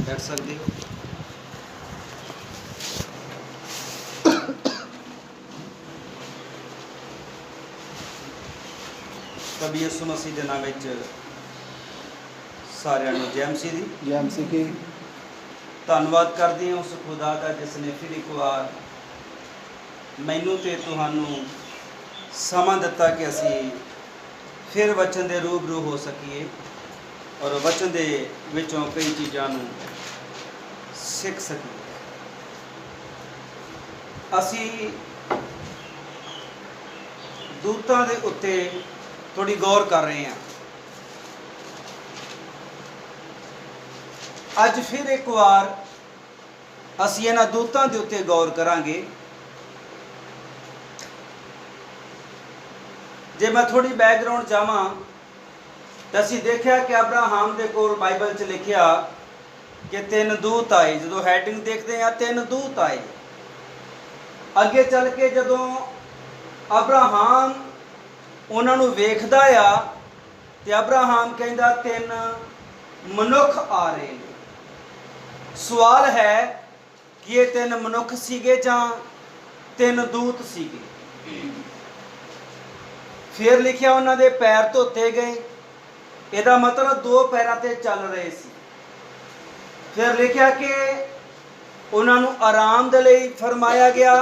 बैठ सकते हो। प्रभु यीशु मसीह के नाम सारिਆਂ ਨੂੰ जय मसीह दी। जय मसीह की। ਧੰਨਵਾਦ ਕਰਦੇ ਹਾਂ ਉਸ खुदा का जिसने फिर एक बार ਮੈਨੂੰ ਤੇ ਤੁਹਾਨੂੰ ਸਮਾਂ ਦਿੱਤਾ ਕਿ ਅਸੀਂ ਫਿਰ ਵਚਨ ਦੇ ਰੂਬਰੂ ਹੋ ਸਕੀਏ ਔਰ ਵਚਨ ਦੇ ਵਿੱਚੋਂ ਕਈ ਚੀਜ਼ਾਂ ਨੂੰ ਸਿੱਖ ਸਕੀਏ। ਅਸੀਂ ਦੂਤਾਂ ਦੇ ਉੱਤੇ ਥੋੜੀ ਗੌਰ ਕਰ ਰਹੇ ਹਾਂ। ਅੱਜ ਫਿਰ ਇੱਕ ਵਾਰ ਅਸੀਂ ਇਹਨਾਂ ਦੂਤਾਂ ਦੇ ਉੱਤੇ ਗੌਰ ਕਰਾਂਗੇ। ਜੇ ਮੈਂ ਥੋੜੀ ਬੈਕਗ੍ਰਾਉਂਡ ਜਾਵਾਂ ਤਾਂ ਅਸੀਂ ਦੇਖਿਆ ਕਿ ਅਬਰਾਹਮ ਦੇ ਕੋਲ ਬਾਈਬਲ 'ਚ ਲਿਖਿਆ ਕਿ 3 ਦੂਤ ਆਏ। ਜਦੋਂ ਹੈਡਿੰਗ ਦੇਖਦੇ ਹਾਂ 3 ਦੂਤ ਆਏ। ਅੱਗੇ ਚੱਲ ਕੇ ਜਦੋਂ ਅਬਰਾਹਮ ਉਹਨਾਂ ਨੂੰ ਵੇਖਦਾ ਆ ਤੇ ਅਬਰਾਹਮ ਕਹਿੰਦਾ 3 ਮਨੁੱਖ ਆ ਰਹੇ ਨੇ। ਸਵਾਲ ਹੈ ਕਿ ਇਹ 3 ਮਨੁੱਖ ਸੀਗੇ ਜਾਂ 3 ਦੂਤ ਸੀਗੇ। ਫਿਰ ਲਿਖਿਆ ਉਹਨਾਂ ਦੇ ਪੈਰ ਧੋਤੇ ਗਏ। ਇਹਦਾ ਮਤਲਬ 2 ਪੈਰਾਂ ਤੇ ਚੱਲ ਰਹੇ ਸੀ। ਫਿਰ ਲਿਖਿਆ ਕਿ ਉਹਨਾਂ ਨੂੰ ਆਰਾਮ ਦੇ ਲਈ ਫਰਮਾਇਆ ਗਿਆ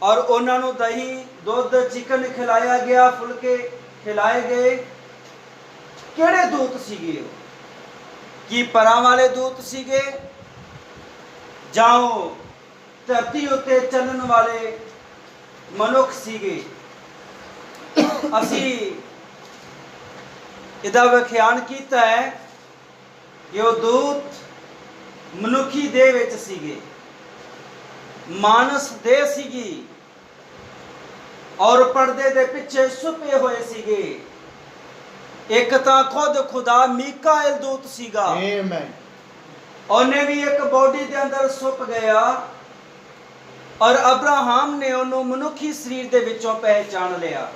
ਔਰ ਉਹਨਾਂ ਨੂੰ ਦਹੀਂ ਦੁੱਧ ਚਿਕਨ ਖਿਲਾਇਆ ਗਿਆ, ਫੁਲਕੇ ਖਿਲਾਏ ਗਏ। ਕਿਹੜੇ ਦੂਤ ਸੀਗੇ ਉਹ? ਕੀ ਪਰਾਂ ਵਾਲੇ ਦੂਤ ਸੀਗੇ ਜਾਂ ਉਹ ਧਰਤੀ ਉੱਤੇ ਚੱਲਣ ਵਾਲੇ ਮਨੁੱਖ ਸੀਗੇ? ਅਸੀਂ ਇਹਦਾ ਵਿਖਿਆਨ ਕੀਤਾ ਹੈ ਕਿ ਉਹ ਦੂਤ ਮਨੁੱਖੀ ਦੇਹ ਵਿੱਚ ਸੀਗੇ, ਮਾਨਸ ਦੇਹ ਸੀਗੀ ਔਰ ਪਰਦੇ ਦੇ ਪਿੱਛੇ ਛੁਪੇ ਹੋਏ ਸੀਗੇ। ਇੱਕ ਤਾਂ ਖੁਦ ਖੁਦਾ ਮੀਕਾਇਲ ਦੂਤ ਸੀਗਾ, ਆਮੀਨ। ਉਹਨੇ ਵੀ ਇੱਕ ਬੋਡੀ ਦੇ ਅੰਦਰ ਛੁਪ ਗਿਆ ਔਰ ਅਬਰਾਹਮ ਨੇ ਉਹਨੂੰ ਮਨੁੱਖੀ ਸਰੀਰ ਦੇ ਵਿੱਚੋਂ ਪਹਿਚਾਨ ਲਿਆ।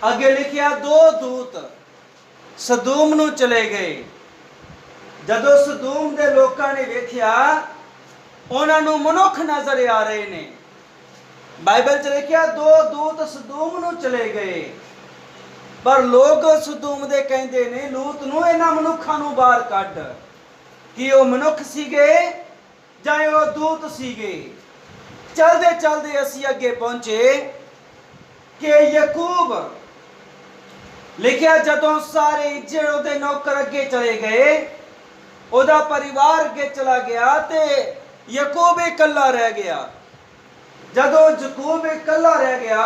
ਅੱਗੇ ਲਿਖਿਆ 2 ਦੂਤ ਸਦੂਮ ਨੂੰ ਚਲੇ ਗਏ। ਜਦੋਂ ਸਦੂਮ ਦੇ ਲੋਕਾਂ ਨੇ ਵੇਖਿਆ ਉਹਨਾਂ ਨੂੰ ਮਨੁੱਖ ਨਜ਼ਰ ਆ ਰਹੇ ਨੇ। ਬਾਈਬਲ 'ਚ ਲਿਖਿਆ 2 ਦੂਤ ਸਦੂਮ ਨੂੰ ਚਲੇ ਗਏ, ਪਰ ਲੋਕ ਸਦੂਮ ਦੇ ਕਹਿੰਦੇ ਨੇ ਲੂਤ ਨੂੰ ਇਹਨਾਂ ਮਨੁੱਖਾਂ ਨੂੰ ਬਾਹਰ ਕੱਢ। ਕਿ ਉਹ ਮਨੁੱਖ ਸੀਗੇ ਜਾਂ ਉਹ ਦੂਤ ਸੀਗੇ? ਚਲਦੇ ਚਲਦੇ ਅਸੀਂ ਅੱਗੇ ਪਹੁੰਚੇ ਕਿ ਯਾਕੂਬ ਲਿਖਿਆ ਜਦੋਂ ਸਾਰੇ ਇੱਜੜ ਉਹਦੇ ਨੌਕਰ ਅੱਗੇ ਚਲੇ ਗਏ, ਉਹਦਾ ਪਰਿਵਾਰ ਅੱਗੇ ਚਲਾ ਗਿਆ ਤੇ ਯਾਕੂਬ ਇਕੱਲਾ ਰਹਿ ਗਿਆ। ਜਦੋਂ ਯਾਕੂਬ ਇਕੱਲਾ ਰਹਿ ਗਿਆ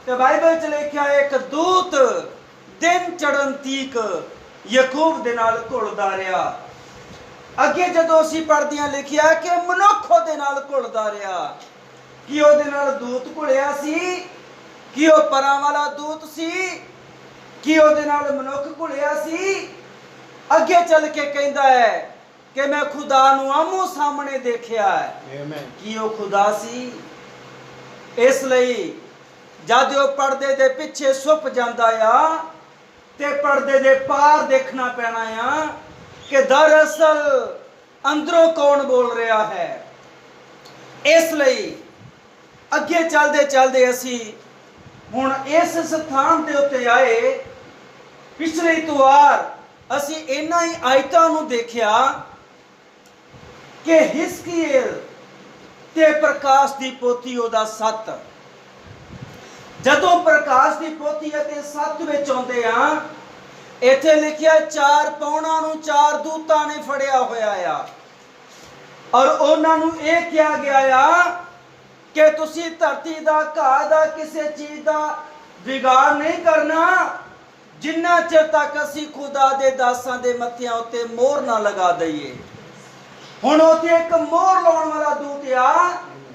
ਤੇ ਬਾਈਬਲ 'ਚ ਲਿਖਿਆ ਇੱਕ ਦੂਤ ਦਿਨ ਚੜ੍ਹਨ ਤੀਕ ਯਾਕੂਬ ਦੇ ਨਾਲ ਘੁਲਦਾ ਰਿਹਾ। ਅੱਗੇ ਜਦੋਂ ਅਸੀਂ ਪੜ੍ਹਦਿਆਂ ਲਿਖਿਆ ਕਿ ਮਨੁੱਖ ਉਹਦੇ ਨਾਲ ਘੁਲਦਾ ਰਿਹਾ। ਕੀ ਉਹਦੇ ਨਾਲ ਦੂਤ ਘੁਲਿਆ ਸੀ? ਕੀ ਉਹ ਪਰਾਂ ਵਾਲਾ ਦੂਤ ਸੀ? ਕੀ ਉਹਦੇ ਨਾਲ ਮਨੁੱਖ ਘੁਲਿਆ ਸੀ? ਅੱਗੇ ਚੱਲ ਕੇ ਕਹਿੰਦਾ ਹੈ ਕਿ ਮੈਂ ਖੁਦਾ ਨੂੰ ਆਮੋ ਸਾਹਮਣੇ ਦੇਖਿਆ ਹੈ। ਆਮੀਨ। ਕੀ ਉਹ ਖੁਦਾ ਸੀ? ਇਸ ਲਈ ਜਦ ਉਹ ਪਰਦੇ ਦੇ ਪਿੱਛੇ ਛੁਪ ਜਾਂਦਾ ਆ ਤੇ ਪਰਦੇ ਦੇ ਪਾਰ ਦੇਖਣਾ ਪੈਣਾ ਆ ਕਿ ਦਰਅਸਲ ਅੰਦਰੋਂ ਕੌਣ ਬੋਲ ਰਿਹਾ ਹੈ। ਇਸ ਲਈ ਅੱਗੇ ਚੱਲਦੇ ਚੱਲਦੇ ਅਸੀਂ ਹੁਣ ਇਸ ਸਥਾਨ ਦੇ ਉੱਤੇ ਆਏ। ਪਿਛਲੇ ਇਤਵਾਰ ਅਸੀਂ ਇਹਨਾਂ ਹੀ ਆਇਤਾਂ ਨੂੰ ਦੇਖਿਆ ਕਿ ਹਿਸਕੀਏਲ ਤੇ ਪ੍ਰਕਾਸ਼ ਦੀ ਪੋਥੀ ਉਹਦਾ 7। ਜਦੋਂ ਪ੍ਰਕਾਸ਼ ਦੀ ਪੋਥੀ ਅਤੇ 7 ਵਿੱਚ ਆਉਂਦੇ ਆ, ਇੱਥੇ ਲਿਖਿਆ 4 ਪੌਣਾਂ ਨੂੰ 4 ਦੂਤਾਂ ਨੇ ਫੜਿਆ ਹੋਇਆ ਆ ਔਰ ਉਹਨਾਂ ਨੂੰ ਇਹ ਕਿਹਾ ਗਿਆ ਆ ਕਿ ਤੁਸੀਂ ਧਰਤੀ ਦਾ ਘਾਹ ਦਾ ਕਿਸੇ ਚੀਜ਼ ਦਾ ਵਿਗਾੜ ਨਹੀਂ ਕਰਨਾ ਜਿੰਨਾ ਚਿਰ ਤੱਕ ਅਸੀਂ ਖੁਦਾ ਦੇ ਦਾਸਾਂ ਦੇ ਮੱਥਿਆਂ ਉੱਤੇ ਮੋਹਰ ਨਾ ਲਗਾ ਦਈਏ। ਹੁਣ ਉੱਥੇ ਇੱਕ ਮੋਹਰ ਲਾਉਣ ਵਾਲਾ ਦੂਤ ਆ,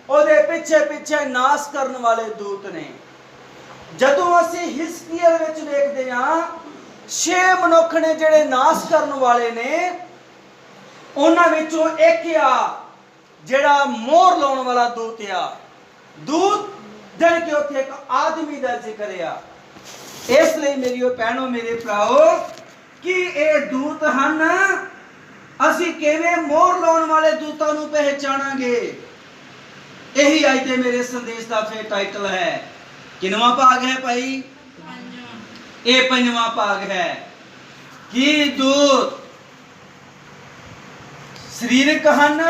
ਉਹਦੇ ਪਿੱਛੇ ਪਿੱਛੇ ਨਾਸ਼ ਕਰਨ ਵਾਲੇ ਦੂਤ ਨੇ। ਜਦੋਂ ਅਸੀਂ ਹਿਸਕੀਏਲ ਵਿੱਚ ਵੇਖਦੇ ਹਾਂ 6 ਮਨੁੱਖ ਨੇ ਜਿਹੜੇ ਨਾਸ਼ ਕਰਨ ਵਾਲੇ ਨੇ, ਉਹਨਾਂ ਵਿੱਚੋਂ ਇੱਕ ਆ ਜਿਹੜਾ ਮੋਹਰ ਲਾਉਣ ਵਾਲਾ ਦੂਤ ਆ। ਦੂਤ ਜਦ ਕਿ ਉੱਥੇ ਇੱਕ ਆਦਮੀ ਦਾ ਜ਼ਿਕਰ ਆ। ਇਸ ਲਈ ਮੇਰੀਓ ਭੈਣੋ ਮੇਰੇ ਭਰਾਓ ਕਿ ਇਹ ਦੂਤ ਹਨ ਅਸੀਂ ਕਿਵੇਂ ਮੋਹਰ ਲਾਉਣ ਵਾਲੇ ਦੂਤਾਂ ਨੂੰ ਪਹਿਚਾਣਾਂਗੇ? ਇਹੀ ਅੱਜ ਦੇ ਮੇਰੇ ਸੰਦੇਸ਼ ਦਾ ਫਿਰ ਟਾਈਟਲ ਹੈ। ਕਿੰਨਵਾਂ ਭਾਗ ਹੈ ਭਾਈ? ਇਹ ਪੰਜਵਾਂ ਭਾਗ ਹੈ। ਕੀ ਦੂਤ ਸਰੀਰਕ ਹਨ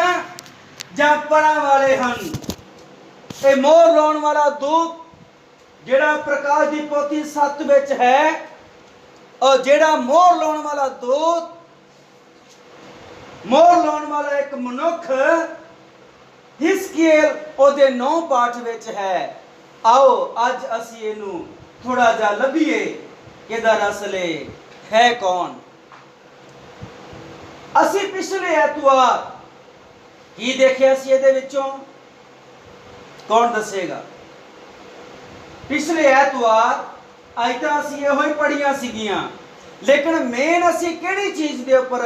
ਜਾਂ ਪਰਾਂ ਵਾਲੇ ਹਨ? ਇਹ ਮੋਹਰ ਲਾਉਣ ਵਾਲਾ ਦੂਤ ਜਿਹੜਾ ਪ੍ਰਕਾਸ਼ ਦੀ ਪੋਥੀ 7 ਵਿੱਚ ਹੈ, ਔਰ ਜਿਹੜਾ ਮੋਹਰ ਲਾਉਣ ਵਾਲਾ ਦੂਤ, ਮੋਹਰ ਲਾਉਣ ਵਾਲਾ ਇੱਕ ਮਨੁੱਖ ਹਿਸਕੀਏਲ ਉਹਦੇ 9 ਪਾਠ ਵਿੱਚ ਹੈ। ਆਓ ਅੱਜ ਅਸੀਂ ਇਹਨੂੰ ਥੋੜਾ ਜਿਹਾ ਲੱਭੀਏ ਕਿ ਦਰਅਸਲ ਹੈ ਕੌਣ। ਅਸੀਂ ਪਿਛਲੇ ਐਤਵਾਰ ਕੀ ਦੇਖਿਆ ਸੀ? ਇਹਦੇ ਵਿੱਚੋਂ ਕੌਣ ਦੱਸੇਗਾ? ਪਿਛਲੇ ਐਤਵਾਰ ਆਇਤਾਂ ਅਸੀਂ ਇਹੋ ਹੀ ਪੜੀਆਂ ਸੀਗੀਆਂ, ਲੇਕਿਨ ਮੇਨ ਅਸੀਂ ਕਿਹੜੀ ਚੀਜ਼ ਦੇ ਉੱਪਰ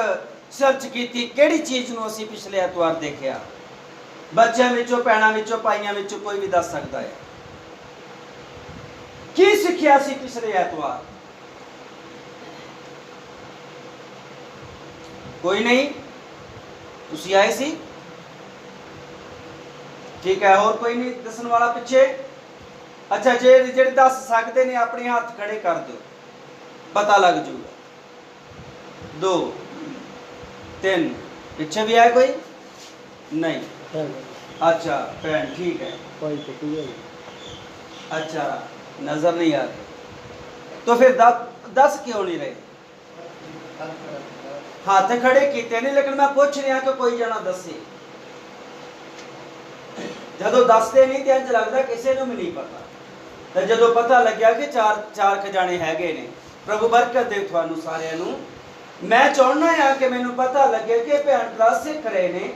ਸਰਚ ਕੀਤੀ? ਕਿਹੜੀ ਚੀਜ਼ ਨੂੰ ਅਸੀਂ ਪਿਛਲੇ ਐਤਵਾਰ ਦੇਖਿਆ? ਬੱਚਿਆਂ ਵਿੱਚੋਂ, ਭੈਣਾਂ ਵਿੱਚੋਂ, ਭਾਈਆਂ ਵਿੱਚੋਂ ਕੋਈ ਵੀ ਦੱਸ ਸਕਦਾ ਹੈ। ਕੀ ਸਿੱਖਿਆ ਸੀ ਪਿਛਲੇ ਐਤਵਾਰ? ਕੋਈ ਨਹੀਂ? ਤੁਸੀਂ ਆਏ ਸੀ? ਠੀਕ ਹੈ। ਹੋਰ ਕੋਈ ਨਹੀਂ ਦੱਸਣ ਵਾਲਾ ਪਿੱਛੇ? ਅੱਛਾ, ਜਿਹੜੇ ਦੱਸ ਸਕਦੇ ਨੇ ਆਪਣੇ ਹੱਥ ਖੜੇ ਕਰ ਦਿਓ, ਪਤਾ ਲੱਗ ਜੂਗਾ। 2 3 ਪਿੱਛੇ ਵੀ ਆਇਆ ਕੋਈ? नहीं। अच्छा पैंट ठीक है। अच्छा नजर नहीं आ रही तो फिर दस क्यों नहीं रहे? हाथ खड़े किए नहीं, लेकिन मैं पूछ रहा कि कोई जना दसे। जो दसते नहीं तो इंज लगता किसी को भी नहीं पता, तो जो पता लग्या कि चार खजाने हैगे ने। प्रभु बरकत दे थानू सारिਆਂ ਨੂੰ। मैं चाहना है कि मैनू पता लगे कि भैन भरा सिख रहे ने,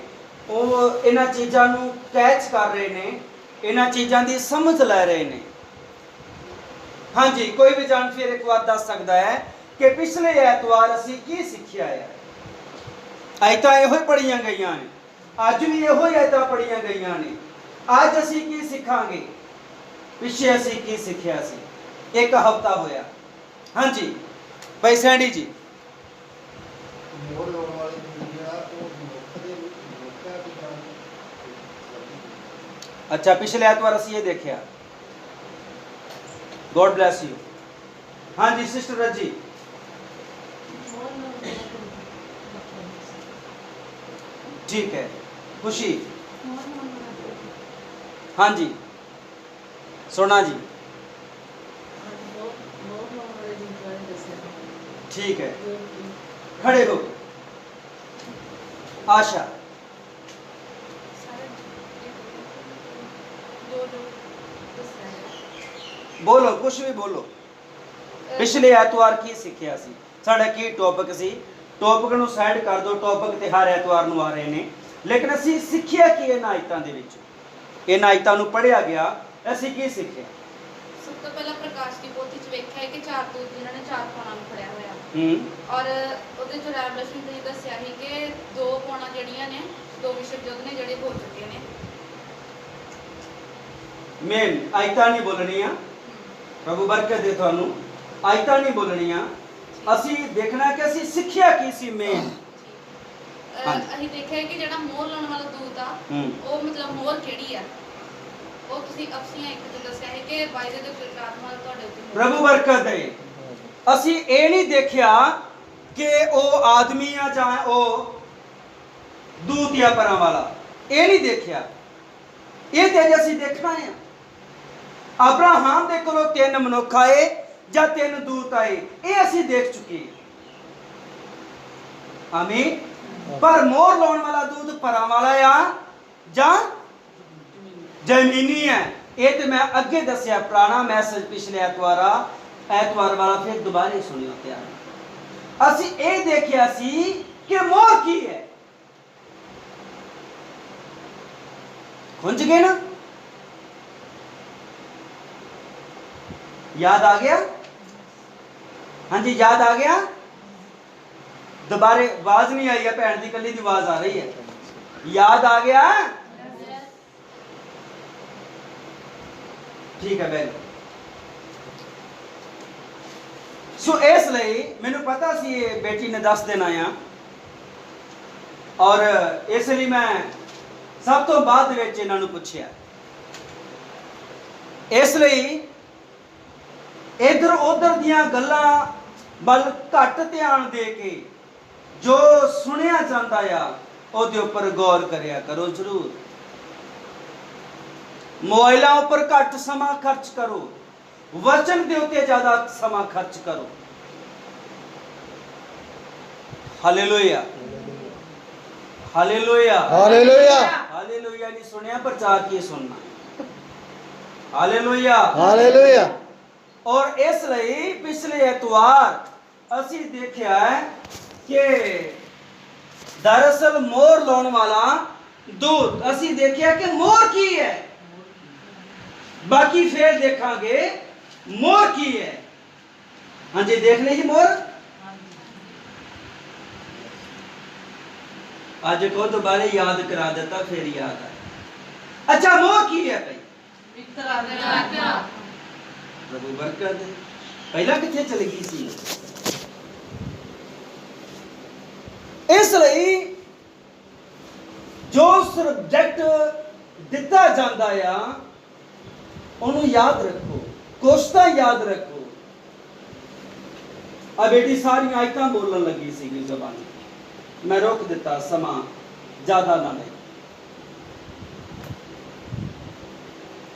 ਉਹ ਇਹਨਾਂ ਚੀਜ਼ਾਂ ਨੂੰ ਕੈਚ ਕਰ ਰਹੇ ਨੇ, ਇਹਨਾਂ ਚੀਜ਼ਾਂ ਦੀ ਸਮਝ ਲੈ ਰਹੇ ਨੇ। ਹਾਂਜੀ, ਕੋਈ ਵੀ ਜਾਣ ਫਿਰ ਇੱਕ ਵਾਰ ਦੱਸ ਸਕਦਾ ਹੈ ਕਿ ਪਿਛਲੇ ਐਤਵਾਰ ਅਸੀਂ ਕੀ ਸਿੱਖਿਆ ਹੈ? ਆਇਤਾਂ ਇਹੋ ਹੀ ਪੜੀਆਂ ਗਈਆਂ ਨੇ, ਅੱਜ ਵੀ ਇਹੋ ਹੀ ਆਇਤਾਂ ਪੜੀਆਂ ਗਈਆਂ ਨੇ। ਅੱਜ ਅਸੀਂ ਕੀ ਸਿੱਖਾਂਗੇ? ਪਿਛੇ ਅਸੀਂ ਕੀ ਸਿੱਖਿਆ ਸੀ? ਇੱਕ ਹਫ਼ਤਾ ਹੋਇਆ। ਹਾਂਜੀ ਭਾਈ ਸੈਂਡੀ ਜੀ। अच्छा, पिछले एतवार असी ये देखा। God bless you. हाँ जी सिस्टर रजी। ठीक है। खुशी। हाँ जी सोना जी। ठीक है, खड़े हो। आशा। बोलो, कुछ भी बोलो। पिछले एतवार की सीखिया सी? साडा की टॉपिक सी? टॉपिक नूं साइड कर दो, टॉपिक ते हर एतवार नूं आ रहे ने, लेकिन असी सीखिया की इन्हां आयतां दे विच? इन्हां आयतां नूं पढ़िया गया, असी की सीखिया? सब तो पहला प्रकाश की पोथी च वेखिया है कि 4 दूत जिन्हां ने 4 पौणा नूं फड़िया होया, और ओदे च रेवलेशन ते दस्सिया है कि 2 पौणा जड़ियां ने, 2 विश्व युद्ध ने जड़े हो चुके ने। मेन आयतां नहीं बोलनियां। प्रभु बरकत दे थानू। आयतां नहीं बोलनियां, असी देखना कि असी सिक्ख्या की सी मेन। ਅਸੀਂ ਦੇਖਿਆ ਕਿ ਜਿਹੜਾ ਮੋਹਰ ਲਾਉਣ ਵਾਲਾ ਦੂਤ ਆ, ਉਹ ਮਤਲਬ ਮੋਹਰ ਕਿਹੜੀ ਆ, ਉਹ ਤੁਸੀਂ ਅਫਸੀਆਂ ਇੱਕ ਤੇ ਦੱਸਿਆ ਹੈ ਕਿ ਵਾਅਦੇ ਦੇ ਉੱਤੇ ਆਤਮਾ ਤੁਹਾਡੇ ਉੱਤੇ। ਪ੍ਰਭੂ ਬਰਕਤ ਦੇ। ਅਸੀਂ ਇਹ ਨਹੀਂ ਦੇਖਿਆ ਕਿ ਉਹ ਆਦਮੀ ਆ ਜਾਂ ਉਹ ਦੂਤ ਜਾਂ ਪਰਾਂ ਵਾਲਾ, ਇਹ ਨਹੀਂ ਦੇਖਿਆ। ਇਹ ਤੇ ਅਸੀਂ ਦੇਖਣਾ ਹੈ अब्राहम दे कोलों 3 मनुख आए ਜਾਂ 3 दूत आए, ये असी देख चुके हैं। आमीन। पर मोहर लाने वाला दूत परां वाला या जां जमीनी है, ये तो मैं अगे दसिया। पुराना मैसेज पिछले एतवार वाला फिर दोबारा सुनियो त्यार। असी ये देखिया सी कि मोहर की है। खुंज गए ना? याद आ गया? हाँ जी याद आ गया? दोबारे आवाज नहीं आई है, भैन की कली की आवाज आ रही है। याद आ गया? ठीक है बहन। सो इसलिए मैनू पता सी बेटी ने दस देना आ ਔਰ ਇਸ ਲਈ ਮੈਂ ਸਭ ਤੋਂ ਬਾਅਦ ਦੇ ਵਿੱਚ ਇਹਨਾਂ ਨੂੰ ਪੁੱਛਿਆ। ਇਸ ਲਈ ਇਧਰ ਉਧਰ ਦੀਆਂ ਗੱਲਾਂ ਵੱਲ ਘੱਟ ਧਿਆਨ ਦੇ ਕੇ ਜੋ ਸੁਣਿਆ ਜਾਂਦਾ ਆ ਉਹਦੇ ਉੱਪਰ ਗੌਰ ਕਰਿਆ ਕਰੋ ਜ਼ਰੂਰ। ਮੋਬਾਈਲਾਂ ਉੱਪਰ ਘੱਟ ਸਮਾਂ ਖਰਚ ਕਰੋ, ਵਚਨ ਦੇ ਉੱਤੇ ਜ਼ਿਆਦਾ ਸਮਾਂ ਖਰਚ ਕਰੋ। Hallelujah, hallelujah, hallelujah, hallelujah. ਨਹੀਂ ਸੁਣਿਆ ਪ੍ਰਚਾਰ ਕੀ ਸੁਣਨਾ। Hallelujah, hallelujah. ਔਰ ਇਸ ਲਈ ਪਿਛਲੇ ਐਤਵਾਰ ਅਸੀਂ ਦੇਖਿਆ ਹੈ ਕਿ ਦਰਅਸਲ ਮੋਹਰ ਲਾਉਣ ਵਾਲਾ ਦੂਤ, ਅਸੀਂ ਦੇਖਿਆ ਕਿ ਮੋਹਰ ਕੀ ਹੈ। ਬਾਕੀ ਫੇਰ ਦੇਖਾਂਗੇ ਮੋਹਰ ਕੀ ਹੈ। ਹਾਂਜੀ, ਦੇਖ ਲਈ ਜੀ ਮੋਹਰ। ਅੱਜ ਕੋ ਦੁਬਾਰੇ ਯਾਦ ਕਰਾ ਦਿੱਤਾ, ਫੇਰ ਯਾਦ ਆਇਆ। ਅੱਛਾ, ਮੋਹਰ ਕੀ ਹੈ ਭਾਈ? ਪ੍ਰਭੂ ਬਰਕਤ ਦੇ। ਪਹਿਲਾਂ ਕਿੱਥੇ ਚਲੀ ਗਈ ਸੀ? ਇਸ ਲਈ ਜੋ ਸਬਜੈਕਟ ਦਿੱਤਾ ਜਾਂਦਾ ਆ ਉਹਨੂੰ ਯਾਦ ਰੱਖੋ, ਕੋਸ਼ਤਾ ਯਾਦ ਰੱਖੋ। ਆ ਬੇਟੀ ਸਾਰੀਆਂ ਆਇਤਾਂ ਬੋਲਣ ਲੱਗੀ ਸੀਗੀ ਜ਼ਬਾਨ, ਮੈਂ ਰੋਕ ਦਿੱਤਾ, ਸਮਾਂ ਜ਼ਿਆਦਾ ਨਾ ਲੈ।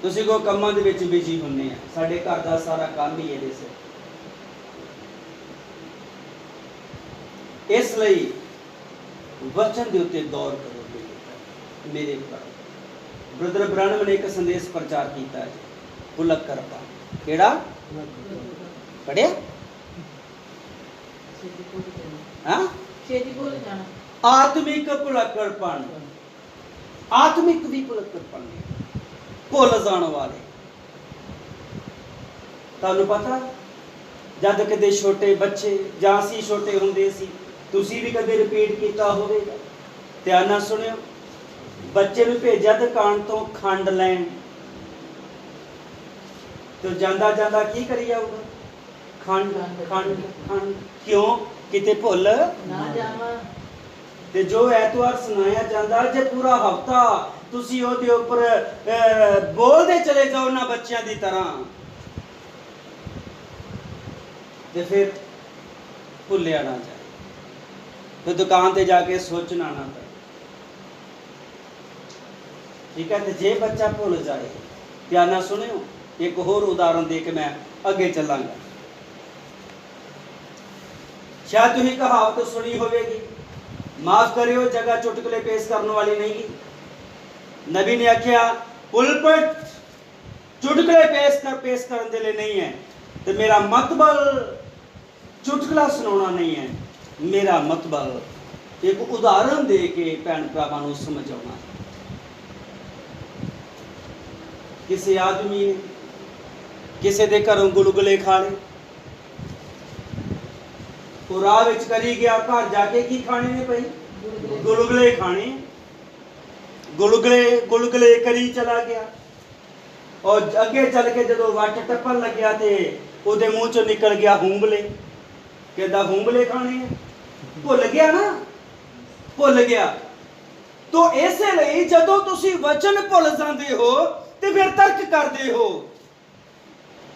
ਤੁਸੀਂ ਕੋ ਕੰਮਾਂ ਦੇ ਵਿੱਚ ਬਿਜੀ ਹੁੰਨੇ ਆ, ਸਾਡੇ ਘਰ ਦਾ ਸਾਰਾ ਕੰਮ ਹੀ ਇਹਦੇ ਸੇ। ਇਸ ਲਈ ਵਚਨ ਦੇ ਉੱਤੇ ਗੌਰ ਕਰੋ ਮੇਰੇ ਭਰਾ। ਬ੍ਰਦਰ ਬ੍ਰਾਨਮ ਨੇ ਇੱਕ ਸੰਦੇਸ਼ ਪ੍ਰਚਾਰ ਕੀਤਾ ਹੈ, ਭੁਲਕ ਕਰਪਾ। ਕਿਹੜਾ ਪੜਿਆ? ਹਾਂ, ਆਤਮਿਕ ਭੁਲੱਕੜਪਣ, ਆਤਮਿਕ ਵੀ ਭੁਲੱਕੜਪਣ, ਭੁੱਲ ਜਾਣ ਵਾਲੇ। ਤੁਹਾਨੂੰ ਪਤਾ, ਜਦ ਕਦੇ ਛੋਟੇ ਬੱਚੇ ਜਾਂ ਅਸੀਂ ਛੋਟੇ ਹੁੰਦੇ ਸੀ, ਤੁਸੀਂ ਵੀ ਕਦੇ ਰਿਪੀਟ ਕੀਤਾ ਹੋਵੇਗਾ, ਧਿਆਨ ਨਾਲ ਸੁਣਿਓ। ਬੱਚੇ ਨੂੰ ਭੇਜਿਆ ਦੁਕਾਨ ਤੋਂ ਖੰਡ ਲੈਣ, ਤੇ ਜਾਂਦਾ ਜਾਂਦਾ ਕੀ ਕਰੀ ਜਾਊਗਾ? ਖੰਡ ਖੰਡ ਖੰਡ। ਕਿਉਂ? ਕਿਤੇ ਭੁੱਲ ਨਾ ਜਾਵਾਂ। ਤੇ ਜੋ ਐਤਵਾਰ ਸੁਣਾਇਆ ਜਾਂਦਾ, ਜੇ ਪੂਰਾ ਹਫਤਾ ਤੁਸੀਂ ਉਹਦੇ ਉੱਪਰ ਬੋਲਦੇ ਚਲੇ ਜਾਓ ਨਾ ਬੱਚਿਆਂ ਦੀ ਤਰ੍ਹਾਂ, ਤੇ ਫਿਰ ਭੁੱਲਿਆ ਨਾ ਜਾਏ, ਤੇ ਦੁਕਾਨ ਤੇ ਜਾ ਕੇ ਸੋਚਣਾ ਨਾ ਪਏ। ਠੀਕ ਹੈ? ਤੇ ਜੇ ਬੱਚਾ ਭੁੱਲ ਜਾਏ, ਧਿਆਨ ਨਾਲ ਸੁਣਿਓ, ਇੱਕ ਹੋਰ ਉਦਾਹਰਨ ਦੇ ਕੇ ਮੈਂ ਅੱਗੇ ਚੱਲਾਂਗਾ। ਸ਼ਾਇਦ ਤੁਸੀਂ ਕਹਾਵਤ ਸੁਣੀ ਹੋਵੇਗੀ, ਮਾਫ ਕਰਿਓ ਜਗ੍ਹਾ ਚੁਟਕਲੇ ਪੇਸ਼ ਕਰਨ ਵਾਲੀ ਨਹੀਂ ਗੀ। ਨਬੀ ਨੇ ਆਖਿਆ, ਪੁਲਪਟ ਚੁਟਕਲੇ ਪੇਸ਼ ਕਰਨ ਦੇ ਲਈ ਨਹੀਂ ਹੈ, ਤੇ ਮੇਰਾ ਮਤਲਬ ਚੁਟਕਲਾ ਸੁਣਾਉਣਾ ਨਹੀਂ ਹੈ। ਮੇਰਾ ਮਤਲਬ ਇੱਕ ਉਦਾਹਰਨ ਦੇ ਕੇ ਭੈਣ ਭਰਾਵਾਂ ਨੂੰ ਸਮਝਾਉਣਾ ਹੈ। ਕਿਸੇ ਆਦਮੀ ਨੇ ਕਿਸੇ ਦੇ ਘਰੋਂ ਗੁਲਗੁਲੇ ਖਾ ਲਏ, ਉਹ ਰਾਹ ਵਿੱਚ ਕਰੀ ਗਿਆ, ਘਰ ਜਾ ਕੇ ਕੀ ਖਾਣੇ ਨੇ ਭਾਈ? ਗੁਲਗੁਲੇ ਖਾਣੇ। ਗੁਲਗੁਲੇ ਕਰੀ ਚਲਾ ਗਿਆ, ਔਰ ਅੱਗੇ ਚੱਲ ਕੇ ਜਦੋਂ ਵੱਟ ਟੱਪਣ ਲੱਗਿਆ ਤੇ ਉਹਦੇ ਮੂੰਹ ਚੋਂ ਨਿਕਲ ਗਿਆ ਹੂੰਬਲੇ। ਕਹਿੰਦਾ ਹੂੰਬਲੇ ਖਾਣੇ। ਭੁੱਲ ਗਿਆ ਨਾ, ਭੁੱਲ ਗਿਆ। ਤੋ ਇਸੇ ਲਈ ਜਦੋਂ ਤੁਸੀਂ ਵਚਨ ਭੁੱਲ ਜਾਂਦੇ ਹੋ ਤੇ ਫਿਰ ਤਰਕ ਕਰਦੇ ਹੋ,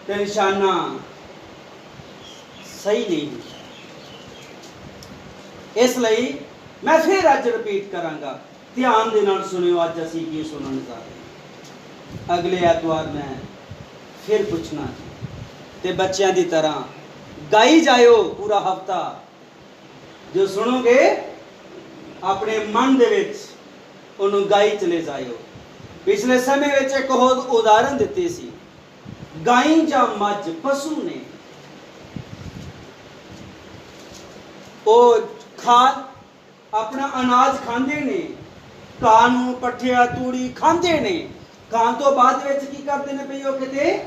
ਤੇ ਨਿਸ਼ਾਨਾ ਸਹੀ ਨਹੀਂ। ਇਸ ਲਈ ਮੈਂ ਫਿਰ ਅੱਜ ਰਿਪੀਟ ਕਰਾਂਗਾ, ਧਿਆਨ ਦੇ ਨਾਲ ਸੁਣਿਓ। ਅੱਜ ਅਸੀਂ ਕੀ ਸੁਣਨ ਜਾ ਰਹੇ ਹਾਂ। ਅਗਲੇ ਐਤਵਾਰ ਮੈਂ ਫਿਰ ਪੁੱਛਣਾ, ਤੇ ਬੱਚਿਆਂ ਦੀ ਤਰ੍ਹਾਂ ਗਾਈ ਜਾਇਓ ਪੂਰਾ ਹਫਤਾ। ਜੋ ਸੁਣੋਗੇ ਆਪਣੇ ਮਨ ਦੇ ਵਿੱਚ ਉਹਨੂੰ ਗਾਈ ਚਲੇ ਜਾਇਓ। ਪਿਛਲੇ ਸਮੇਂ ਵਿੱਚ ਇੱਕ ਹੋਰ ਉਦਾਹਰਨ ਦਿੱਤੀ ਸੀ, ਗਾਈ ਜਾਂ ਮੱਝ ਪਸ਼ੂ ਨੇ, ਉਹ ਆਪਣਾ ਅਨਾਜ ਖਾਂਦੇ ਨੇ, ਘਾਹ ਨੂੰ, ਪੱਠਿਆ, ਤੂੜੀ ਖਾਂਦੇ ਨੇ। ਖਾਣ ਤੋਂ ਬਾਅਦ ਵਿੱਚ ਕੀ ਕਰਦੇ ਨੇ ਭਈ? ਉਹ ਕਿਤੇ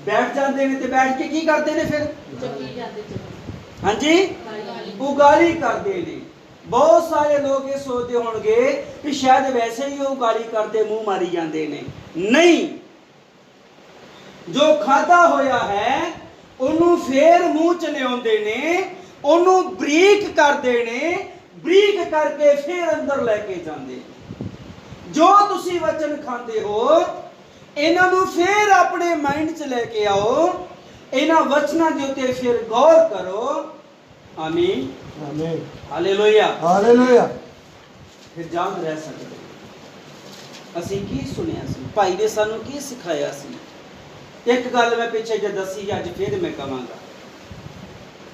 ਬੈਠ ਜਾਂਦੇ ਨੇ, ਤੇ ਬੈਠ ਕੇ ਕੀ ਕਰਦੇ ਨੇ ਫਿਰ? ਹਾਂਜੀ, ਉਗਾਲੀ ਕਰਦੇ ਨੇ। ਬਹੁਤ ਸਾਰੇ ਲੋਕ ਇਹ ਸੋਚਦੇ ਹੋਣਗੇ ਕਿ ਸ਼ਾਇਦ ਵੈਸੇ ਹੀ ਉਹ ਉਗਾਲੀ ਕਰਦੇ, ਮੂੰਹ ਮਾਰੀ ਜਾਂਦੇ ਨੇ। ਨਹੀਂ, ਜੋ ਖਾਧਾ ਹੋਇਆ ਹੈ ਉਹਨੂੰ ਫੇਰ ਮੂੰਹ ਚ ਲਿਆਉਂਦੇ ਨੇ, ਉਹਨੂੰ ਬਰੀਕ ਕਰਦੇ ਨੇ, ਬਰੀਕ ਕਰਕੇ ਫਿਰ ਅੰਦਰ ਲੈ ਕੇ ਜਾਂਦੇ। ਜੋ ਤੁਸੀਂ ਵਚਨ ਖਾਂਦੇ ਹੋ ਇਹਨਾਂ ਨੂੰ ਫਿਰ ਆਪਣੇ ਮਾਈਂਡ 'ਚ ਲੈ ਕੇ ਆਓ, ਇਹਨਾਂ ਵਚਨਾਂ ਦੇ ਉੱਤੇ ਫਿਰ ਗੌਰ ਕਰੋ। ਆਮੀਨ ਆਮੀਨ ਹਾਲੇਲੂਇਆ ਹਾਲੇਲੂਇਆ। ਫਿਰ ਯਾਦ ਰਹਿ ਸਕਦੇ ਅਸੀਂ ਕੀ ਸੁਣਿਆ ਸੀ, ਭਾਈ ਨੇ ਸਾਨੂੰ ਕੀ ਸਿਖਾਇਆ ਸੀ। ਇੱਕ ਗੱਲ ਮੈਂ ਪਿੱਛੇ ਜੇ ਦੱਸੀ, ਅੱਜ ਫਿਰ ਮੈਂ ਕਵਾਂਗਾ,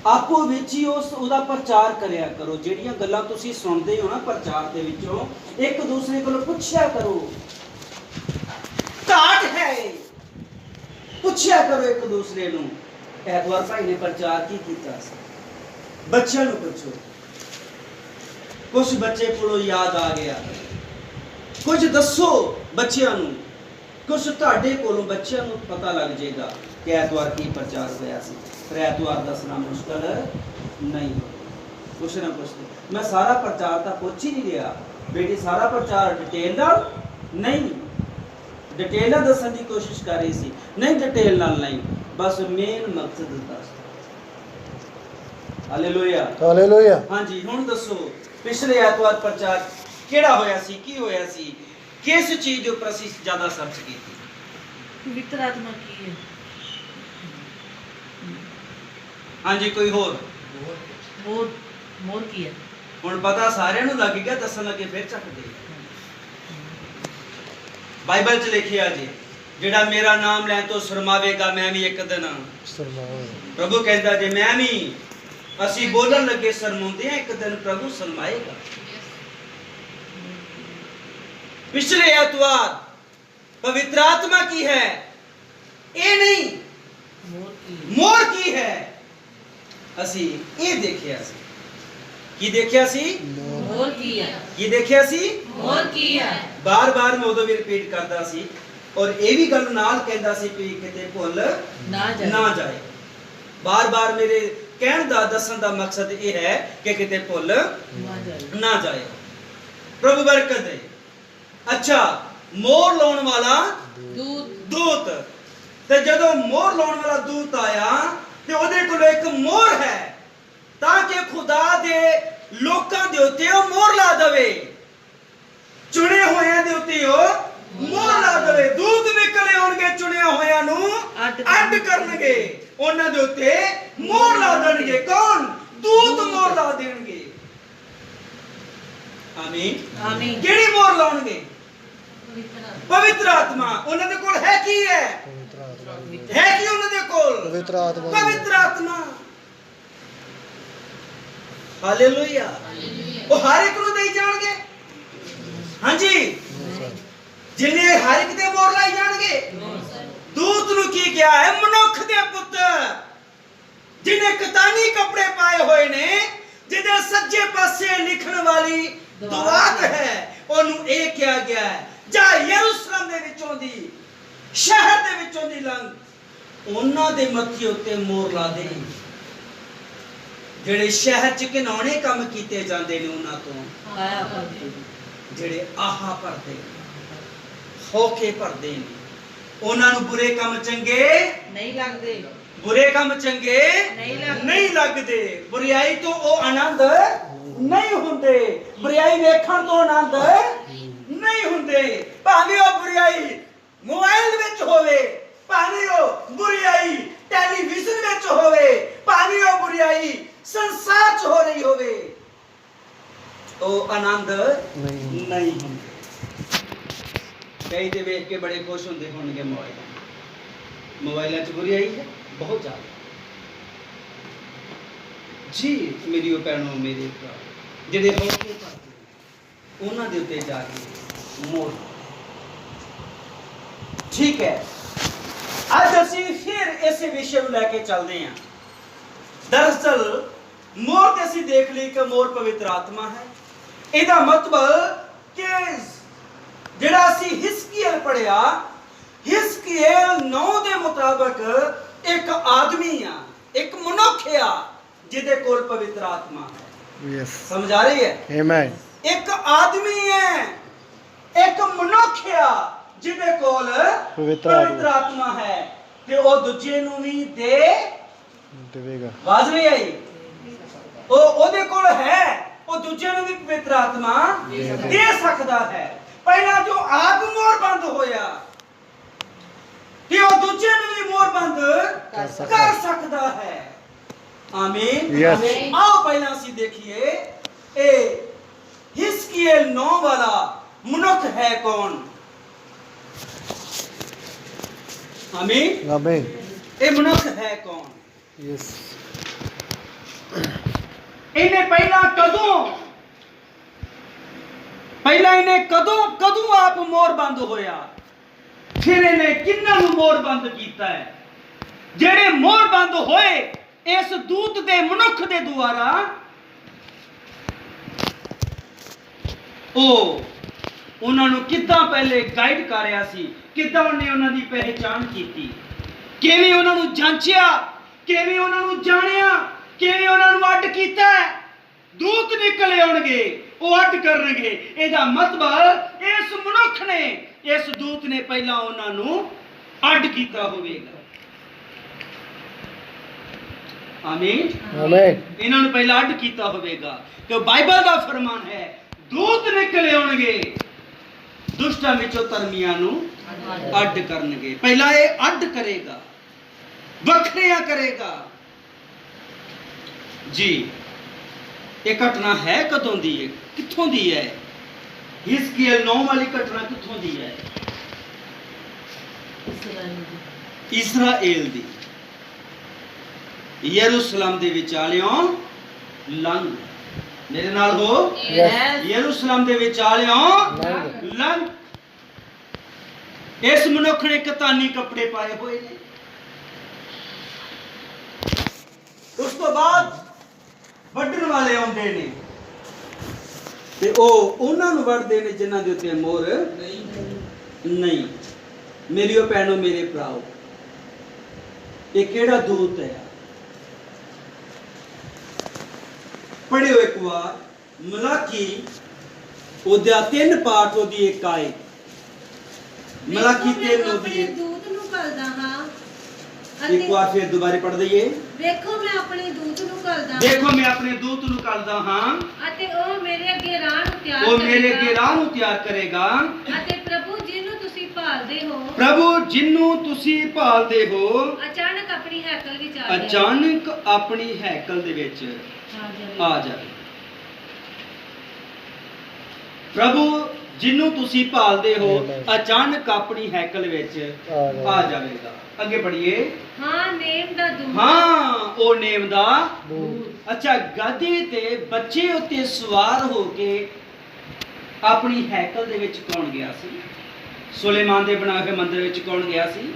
ਆਪੋ ਵਿੱਚ ਹੀ ਉਹਦਾ ਪ੍ਰਚਾਰ ਕਰਿਆ ਕਰੋ। ਜਿਹੜੀਆਂ ਗੱਲਾਂ ਤੁਸੀਂ ਸੁਣਦੇ ਹੋ ਨਾ ਪ੍ਰਚਾਰ ਦੇ ਵਿੱਚੋਂ, ਇੱਕ ਦੂਸਰੇ ਕੋਲੋਂ ਪੁੱਛਿਆ ਕਰੋ। ਘਾਟ ਹੈ, ਪੁੱਛਿਆ ਕਰੋ ਇੱਕ ਦੂਸਰੇ ਨੂੰ। ਐਤਵਾਰ ਭਾਈ ਨੇ ਪ੍ਰਚਾਰ ਕੀ ਕੀਤਾ ਸੀ, ਬੱਚਿਆਂ ਨੂੰ ਪੁੱਛੋ। ਕੁਝ ਬੱਚੇ ਕੋਲੋਂ ਯਾਦ ਆ ਗਿਆ, ਕੁਝ ਦੱਸੋ ਬੱਚਿਆਂ ਨੂੰ, ਕੁਝ ਤੁਹਾਡੇ ਕੋਲੋਂ ਬੱਚਿਆਂ ਨੂੰ ਪਤਾ ਲੱਗ ਜਾਏਗਾ ਕਿ ਐਤਵਾਰ ਕੀ ਪ੍ਰਚਾਰ ਹੋਇਆ ਸੀ। ਪਰ ਐਤਵਾਰ ਦੱਸਣਾ ਮੁਸ਼ਕਲ ਨਹੀਂ, ਕੁਛ ਨਾ ਕੁਛ। ਮੈਂ ਸਾਰਾ ਪ੍ਰਚਾਰ ਤਾਂ ਪੁੱਛ ਹੀ ਨਹੀਂ ਰਿਹਾ ਬੇਟੀ, ਸਾਰਾ ਪ੍ਰਚਾਰ ਡਿਟੇਲ ਨਾਲ ਨਹੀਂ, ਡਿਟੇਲ ਨਾਲ ਦੱਸਣ ਦੀ ਕੋਸ਼ਿਸ਼ ਕਰ ਰਹੀ ਸੀ, ਨਹੀਂ ਡਿਟੇਲ ਨਾਲ ਨਹੀਂ, ਬਸ ਮੇਨ ਮਕਸਦ ਦੱਸ। Hallelujah hallelujah. ਹਾਂਜੀ ਹੁਣ ਦੱਸੋ, ਪਿਛਲੇ ਐਤਵਾਰ ਪ੍ਰਚਾਰ ਕਿਹੜਾ ਹੋਇਆ ਸੀ, ਕੀ ਹੋਇਆ ਸੀ, ਕਿਸ ਚੀਜ਼ ਦੇ ਉੱਪਰ ਅਸੀਂ ਜ਼ਿਆਦਾ ਸਰਚ ਕੀਤੀ? ਪਵਿੱਤਰ ਆਤਮਾ ਕੀ ਹੈ? ਹਾਂਜੀ ਕੋਈ ਹੋਰ? ਮੋਰ ਕੀ ਹੈ? ਹੁਣ ਪਤਾ ਸਾਰਿਆਂ ਨੂੰ ਲੱਗ ਗਿਆ, ਦੱਸਣ ਲੱਗੇ ਫਿਰ ਚੱਕਦੇ। ਬਾਈਬਲ 'ਚ ਲਿਖਿਆ ਜੀ, ਜਿਹੜਾ ਮੇਰਾ ਨਾਮ ਲੈਣ ਤੋਂ ਸ਼ਰਮਾਵੇਗਾ ਮੈਂ ਵੀ ਇੱਕ ਦਿਨ ਪ੍ਰਭੂ ਕਹਿੰਦਾ ਜੇ ਮੈਂ ਵੀ, ਅਸੀਂ ਬੋਲਣ ਲੱਗੇ ਸ਼ਰਮਾਉਂਦੇ ਆ, ਇੱਕ ਦਿਨ ਪ੍ਰਭੂ ਸ਼ਰਮਾਏਗਾ। ਪਿਛਲੇ ਐਤਵਾਰ ਪਵਿੱਤਰ ਆਤਮਾ ਕੀ ਹੈ ਇਹ ਨਹੀਂ, ਮੋਰ ਕੀ ਹੈ ਅਸੀਂ ਇਹ ਦੇਖਿਆ ਸੀ। ਕੀ ਦੇਖਿਆ ਸੀ? ਮੋਰ ਕੀ ਹੈ। ਕੀ ਦੇਖਿਆ ਸੀ? ਮੋਰ ਕੀ ਹੈ। ਬਾਰ-ਬਾਰ ਮੈਂ ਉਦੋਂ ਵੀ ਰਿਪੀਟ ਕਰਦਾ ਸੀ, ਔਰ ਇਹ ਵੀ ਗੱਲ ਨਾਲ ਕਹਿੰਦਾ ਸੀ ਕਿ ਕਿਤੇ ਭੁੱਲ ਨਾ ਜਾਏ। ਬਾਰ-ਬਾਰ ਮੇਰੇ ਕਹਿਣ ਦਾ, ਦੱਸਣ ਦਾ ਮਕਸਦ ਇਹ ਹੈ ਕਿ ਕਿਤੇ ਭੁੱਲ ਨਾ ਜਾਏ। ਪ੍ਰਭੂ ਬਰਕਤ ਦੇ। ਅੱਛਾ, ਮੋਹਰ ਲਾਉਣ ਵਾਲਾ ਦੂਤ, ਤੇ ਜਦੋਂ ਮੋਹਰ ਲਾਉਣ ਵਾਲਾ ਦੂਤ ਆਇਆ ਤੇ ਉਹਦੇ ਕੋਲ ਇੱਕ ਮੋਹਰ ਹੈ ਤਾਂ ਕਿ ਖੁਦਾ ਦੇ ਲੋਕਾਂ ਦੇ ਉੱਤੇ ਉਹ ਮੋਹਰ ਲਾ ਦੇਵੇ, ਚੁਣੇ ਹੋਇਆਂ ਦੇ ਉੱਤੇ ਉਹ ਮੋਹਰ ਲਾ ਦੇਵੇ। ਦੂਤ ਨਿਕਲੇ ਆਉਣਗੇ, ਚੁਣਿਆ ਹੋਇਆਂ ਨੂੰ ਅੱਡ ਕਰਨਗੇ, ਉਹਨਾਂ ਦੇ ਉੱਤੇ ਮੋਹਰ ਲਾ ਦੇਣਗੇ। ਕੌਣ? ਦੂਤ ਮੋਹਰ ਲਾ ਦੇਣਗੇ। ਆਮੀਨ ਆਮੀਨ। ਕਿਹੜੀ ਮੋਹਰ ਲਾਉਣਗੇ? ਪਵਿੱਤਰ ਆਤਮਾ। ਉਹਨਾਂ ਦੇ ਕੋਲ ਹੈ ਕੀ ਹੈ? ਹੈ ਕੀ ਉਹਨਾਂ ਦੇ ਕੋਲ? ਪਵਿੱਤਰ ਆਤਮਾ। ਹਾਲੇਲੂਇਆ। ਉਹ ਹਰ ਇੱਕ ਨੂੰ ਦੇਈ ਜਾਣਗੇ। ਹਾਂਜੀ, ਜਿੰਨੇ ਹਰ ਇੱਕ ਦੇ ਮੋਹਰ ਲਾਈ ਜਾਣਗੇ। ਦੂਤ ਨੂੰ ਕੀ ਕਿਹਾ ਹੈ? ਮਨੁੱਖ ਦੇ ਪੁੱਤਰ, ਜਿਹਨੇ ਕਤਾਨੀ ਕੱਪੜੇ ਪਾਏ ਹੋਏ ਨੇ, ਜਿਹਦੇ ਸੱਜੇ ਪਾਸੇ ਲਿਖਣ ਵਾਲੀ ਦੁਆਤ ਹੈ, ਉਹਨੂੰ ਇਹ ਕਿਹਾ ਗਿਆ ਹੈ ਜਾ ਯਰੂਸ਼ਲਮ ਦੇ ਵਿੱਚੋਂ ਦੀ, ਸ਼ਹਿਰ ਦੇ ਵਿੱਚੋਂ ਦੀ ਲੰਘ, ਉਹਨਾਂ ਦੇ ਮੱਥੇ ਉੱਤੇ ਮੋਹਰ ਲਾ ਦੇ। ਜਿਹੜੇ ਸ਼ਹਿਰ 'ਚ ਘਿਨਾਉਣੇ ਕੰਮ ਕੀਤੇ ਜਾਂਦੇ ਨੇ ਉਹਨਾਂ ਤੋਂ, ਜਿਹੜੇ ਆਹਾ ਭਰਦੇ, ਹੋਕੇ ਭਰਦੇ ਨੇ, ਉਹਨਾਂ ਨੂੰ ਬੁਰੇ ਕੰਮ ਚੰਗੇ ਨਹੀਂ ਲੱਗਦੇ। ਬੁਰੇ ਕੰਮ ਚੰਗੇ ਨਹੀਂ ਲੱਗਦੇ। ਬੁਰਾਈ ਤੋਂ ਉਹ ਆਨੰਦ ਨਹੀਂ ਹੁੰਦੇ, ਬੁਰਾਈ ਵੇਖਣ ਤੋਂ ਆਨੰਦ ਨਹੀਂ ਹੁੰਦੇ। ਭਾਵੇਂ ਉਹ ਬੁਰਾਈ ਮੋਬਾਈਲ ਵਿੱਚ ਹੋਵੇ, ਭਾਵੇਂ ਉਹ ਬੁਰਾਈ ਟੈਲੀਵਿਜ਼ਨ ਵਿੱਚ ਹੋਵੇ, ਭਾਵੇਂ ਉਹ ਬੁਰਾਈ ਸੰਸਾਰ 'ਚ ਹੋ ਰਹੀ ਹੋਵੇ, ਉਹ ਆਨੰਦ ਨਹੀਂ ਹੁੰਦਾ। ਕਈ ਤੇ ਵੇਖ ਕੇ ਬੜੇ ਖੁਸ਼ ਹੁੰਦੇ ਹੋਣਗੇ ਮੋਬਾਈਲਾਂ 'ਚ ਬੁਰਾਈ ਹੈ ਬਹੁਤ ਜ਼ਿਆਦਾ ਜੀ। ਮੇਰੀ ਉਹ ਭੈਣੋ, ਮੇਰੇ ਭਰਾ, ਜਿਹੜੇ ਹੋਕੇ ਭਰਦੇ ਉਹਨਾਂ ਦੇ ਉੱਤੇ ਜਾ ਕੇ ਮੋਹਰ। ਠੀਕ ਹੈ, ਅੱਜ ਅਸੀਂ ਫਿਰ ਇਸੇ ਵਿਸ਼ੇ ਨੂੰ ਲੈ ਕੇ ਚੱਲਦੇ ਹਾਂ। ਦਰਅਸਲ ਮੋਹਰ ਤੇ ਅਸੀਂ ਦੇਖ ਲਈ ਕਿ ਮੋਹਰ ਪਵਿੱਤਰ ਆਤਮਾ ਹੈ। ਇਹਦਾ ਮਤਲਬ ਕਿ ਜਿਹੜਾ ਅਸੀਂ ਹਿਸਕੀਏਲ ਪੜਿਆ, ਹਿਸਕੀਏਲ 9 ਦੇ ਮੁਤਾਬਕ ਇੱਕ ਆਦਮੀ ਆ, ਇੱਕ ਮਨੁੱਖ ਆ ਜਿਹਦੇ ਕੋਲ ਪਵਿੱਤਰ ਆਤਮਾ ਹੈ। ਯੈਸ, ਸਮਝ ਆ ਰਹੀ ਹੈ? ਆਮੀਨ। ਇੱਕ ਆਦਮੀ ਹੈ, ਇੱਕ ਮਨੁੱਖ ਆ ਜਿਹਦੇ ਕੋਲ ਪਵਿੱਤਰ ਆਤਮਾ ਹੈ, ਤੇ ਉਹ ਦੂਜੇ ਨੂੰ ਵੀ ਦੇਵੇਗਾ। ਆਵਾਜ਼ ਨਹੀਂ ਆਈ? ਉਹ ਉਹਦੇ ਕੋਲ ਹੈ, ਉਹ ਦੂਜੇ ਨੂੰ ਪਵਿੱਤਰ ਆਤਮਾ ਦੇ ਸਕਦਾ ਹੈ। ਪਹਿਲਾਂ ਜੋ ਆਪ ਮੋਹਰਬੰਦ ਹੋਇਆ ਕਿ ਉਹ ਦੂਜੇ ਨੂੰ ਵੀ ਮੋਹਰਬੰਦ ਕਰ ਸਕਦਾ ਹੈ। ਆਮੀਨ। Yes. ਆਓ ਪਹਿਲਾਂ ਅਸੀਂ ਦੇਖੀਏ ਇਹ ਹਿਸਕੀਏਲ 9 ਵਾਲਾ ਮਨੁੱਖ ਹੈ ਕੌਣ। ਆਮੀਨ। Amen. ਇਹ ਮਨੁੱਖ ਹੈ ਕੌਣ? Yes. ਇਹਨੇ ਇਹਨੇ ਕਦੋਂ ਆਪ ਮੋਹਰਬੰਦ ਹੋਇਆ, ਫਿਰ ਇਹਨੇ ਕਿੰਨਾਂ ਨੂੰ ਮੋਹਰਬੰਦ ਕੀਤਾ ਹੈ? ਜਿਹੜੇ ਮੋਹਰਬੰਦ ਹੋਏ ਇਸ ਦੂਤ ਦੇ ਮਨੁੱਖ ਦੇ ਦੁਆਰਾ, ਉਹ ਉਹਨਾਂ ਨੂੰ ਕਿੱਦਾਂ ਪਹਿਲੇ ਗਾਈਡ ਕਰ ਰਿਹਾ ਸੀ, ਕਿੱਦਾਂ ਉਹਨੇ ਉਹਨਾਂ ਦੀ ਪਹਿਚਾਣ ਕੀਤੀ, ਕਿਵੇਂ ਉਹਨਾਂ ਨੂੰ ਜਾਂਚਿਆ, ਕਿਵੇਂ ਉਹਨਾਂ ਨੂੰ ਜਾਣਿਆ, ਕਿਵੇਂ ਉਹਨਾਂ ਨੂੰ ਅੱਡ ਕੀਤਾ। ਦੂਤ ਨਿਕਲੇ ਆਉਣਗੇ, ਉਹ ਅੱਡ ਕਰਨਗੇ। ਇਹਦਾ ਮਤਲਬ ਇਸ ਮਨੁੱਖ ਨੇ, ਇਸ ਦੂਤ ਨੇ ਪਹਿਲਾਂ ਉਹਨਾਂ ਨੂੰ ਅੱਡ ਕੀਤਾ ਹੋਵੇਗਾ। ਆਮੀਨ। Amen. ਇਹਨਾਂ ਨੂੰ ਪਹਿਲਾਂ ਅੱਡ ਕੀਤਾ ਹੋਵੇਗਾ ਕਿ ਬਾਈਬਲ ਦਾ ਫਰਮਾਨ ਹੈ ਦੂਤ ਨਿਕਲੇ ਆਉਣਗੇ, ਦੁਸ਼ਟਾਂ ਵਿੱਚੋਂ ਧਰਮੀਆਂ ਨੂੰ ਅੱਡ ਕਰਨਗੇ। ਪਹਿਲਾਂ ਇਹ ਅੱਡ ਕਰੇਗਾ, ਵੱਖਰਿਆ ਕਰੇਗਾ ਜੀ। ਇਹ ਘਟਨਾ ਹੈ ਕਦੋਂ ਦੀ ਹੈ, ਕਿੱਥੋਂ ਦੀ ਹੈ? ਹਿਸਕੀਏਲ 9 ਵਾਲੀ ਘਟਨਾ ਕਿੱਥੋਂ ਦੀ ਹੈ? ਇਸਰਾਏਲ ਦੀ। ਯਰੂਸ਼ਲਮ ਦੇ ਵਿਚਾਲਿਓਂ ਲੰਘ, ਮੇਰੇ ਨਾਲ ਹੋ, ਯਰੂਸ਼ਲਮ ਦੇ ਵਿਚਾਲਿਓਂ ਲੰਘ। ਇਸ ਮਨੁੱਖ ਨੇ ਕਤਾਨੀ ਕੱਪੜੇ ਪਾਏ ਹੋਏ ਨੇ। ਉਸ ਤੋਂ ਬਾਅਦ ਵੱਢਣ ਵਾਲੇ ਆਉਂਦੇ ਨੇ ਤੇ ਉਹ ਉਹਨਾਂ ਨੂੰ ਵੱਢਦੇ ਨੇ ਜਿਨ੍ਹਾਂ ਦੇ ਉੱਤੇ ਮੋਹਰ ਨਹੀਂ। ਮੇਰੀਓ ਭੈਣੋ, ਮੇਰੇ ਭਰਾਓ, ਇਹ ਕਿਹੜਾ ਦੂਤ ਹੈ? ਪੜ੍ਹਿਓ ਇੱਕ ਵਾਰ ਮਲਾਕੀ ਉਹਦਾ 3 ਪਾਠ ਉਹਦੀ ਇੱਕ ਆਏ। ਮਲਾਕੀ 3 ਉਹਦੀ ਦੂਤ ਨੂੰ ਘੱਲਦਾ ਹਾਂ ਇੱਕ ਵਾਰ ਫਿਰ ਦੁਬਾਰੇ ਪੜ੍ਹ ਦਈਏ। ਵੇਖੋ ਮੈਂ ਆਪਣੇ ਦੂਤ ਨੂੰ ਘੱਲਦਾ ਦੇਖੋ ਮੈਂ ਆਪਣੇ ਦੂਤ ਨੂੰ ਘੱਲਦਾ ਹਾਂ ਅਤੇ ਉਹ ਮੇਰੇ ਅੱਗੇ ਰਾਹ ਨੂੰ ਤਿਆਰ ਉਹ ਮੇਰੇ ਅੱਗੇ ਰਾਹ ਨੂੰ ਤਿਆਰ ਕਰੇਗਾ। ਅਤੇ ਪ੍ਰਭੂ ਜਿਹਨੂੰ ਤੁਸੀਂ ਭਾਲਦੇ ਹੋ, ਪ੍ਰਭੂ ਜਿਹਨੂੰ ਤੁਸੀਂ ਭਾਲਦੇ ਹੋ ਅਚਾਨਕ ਆਪਣੀ ਹੈਕਲ ਵਿੱਚ ਆ ਜਾਏ। ਅਚਾਨਕ ਆਪਣੀ ਹੈਕਲ ਦੇ ਵਿੱਚ ਆ ਜਾਵੇ। ਪ੍ਰਭੂ ਜਿਹਨੂੰ ਤੁਸੀਂ ਭਾਲਦੇ ਹੋ ਅਚਾਨਕ ਆਪਣੀ ਹੈਕਲ ਵਿੱਚ ਆ ਜਾਵੇਗਾ। ਅੱਗੇ ਪੜ੍ਹੀਏ। ਹਾਂ ਨੇਮ ਦਾ ਦੂਤ। ਹਾਂ ਉਹ ਨੇਮ ਦਾ ਅੱਛਾ, ਗਧੇ ਤੇ ਬੱਚੇ ਉੱਤੇ ਸਵਾਰ ਹੋ ਕੇ ਆਪਣੀ ਹੈਕਲ ਦੇ ਵਿੱਚ ਕੌਣ ਗਿਆ ਸੀ? ਸੁਲੇਮਾਨ ਦੇ ਬਣਾਏ ਹੋਏ ਮੰਦਿਰ ਵਿੱਚ ਕੌਣ ਗਿਆ ਸੀ?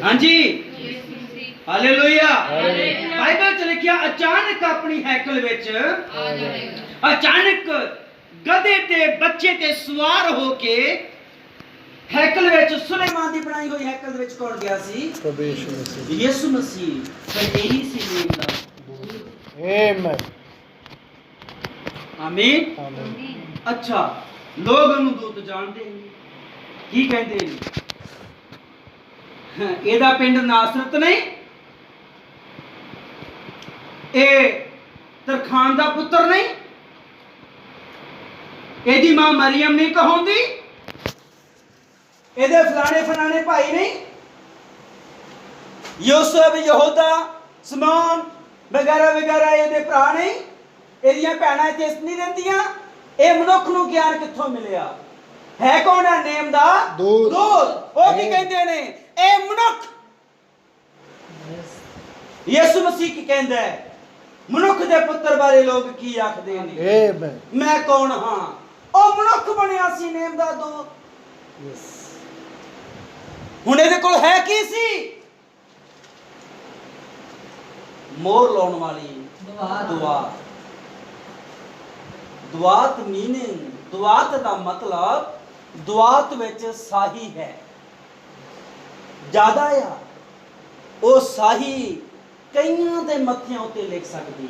ਹਾਂਜੀ, ਹਾਲੇਲੂਇਆ। ਬਾਈਬਲ ਚ ਲਿਖਿਆ ਅਚਾਨਕ ਆਪਣੀ ਹੈਕਲ ਵਿੱਚ ਆ ਜਾਵੇਗਾ। ਅਚਾਨਕ ਗਧੇ ਤੇ ਬੱਚੇ ਤੇ ਸਵਾਰ ਹੋ ਕੇ ਹੈਕਲ ਵਿੱਚ, ਸੁਲੇਮਾਨ ਦੀ ਬਣਾਈ ਹੋਈ ਹੈਕਲ ਦੇ ਵਿੱਚ ਕੌਣ ਗਿਆ ਸੀ? ਯਿਸੂ ਮਸੀਹ। ਫਿਰ ਇਹੀ ਸੀ ਨੇਮ ਦਾ। Amen. ਆਮੀਨ। ਅੱਛਾ, ਲੋਕ ਉਹਨੂੰ ਦੂਤ ਜਾਣਦੇ ਨੇ, ਕੀ ਕਹਿੰਦੇ ਨੇ? ਇਹਦਾ ਪਿੰਡ ਨਾਸਰਤ ਨਹੀਂ, ਇਹ ਤਰਖਾਨ ਦਾ ਪੁੱਤਰ ਨਹੀਂ, ਇਹਦੀ ਮਾਂ ਮਰੀਮ ਨਹੀਂ ਕਹਾਉਂਦੀ, ਇਹਦੇ ਫਲਾਣੇ ਭਾਈ ਨਹੀਂ, ਯੂਸਫ, ਯਹੂਦਾ, ਸਮੌਨ ਵਗੈਰਾ ਵਗੈਰਾ ਇਹਦੇ ਭਰਾ ਨਹੀਂ, ਇਹਦੀਆਂ ਭੈਣਾਂ ਇੱਥੇ ਨਹੀਂ ਰਹਿੰਦੀਆਂ। ਇਹ ਮਨੁੱਖ ਨੂੰ ਗਿਆਨ ਕਿੱਥੋਂ ਮਿਲਿਆ? ਹੈ ਕੌਣ ਹੈ? ਨੇਮ ਦਾ ਦੂਤ। ਉਹ ਕੀ ਕਹਿੰਦੇ ਨੇ? ਇਹ ਮਨੁੱਖ। ਯਿਸੂ ਮਸੀਹ ਕੀ ਕਹਿੰਦਾ ਹੈ? ਮਨੁੱਖ ਦੇ ਪੁੱਤਰ ਬਾਰੇ ਲੋਕ ਕੀ ਆਖਦੇ ਨੇ? ਮੈਂ ਕੌਣ ਹਾਂ? ਉਹ ਮਨੁੱਖ ਬਣਿਆ ਸੀ ਨੇਮ ਦਾ ਦੂਤ। ਹੁਣ ਇਹਦੇ ਕੋਲ ਹੈ ਕੀ ਸੀ? ਮੋਹਰ ਲਾਉਣ ਵਾਲੀ ਦੁਆਤ। ਦੁਆਤ ਮੀਨਿੰਗ, ਦੁਆਤ ਦਾ ਮਤਲਬ ਦੁਆਤ ਵਿੱਚ ਸਾਹੀ ਹੈ, ਜ਼ਿਆਦਾ ਆ। ਉਹ ਸਾਹੀ ਕਈਆਂ ਦੇ ਮੱਥਿਆਂ ਉੱਤੇ ਲਿਖ ਸਕਦੀ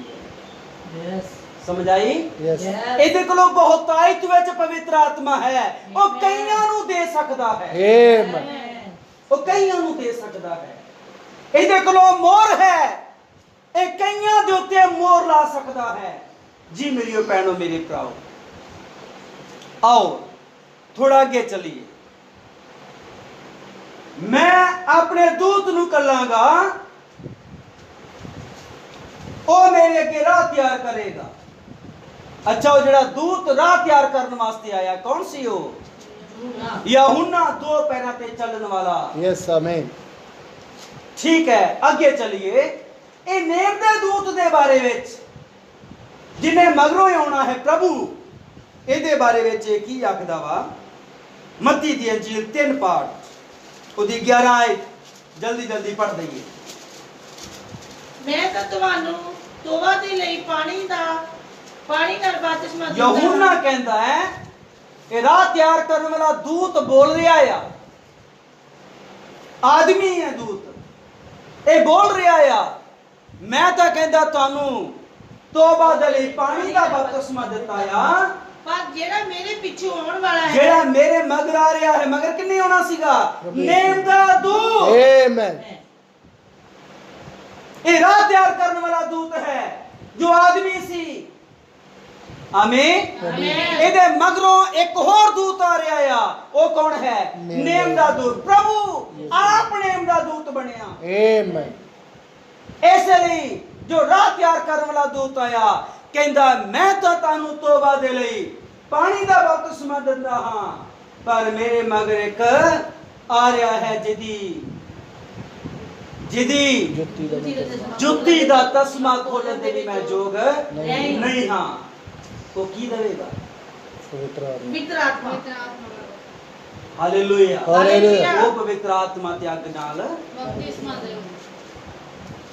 ਹੈ। ਸਮਝ ਆਈ? ਇਹਦੇ ਕੋਲੋਂ ਬਹੁਤਾਇਤ ਵਿੱਚ ਪਵਿੱਤਰ ਆਤਮਾ ਹੈ। ਉਹ ਕਈਆਂ ਨੂੰ ਦੇ ਸਕਦਾ ਹੈ। ਉਹ ਕਈਆਂ ਨੂੰ ਦੇ ਸਕਦਾ ਹੈ। ਇਹਦੇ ਕੋਲੋਂ ਮੋਹਰ ਹੈ, ਇਹ ਕਈਆਂ ਦੇ ਉੱਤੇ ਮੋਹਰ ਲਾ ਸਕਦਾ ਹੈ। जी मेरी भैनों मेरे भराओ, आओ थोड़ा अगे चलिए। मैं अपने दूत नूं कलांगा, ओ मेरे अगे राह तैयार करेगा। अच्छा, वो जड़ा दूत राह तैयार करने वास्ते आया कौन सी हो? यूहन्ना, दो पैरों पे चलने वाला। यस आमीन। ठीक है, अगे चलिए। ये नेम दे दूत दे बारे विच जिन्हें मगरों आना है प्रभु, ਇਹਦੇ ਬਾਰੇ ਵਿੱਚ ਕੀ ਆਖਦਾ ਵਾ? ਮੱਤੀ ਦੀ ਅੰਜੀਲ 3 ਪਾਠ ਉਹਦੀ 11 ਆਇਤ ਜਲਦੀ ਜਲਦੀ ਪੜ੍ਹ ਦਈਏ। ਮੈਂ ਤਾਂ ਤੁਹਾਨੂੰ ਤੋਬਾ ਦੇ ਲਈ ਪਾਣੀ ਨਾਲ ਬਪਤਿਸਮਾ ਦਿੰਦਾ यूहन्ना ਕਹਿੰਦਾ ਹੈ ਇਹ ਰਾਹ ਤਿਆਰ ਕਰਨ ਵਾਲਾ ਦੂਤ ਬੋਲ ਰਿਹਾ ਆ, ਆਦਮੀ ਹੈ ਦੂਤ, ਇਹ ਬੋਲ ਰਿਹਾ ਆ ਮੈਂ ਤਾਂ ਕਹਿੰਦਾ ਤੁਹਾਨੂੰ ਤੋਬਾ ਦੇ ਲਈ ਪਾਣੀ ਦਾ ਬਪਤਿਸਮਾ ਦਿੱਤਾ ਆ, ਪਰ ਜਿਹੜਾ ਮੇਰੇ ਪਿੱਛੇ ਆਉਣ ਵਾਲਾ ਹੈ, ਜਿਹੜਾ ਮੇਰੇ ਮਗਰ ਆ ਰਿਹਾ ਹੈ, ਮਗਰ ਕਿੰਨੇ ਆਉਣਾ ਸੀਗਾ? ਨੇਮ ਦਾ ਦੂਤ। आमीन। ਇਹ ਰਾਹ ਤਿਆਰ ਕਰਨ ਵਾਲਾ ਦੂਤ ਹੈ ਜੋ ਆਦਮੀ ਸੀ। ਆਮੀਨ। ਇਹਦੇ ਮਗਰੋਂ ਇੱਕ ਹੋਰ ਦੂਤ ਆ ਰਿਹਾ ਆ, ਉਹ ਕੌਣ ਹੈ? ਨੇਮ ਦਾ ਦੂਤ। ਪ੍ਰਭੂ ਆਪ ਨੇਮ ਦਾ ਦੂਤ ਬਣਿਆ। आमीन। ਇਸ ਲਈ ਜੋ ਰਾਹ ਤਿਆਰ ਕਰਨ ਵਾਲਾ ਦੂਤ ਆਇਆ ਕਹਿੰਦਾ ਮੈਂ ਤਾਂ ਤੁਹਾਨੂੰ ਤੋਬਾ ਦੇ ਲਈ ਪਾਣੀ ਦਾ ਬਪਤਿਸਮਾ ਦਿੰਦਾ ਹਾਂ, ਪਰ ਮੇਰੇ ਮਗਰ ਇੱਕ ਆ ਰਿਹਾ ਹੈ ਜਿਹਦੀ ਜੁੱਤੀ ਦਾ ਤਸਮਾ ਖੋਲਣ ਦੇ ਵੀ ਮੈਂ ਯੋਗ ਨਹੀਂ ਹਾਂ। ਉਹ ਕੀ ਦੇਵੇਗਾ? पवित्र आत्मा। ਪਵਿੱਤਰ ਆਤਮਾ। ਹਾਲੇਲੂਇਆ। हालेलुया। ਉਹ ਪਵਿੱਤਰ ਆਤਮਾ ਤੇ ਅੱਗ ਨਾਲ ਬਪਤਿਸਮਾ ਦਿਓ।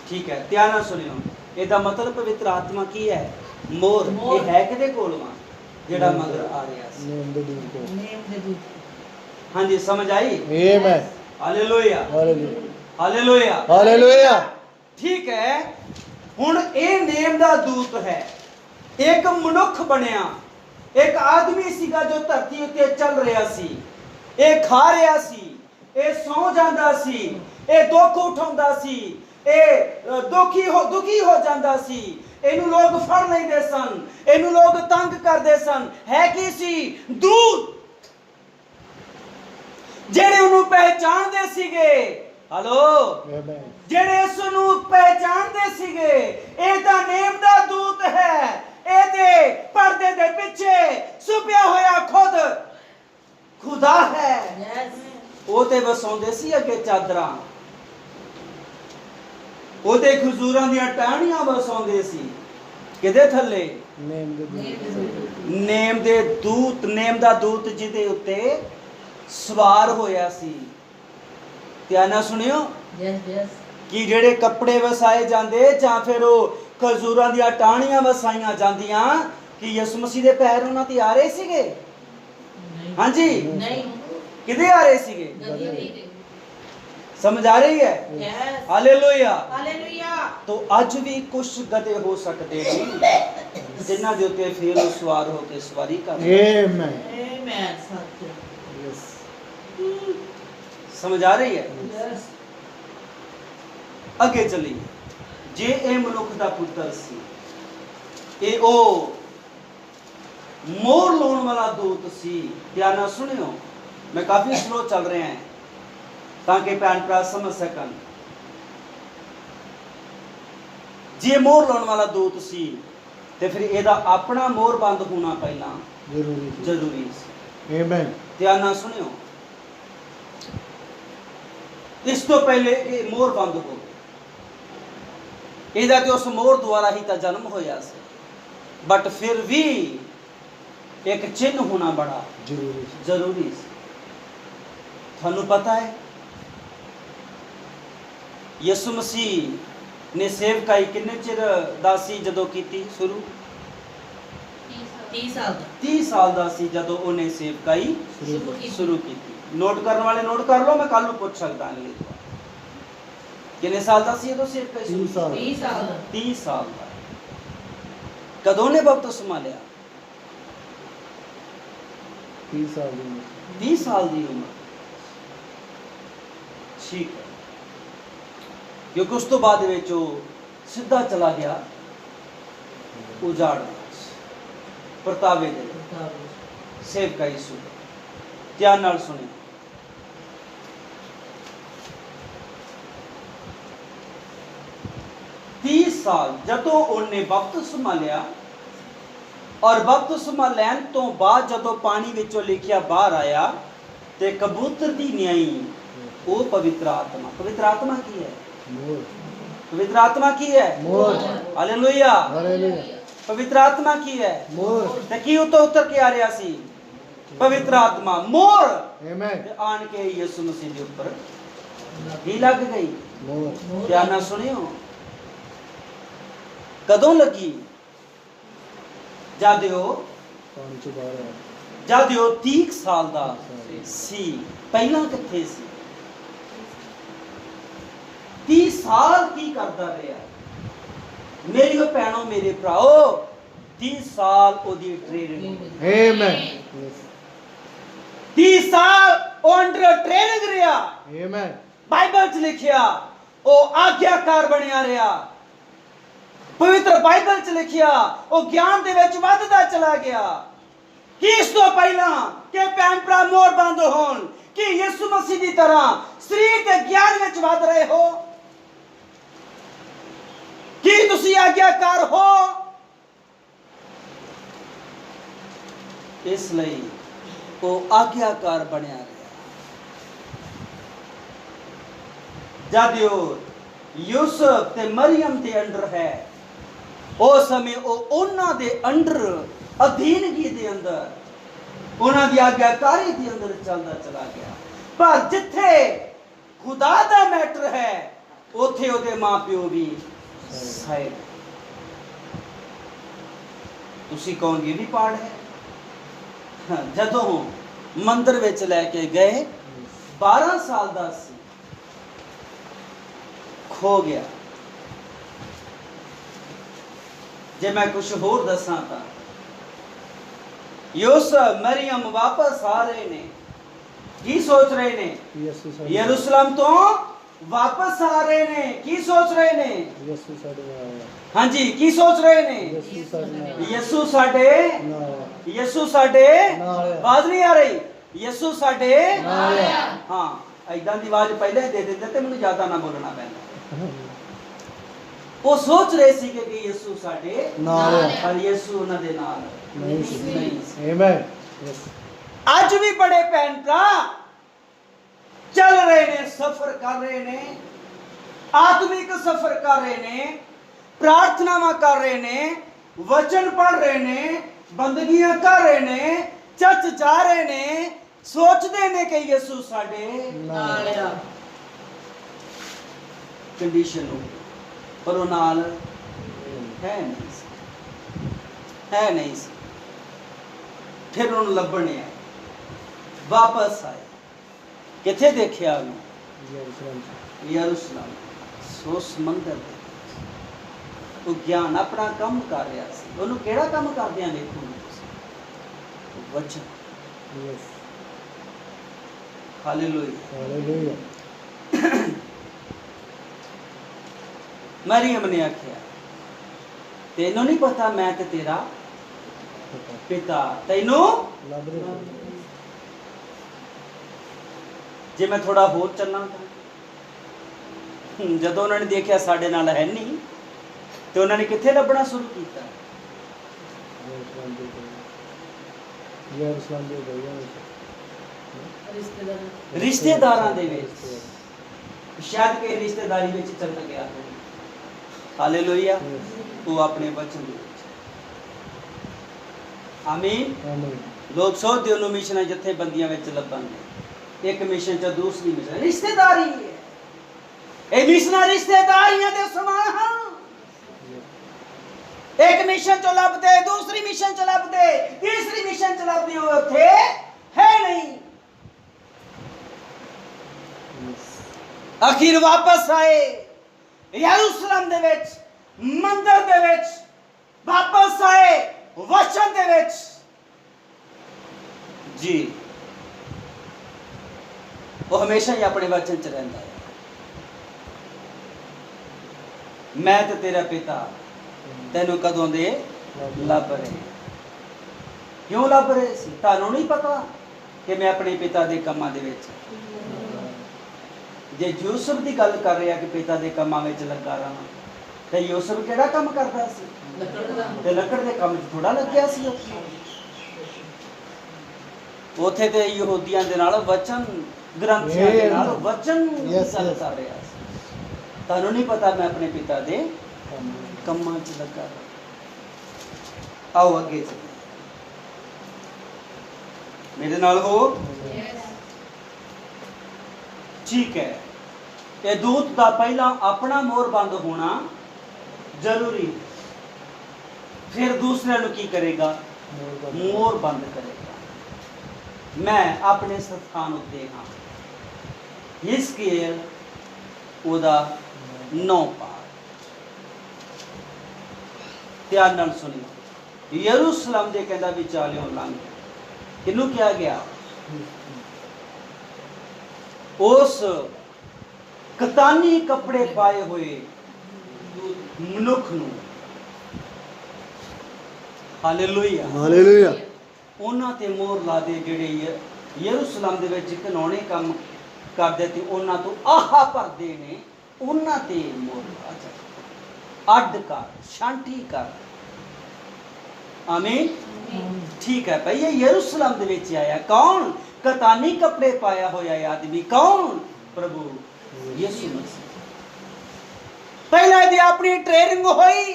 ਠੀਕ ਹੈ, ਧਿਆਨ ਨਾਲ ਸੁਣਿਓ। ਇਹਦਾ ਮਤਲਬ ਪਵਿੱਤਰ ਆਤਮਾ ਕੀ ਹੈ? ਮੋਰ। ਇਹ ਹੈ ਕਿਹਦੇ ਕੋਲ ਵਾ? ਜਿਹੜਾ ਮਗਰ ਆ ਰਿਹਾ ਸੀ। नेम दे दूत को। ਨੇਮ ਦੇ ਦੂਤ। ਹਾਂਜੀ, ਸਮਝ ਆਈ? आमीन। Hallelujah, hallelujah. ਹਾਲੇਲੂਇਆ। हालेलुया। ਠੀਕ ਹੈ, ਹੁਣ ਇਹ ਨੇਮ ਦਾ ਦੂਤ ਹੈ, ਇੱਕ ਮਨੁੱਖ ਬਣਿਆ, ਇੱਕ ਆਦਮੀ ਸੀਗਾ ਜੋ ਧਰਤੀ ਉੱਤੇ ਚੱਲ ਰਿਹਾ ਸੀ। ਇਹ ਖਾ ਰਿਹਾ ਸੀ, ਇਹ ਸੌਂ ਜਾਂਦਾ ਸੀ, ਇਹ ਦੁੱਖ ਉਠਾਉਂਦਾ ਸੀ, ਇਹ ਦੁਖੀ ਹੋ ਜਾਂਦਾ ਸੀ। ਇਹਨੂੰ ਲੋਕ ਫੜ ਲੈਂਦੇ ਸਨ, ਇਹਨੂੰ ਲੋਕ ਤੰਗ ਕਰਦੇ ਸਨ। ਹੈ ਕੀ ਸੀ? ਦੂਤ। ਜਿਹੜੇ ਉਹਨੂੰ ਪਹਿਚਾਣਦੇ ਸੀਗੇ, ਹਲੋ, आमीन। ਜਿਹੜੇ ਇਸ ਨੂੰ ਪਹਿਚਾਣਦੇ ਸੀਗੇ ਇਹ ਤਾਂ ਨੇਮ ਦਾ ਦੂਤ ਹੈ, ਇਹਦੇ ਪਰਦੇ ਦੇ ਪਿੱਛੇ ਛੁਪਿਆ ਹੋਇਆ ਖੁਦਾ ਹੈ। ਯੈਸ। ਉਹ ਤੇ ਵਸਾਉਂਦੇ ਸੀ ਅੱਗੇ ਚਾਦਰਾਂ, ਉਹਦੇ ਖਜੂਰਾਂ ਦੀਆਂ ਟਾਹਣੀਆਂ ਵਸਾਉਂਦੇ ਸੀ। ਕਿਹਦੇ ਥੱਲੇ? नेम दे दूत। ਨੇਮ ਦੇ ਦੂਤ। ਨੇਮ ਦਾ ਦੂਤ ਜਿਹਦੇ ਉੱਤੇ ਸਵਾਰ ਹੋਇਆ ਸੀ। ਧਿਆਨ ਨਾਲ ਸੁਣਿਓ ਯੈਸ ਯੈਸ। ਕਿ ਜਿਹੜੇ ਕੱਪੜੇ ਵਸਾਏ ਜਾਂਦੇ ਜਾਂ ਫਿਰ ਉਹ ਖਜੂਰਾਂ ਦੀਆਂ ਟਾਹਣੀਆਂ ਵਸਾਈਆਂ ਜਾਂਦੀਆਂ, ਕਿ ਯਿਸੂ ਮਸੀਹ ਦੇ ਪੈਰ ਉਹਨਾਂ ਤੇ ਆ ਰਹੇ ਸੀਗੇ? ਨਹੀਂ ਹਾਂਜੀ, ਨਹੀਂ। ਕਿਹਦੇ ਆ ਰਹੇ ਸੀਗੇ? ਸਮਝ ਆ ਰਹੀ ਹੈ? ਯੈਸ। ਹਾਲੇਲੂਇਆ। ਹਾਲੇਲੂਇਆ। तो ਅੱਜ ਵੀ ਕੁਝ ਗਧੇ ਹੋ ਸਕਦੇ ਨੇ ਜਿਨ੍ਹਾਂ ਦੇ ਉੱਤੇ ਫਿਰ ਉਹ ਸਵਾਰ ਹੋ ਕੇ ਸਵਾਰੀ ਕਰਦੇ। आमीन। ਆਮੇਨ। ਸੱਚ। यस। ਸਮਝ ਆ ਰਹੀ ਹੈ? ਯੈਸ। ਅੱਗੇ ਚੱਲੀਏ। ਜੇ ਇਹ ਮਨੁੱਖ ਦਾ ਪੁੱਤਰ ਸੀ, ਇਹ ਉਹ ਮੋਹਰ ਲਾਉਣ ਵਾਲਾ ਦੂਤ ਸੀ। ਧਿਆਨ ਨਾਲ ਸੁਣਿਓ, ਮੈਂ ਕਾਫੀ ਸਲੋ ਚੱਲ ਰਿਹਾ ਹਾਂ ਤਾਂ ਕਿ ਭੈਣ ਭਰਾ ਸਮਝ ਸਕਣ। ਜੇ ਮੋਹਰ ਲਾਉਣ ਵਾਲਾ ਦੂਤ ਸੀ ਤੇ ਫਿਰ ਇਹਦਾ ਆਪਣਾ ਮੋਹਰ ਬੰਦ ਹੋਣਾ ਪਹਿਲਾਂ ਜ਼ਰੂਰੀ ਸੀ। आमीन। ਧਿਆਨ ਨਾਲ ਸੁਣਿਓ, ਇਸ ਤੋਂ ਪਹਿਲੇ ਇਹ ਮੋਹਰ ਬੰਦ ਹੋ, ਇਹਦਾ ਤੇ ਉਸ ਮੋਹਰ ਦੁਆਰਾ ਹੀ ਤਾਂ ਜਨਮ ਹੋਇਆ ਸੀ, ਬਟ ਫਿਰ ਵੀ ਇੱਕ ਚਿੰਨ੍ਹ ਹੋਣਾ ਬੜਾ ਜ਼ਰੂਰੀ ਸੀ। ਤੁਹਾਨੂੰ ਪਤਾ ਹੈ ਯਿਸੂ ਮਸੀਹ ਨੇ ਸੇਵਕਾਈ ਕਿੰਨੇ ਚਿਰ ਦਾ ਸੀ ਜਦੋਂ ਕੀਤੀ ਸ਼ੁਰੂ? 30 ਸਾਲ ਦਾ। 30 ਸਾਲ ਦਾ ਸੀ ਜਦੋਂ ਉਹਨੇ ਸੇਵਕਾਈ ਸ਼ੁਰੂ ਕੀਤੀ। ਨੋਟ ਕਰਨ ਵਾਲੇ ਨੋਟ ਕਰ ਲਓ, ਮੈਂ ਕੱਲ ਨੂੰ ਪੁੱਛ ਸਕਦਾ ਅਗਲੇ ਤੋਂ। ਕਿੰਨੇ ਸਾਲ ਦਾ ਸੀ ਜਦੋਂ ਸੇਵਕਾਈ ਸ਼ੁਰੂ? 30 ਸਾਲ ਦਾ। 30 ਸਾਲ ਦਾ। ਕਦੋਂ ਨੇ ਬਪਤਿਸਮਾ ਲਿਆ? 30 साल की 30 ਸਾਲ ਦੀ ਉਮਰ। ਠੀਕ ਹੈ, ਕਿਉਂਕਿ ਉਸ ਤੋਂ ਬਾਅਦ ਵਿੱਚ ਉਹ ਸਿੱਧਾ ਚਲਾ ਗਿਆ ਉਜਾੜ ਵਿੱਚ। ਪਰਤਾਵੇ ਦੇ ਲਈ। ਸੇਵਕਾ ਯਿਸੂ ਧਿਆਨ ਨਾਲ ਸੁਣਿਓ। 30 ਸਾਲ ਜਦੋਂ ਉਹਨੇ ਬਪਤਿਸਮਾ ਲਿਆ, ਔਰ ਬਪਤਿਸਮਾ ਲੈਣ ਤੋਂ ਬਾਅਦ ਜਦੋਂ ਪਾਣੀ ਵਿੱਚੋਂ ਲਿਖਿਆ ਬਾਹਰ ਆਇਆ ਤੇ ਕਬੂਤਰ ਦੀ ਨਿਆਈ ਉਹ ਪਵਿੱਤਰ ਆਤਮਾ। ਪਵਿੱਤਰ ਆਤਮਾ ਕੀ ਹੈ? मोर पवित्र आत्मा की है। मोर हालेलुया। हालेलुया पवित्र आत्मा की है। मोर ते की उत्तर के आ रहा सी? पवित्र आत्मा मोर आमेन ते आन के यीशु मसीह के ऊपर ही लग गई। मोर क्या ना सुनियो कदों लगी? जादियो पांच बार 30 साल दा सी। पहला किथे सी? 30 साल की करता रहा मेरी भैनों मेरे भराओ। 30 साल ओदी ट्रेनिंग। आमेन 30 साल ओ अंडर ट्रेनिंग रहा। आमेन बाइबल च लिखिया ओ आज्ञाकार बनया रहा। पवित्र बाइबल च लिखिया ओ ज्ञान दे विच वधदा चला गया। कि इस तो पहला कि भैन भरा मोर बंद होण कि यीशु मसीह की तरह शरीर के ज्ञान विच वध रहे हो कि तुसी आज्ञाकार हो। इसलिए वो आज्ञाकार बनया रहा। जद यूसुफ ते मरियम दे अंडर है उस समय वो उन्हां दे अंडर अधीनगी दे अंदर उन्हां दी आज्ञाकारी दे अंदर चलदा चला गया। पर जिथे खुदा दा मैटर है उथे ओदे मां प्यो भी साइड। तुसी कहोगे ये भी पाठ है। जदों मंदिर विच लैके गए 12 साल दा सी खो गया। जे मैं कुछ होर दसां तां यूसुफ मरियम वापस आ रहे ने। की सोच रहे ने? यरूशलेम तो वापस आ रहे ने। की सोच रहे ने? हाँ जी की सोच रहे ने? यीशु साडे यीशु साडे आवाज नहीं आ रही। यीशु साडे हाँ ऐदां दी आवाज पहले ही दे देते ते मैनूं ज्यादा ना बोलना पैंदा। वो सोच रहे सी कि यीशु साडे नाल और यीशु उन्हां दे नाल नहीं। आमेन आज भी बड़े भैन भरा चल रहे ने, सफर कर रहे ने, आत्मिक सफर कर रहे ने, प्रार्थनावां कर रहे ने, वचन पढ़ रहे ने, बंदगियां कर रहे ने, चर्च जा रहे ने, सोचते ने कि यीशु साडे नाल आ। कंडीशन हो पर वो नाल है नहीं सी। है नहीं सी। फिर उन्होंने लभने आए, वापस आए। किथे देखिया यरूशलेम उस मंदिर दे वो ज्ञान अपना काम कर रहा सी। उन्होंने केड़ा काम करदियां देखोगे तुसीं? वचन। हालेलुया हालेलुया मरियम ने आख्या तेनों नहीं पता मैं ते तेरा पिता तेनों जे मैं थोड़ा होर चलना जदों उन्होंने देखा साडे नाल है नहीं तो उन्होंने किथे लभना शुरू किया? रिश्तेदारां दे विच। शायद के रिश्तेदारी विच चल गया। हालेलुया वो अपने वचन दे विच। आमीन। लोग सोचते उन्होंने मिशन जिथे बंदियां विच लभणगे। एक मिशन च दूसरी मिशन रिश्तेदारी है। ये मिशन रिश्तेदारियां दे समान हैं। एक मिशन च लभदे दूसरी मिशन च लभदे तीसरी मिशन च लभदे उथे है नहीं। आखिर वापस आए यरूशलेम दे विच मंदिर दे विच वापस आए वचन दे विच जी। वो हमेशा ही अपने वचन च रहिंदा है। मैं ते तेरा पिता तेनों कदों दे लभ रहे। ਕਿਉਂ ਲੱਭ ਰਹੇ ਸੀ? ਤੁਹਾਨੂੰ ਨਹੀਂ ਪਤਾ ਕਿ ਮੈਂ ਆਪਣੇ ਪਿਤਾ ਦੇ ਕੰਮਾਂ ਦੇ ਵਿੱਚ? ਜੇ ਯੂਸਫ ਦੀ ਗੱਲ ਕਰ ਰਿਹਾ ਕਿ ਪਿਤਾ ਦੇ ਕੰਮਾਂ ਵਿੱਚ ਲੱਗਾ ਰਹਾਂ, ਤੇ ਯੂਸਫ ਕਿਹੜਾ ਕੰਮ ਕਰਦਾ ਸੀ? ਤੇ ਲੱਕੜ ਦੇ ਕੰਮ 'ਚ ਥੋੜਾ ਲੱਗਿਆ ਸੀ ਉੱਥੇ ਤੇ ਯਹੂਦੀਆਂ ਦੇ ਨਾਲ ਵਚਨ ਗ੍ਰੰਥੀਆਂ ਦੇ ਨਾਲ ਵਚਨ ਦੀ ਗੱਲ ਕਰ ਰਿਹਾ ਸੀ। ਤੁਹਾਨੂੰ ਨਹੀਂ ਪਤਾ ਮੈਂ ਆਪਣੇ ਪਿਤਾ ਦੇ ਕੰਮਾਂ 'ਚ ਲੱਗਾ ਰਹਾਂ। ਆਓ ਅੱਗੇ ਚੱਲੀਏ, ਮੇਰੇ ਨਾਲ ਹੋ। ਠੀਕ ਹੈ, ਇਹ ਦੂਤ ਦਾ ਪਹਿਲਾਂ ਆਪਣਾ ਮੋਹਰ ਬੰਦ ਹੋਣਾ ਜ਼ਰੂਰੀ, ਫਿਰ ਦੂਸਰਿਆਂ ਨੂੰ ਕੀ ਕਰੇਗਾ? ਮੋਹਰ ਬੰਦ ਕਰੇਗਾ। ਮੈਂ ਆਪਣੇ ਸਥਾਨ ਉੱਤੇ ਹਾਂ। ਹਿਜ਼ਕੀਏਲ ਉਹਦਾ 9 ਪਾਠ ਧਿਆਨ ਨਾਲ ਸੁਣਿਓ। ਯਰੂਸ਼ਲਮ ਦੇ ਕਹਿੰਦਾ ਵਿਚਾਲਿਓਂ ਲੰਘ ਗਿਆ। ਕਿਹਨੂੰ ਕਿਹਾ ਗਿਆ? ਉਸ ਕਤਾਨੀ ਕੱਪੜੇ ਪਾਏ ਹੋਏ ਮਨੁੱਖ ਨੂੰ। Hallelujah, hallelujah. ਉਹਨਾਂ ਤੇ ਮੋਹਰ ਲਾ ਦੇ ਜਿਹੜੇ ਯਰੂਸ਼ਲਮ ਦੇ ਵਿੱਚ ਘਿਨੌਣੇ ਕੰਮ ਕਰਦੇ ਤੇ ਉਹਨਾਂ ਤੋਂ ਆਹਾ ਭਰਦੇ ਨੇ, ਉਹਨਾਂ ਤੇ ਮੋਹਰ ਲਾ ਜਾ। ਅੱਡ ਕਰ, ਸ਼ਾਂਤੀ ਕਰ। ਆਮੀਨ। ਠੀਕ ਹੈ ਭਾਈ, ਇਹ ਯਰੂਸ਼ਲਮ ਦੇ ਵਿੱਚ ਆਇਆ ਕੌਣ? ਕਤਾਨੀ ਕੱਪੜੇ ਪਾਇਆ ਹੋਇਆ ਆਦਮੀ। ਕੌਣ? ਪ੍ਰਭੂ ਯਿਸੂ ਮਸੀਹ। ਪਹਿਲਾਂ ਇਹਦੀ ਆਪਣੀ ਟ੍ਰੇਨਿੰਗ ਹੋਈ,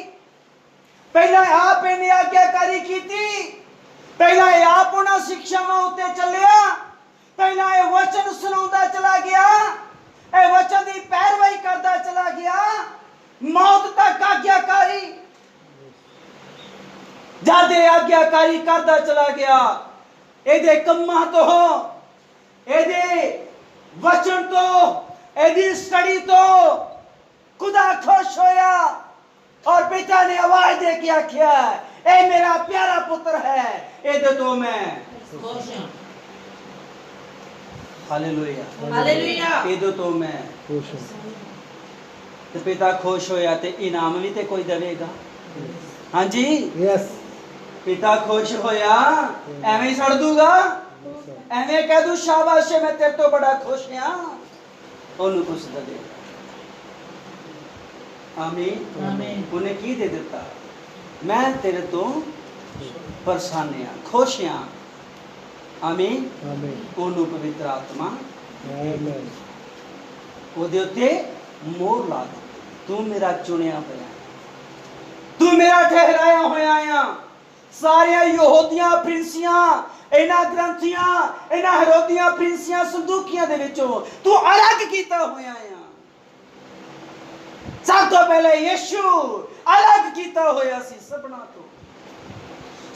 ਪਹਿਲਾਂ ਆਪ ਇਹਨੇ ਆਗਿਆਕਾਰੀ ਕੀਤੀ, ਪਹਿਲਾਂ ਇਹ ਆਪ ਉਹਨਾਂ ਸਿੱਖਿਆਵਾਂ ਉੱਤੇ ਚੱਲਿਆ, ਪਹਿਲਾਂ ਇਹ ਵਚਨ ਸੁਣਾਉਂਦਾ ਚਲਾ ਗਿਆ, ਇਹ ਵਚਨ ਦੀ ਪੈਰਵਾਈ ਕਰਦਾ ਚਲਾ ਗਿਆ, ਮੌਤ ਤੱਕ ਆਗਿਆਕਾਰੀ। ਜਦ ਇਹ ਆਗਿਆਕਾਰੀ ਕਰਦਾ ਚਲਾ ਗਿਆ, ਇਹਦੇ ਕੰਮਾਂ ਤੋਂ, ਇਹਦੇ ਵਚਨ ਤੋਂ, ਇਹਦੀ ਸਟੱਡੀ ਤੋਂ ਖੁਦਾ ਖੁਸ਼ ਹੋਇਆ ਔਰ ਪਿਤਾ ਨੇ ਆਵਾਜ਼ ਦੇ ਕੇ ਆਖਿਆ, ਇਹ ਮੇਰਾ ਪਿਆਰਾ ਪੁੱਤਰ ਹੈ, ਇਹਦੇ ਤੋਂ ਮੈਂ ਖੁਸ਼ ਹਾਂ। Hallelujah, hallelujah. ਇਹਦੇ ਤੋਂ ਮੈਂ ਖੁਸ਼ ਹਾਂ। ਤੇ ਪਿਤਾ ਖੁਸ਼ ਹੋਇਆ ਤੇ ਇਨਾਮ ਵੀ ਤੇ ਕੋਈ ਦੇਵੇਗਾ। ਹਾਂਜੀ, ਯੈਸ। ਪਿਤਾ ਖੁਸ਼ ਹੋਇਆ, ਐਵੇਂ ਹੀ ਛੱਡ ਦੂਗਾ? ਐਵੇਂ ਕਹਿ ਦੂ ਸ਼ਾਬਾਸ਼ ਮੈਂ ਤੇਰੇ ਤੋਂ ਬੜਾ ਖੁਸ਼ ਹਾਂ? ਉਹਨੂੰ ਕੁਛ ਦੇਵੇਗਾ। ਆਮੀਨ। ਆਮੀਨ। ਉਹਨੇ ਕੀ ਦੇ ਦਿੱਤਾ? ਮੈਂ ਤੇਰੇ ਤੋਂ ਪ੍ਰਸੰਨ ਹਾਂ, ਖੁਸ਼ ਹਾਂ। ਆਮੀਨ। ਆਮੀਨ। ਉਹਨੂੰ ਪਵਿੱਤਰ ਆਤਮਾ ਆਮੀਨ। ਉਹਦੇ ਉੱਤੇ ਮੋਹਰ ਲਾ ਦੇ। ਤੂੰ ਮੇਰਾ ਚੁਣਿਆ ਹੋਇਆ, ਤੂੰ ਮੇਰਾ ਠਹਿਰਾਇਆ ਹੋਇਆ ਆ। ਸਾਰੀਆਂ ਯਹੂਦੀਆਂ ਪ੍ਰਿੰਸੀਆਂ, ਇਹਨਾਂ ਗ੍ਰੰਥੀਆਂ, ਇਹਨਾਂ ਹੈਰੋਦੀਆਂ ਪ੍ਰਿੰਸੀਆਂ, ਸੰਦੂਕੀਆਂ ਦੇ ਵਿੱਚੋਂ ਤੂੰ ਅਲੱਗ ਕੀਤਾ ਹੋਇਆ ਆ। ਸਭ ਤੋਂ ਪਹਿਲੇ ਯਿਸੂ ਅਲੱਗ ਕੀਤਾ ਹੋਇਆ ਸੀ ਸਭਨਾ ਤੋਂ,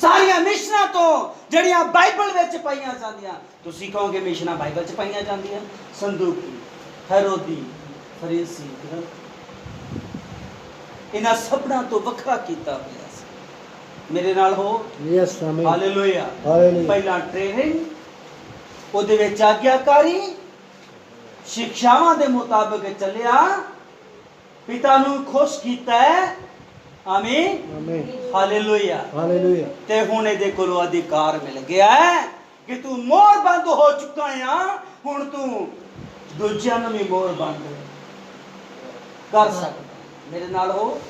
ਸਾਰੀਆਂ ਮਿਸ਼ਨਾਂ ਤੋਂ ਜਿਹੜੀਆਂ ਬਾਈਬਲ ਵਿੱਚ ਪਾਈਆਂ ਜਾਂਦੀਆਂ। ਤੁਸੀਂ ਕਹੋਗੇ ਮਿਸ਼ਨਾਂ ਬਾਈਬਲ 'ਚ ਪਾਈਆਂ ਜਾਂਦੀਆਂ? ਸੰਦੂਕੀ, ਹੈਰੋਦੀ, ਫਰੀਸੀ, ਇਹਨਾਂ ਸਭਨਾਂ ਤੋਂ ਵੱਖਰਾ ਕੀਤਾ ਹੋਇਆ ਸੀ। ਮੇਰੇ ਨਾਲ ਹੋ। ਯੈਸ। ਆਮੀਨ। ਹਾਲੇਲੂਇਆ। ਹਾਲੇਲੂਇਆ। ਪਹਿਲਾਂ ਟ੍ਰੇਨਿੰਗ, ਉਹਦੇ ਵਿੱਚ ਆਗਿਆਕਾਰੀ, ਸਿੱਖਿਆਵਾਂ ਦੇ ਮੁਤਾਬਕ ਚੱਲਿਆ, ਪਿਤਾ ਨੂੰ ਖੁਸ਼ ਕੀਤਾ ਹੈ। ਆਮੀਨ। ਆਮੀਨ। ਹਾਲੇਲੂਇਆ। ਹਾਲੇਲੂਇਆ। ਤੇ ਹੁਣ ਇਹਦੇ ਕੋਲੋਂ ਅਧਿਕਾਰ ਮਿਲ ਗਿਆ ਹੈ ਕਿ ਤੂੰ ਮੋਹਰ ਬੰਦ ਹੋ ਚੁੱਕਾ ਆ। ਹੁਣ ਤੂੰ ਦੂਜਿਆਂ ਨੂੰ ਵੀ ਮੋਹਰ ਬੰਦ ਕਰ ਸਕਦਾ। ਮੇਰੇ ਨਾਲ ਹੋ।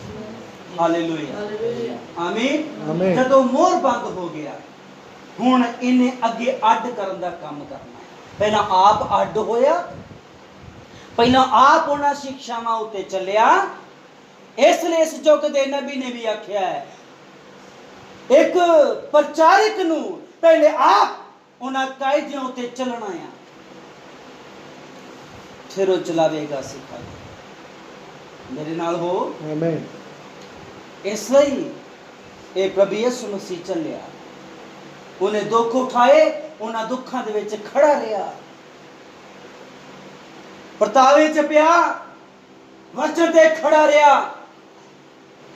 ਹਾਲੇਲੂਇਆ। ਹਾਲੇਲੂਇਆ। ਆਮੀਨ। ਆਮੀਨ। ਜਦੋਂ ਮੋਹਰ ਬੰਦ ਹੋ ਗਿਆ, ਹੁਣ ਇਹਨੇ ਅੱਗੇ ਅੱਡ ਕਰਨ ਦਾ ਕੰਮ ਕਰਨਾ ਹੈ। ਪਹਿਲਾਂ ਆਪ ਅੱਡ ਹੋਇਆ, ਪਹਿਲਾਂ ਆਪ ਉਹਨਾਂ ਸਿੱਖਿਆਵਾਂ ਉੱਤੇ ਚੱਲਿਆ। ਇਸ ਲਈ ਇਸ ਯੁੱਗ ਦੇ ਨਬੀ ਨੇ ਵੀ ਆਖਿਆ ਹੈ, ਇੱਕ ਪ੍ਰਚਾਰਕ ਨੂੰ ਪਹਿਲੇ ਆਪ ਉਹਨਾਂ ਕਾਇਦਿਆਂ ਉੱਤੇ ਚੱਲਣਾ ਆ, ਫਿਰ ਉਹ ਚਲਾਵੇਗਾ ਸਿੱਖਾਂਗਾ। ਮੇਰੇ ਨਾਲ ਹੋ। ਆਮੀਨ। ਇਸ ਲਈ ਇਹ ਪ੍ਰਭੂ ਯਿਸੂ ਮਸੀਹ ਚੱਲਿਆ, ਉਹਨੇ ਦੁੱਖ ਉਠਾਏ, ਉਹਨਾਂ ਦੁੱਖਾਂ ਦੇ ਵਿੱਚ ਖੜਾ ਰਿਹਾ, ਪਰਤਾਵੇ 'ਚ ਪਿਆ, ਵਚਨ ਤੇ ਖੜਾ ਰਿਹਾ।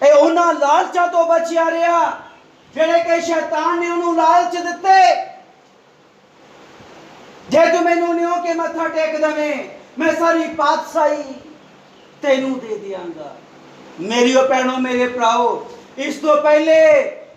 ਇਹ ਉਹਨਾਂ ਲਾਲਚਾਂ ਤੋਂ ਬਚਿਆ ਰਿਹਾ ਜਿਹੜੇ ਕਿ ਸ਼ੈਤਾਨ ਨੇ ਉਹਨੂੰ ਲਾਲਚ ਦਿੱਤੇ। ਜੇ ਤੂੰ ਮੈਨੂੰ ਨਿਉ ਕੇ ਮੱਥਾ ਟੇਕ ਦਵੇਂ, ਮੈਂ ਸਾਰੀ ਪਾਤਸ਼ਾਹੀ ਤੈਨੂੰ ਦੇ ਦਿਆਂਗਾ। ਮੇਰੀਓ ਭੈਣੋ, ਮੇਰੇ ਭਰਾਓ, ਇਸ ਤੋਂ ਪਹਿਲੇ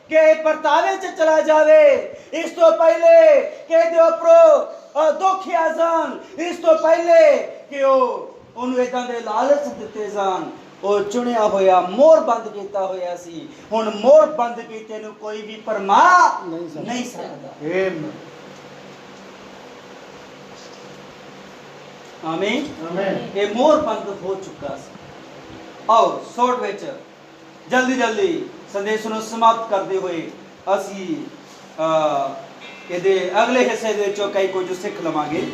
ਕਿ ਪਰਤਾਵੇ 'ਚ ਚਲਾ ਜਾਵੇ, ਇਸ ਤੋਂ ਪਹਿਲੇ ਕਿ ਇਹਦੇ ਉੱਪਰੋਂ ਦੁੱਖ ਆ ਜਾਣ, ਇਸ ਤੋਂ ਪਹਿਲੇ ਕਿ ਉਹਨੂੰ ਇਦਾਂ ਦੇ ਲਾਲਚ ਦਿੱਤੇ ਜਾਣ, ਉਹ ਚੁਣਿਆ ਹੋਇਆ ਮੋਹਰ ਬੰਦ ਕੀਤਾ ਹੋਇਆ ਸੀ। ਹੁਣ ਮੋਹਰ ਬੰਦ ਕੀਤੇ ਨੂੰ ਕੋਈ ਵੀ ਪਰਮਾ ਨਹੀਂ ਸਕਦਾ। ਆਮੀਨ। ਇਹ ਮੋਹਰ ਬੰਦ ਹੋ ਚੁੱਕਾ ਸੀ। ਆਓ ਸ਼ੋਰਟ ਵਿੱਚ ਜਲਦੀ ਸੰਦੇਸ਼ ਨੂੰ ਸਮਾਪਤ ਕਰਦੇ ਹੋਏ ਅਸੀਂ ਇਹਦੇ ਅਗਲੇ ਹਿੱਸੇ ਦੇ ਵਿੱਚੋਂ ਕਈ ਕੁਝ ਸਿੱਖ ਲਵਾਂਗੇ।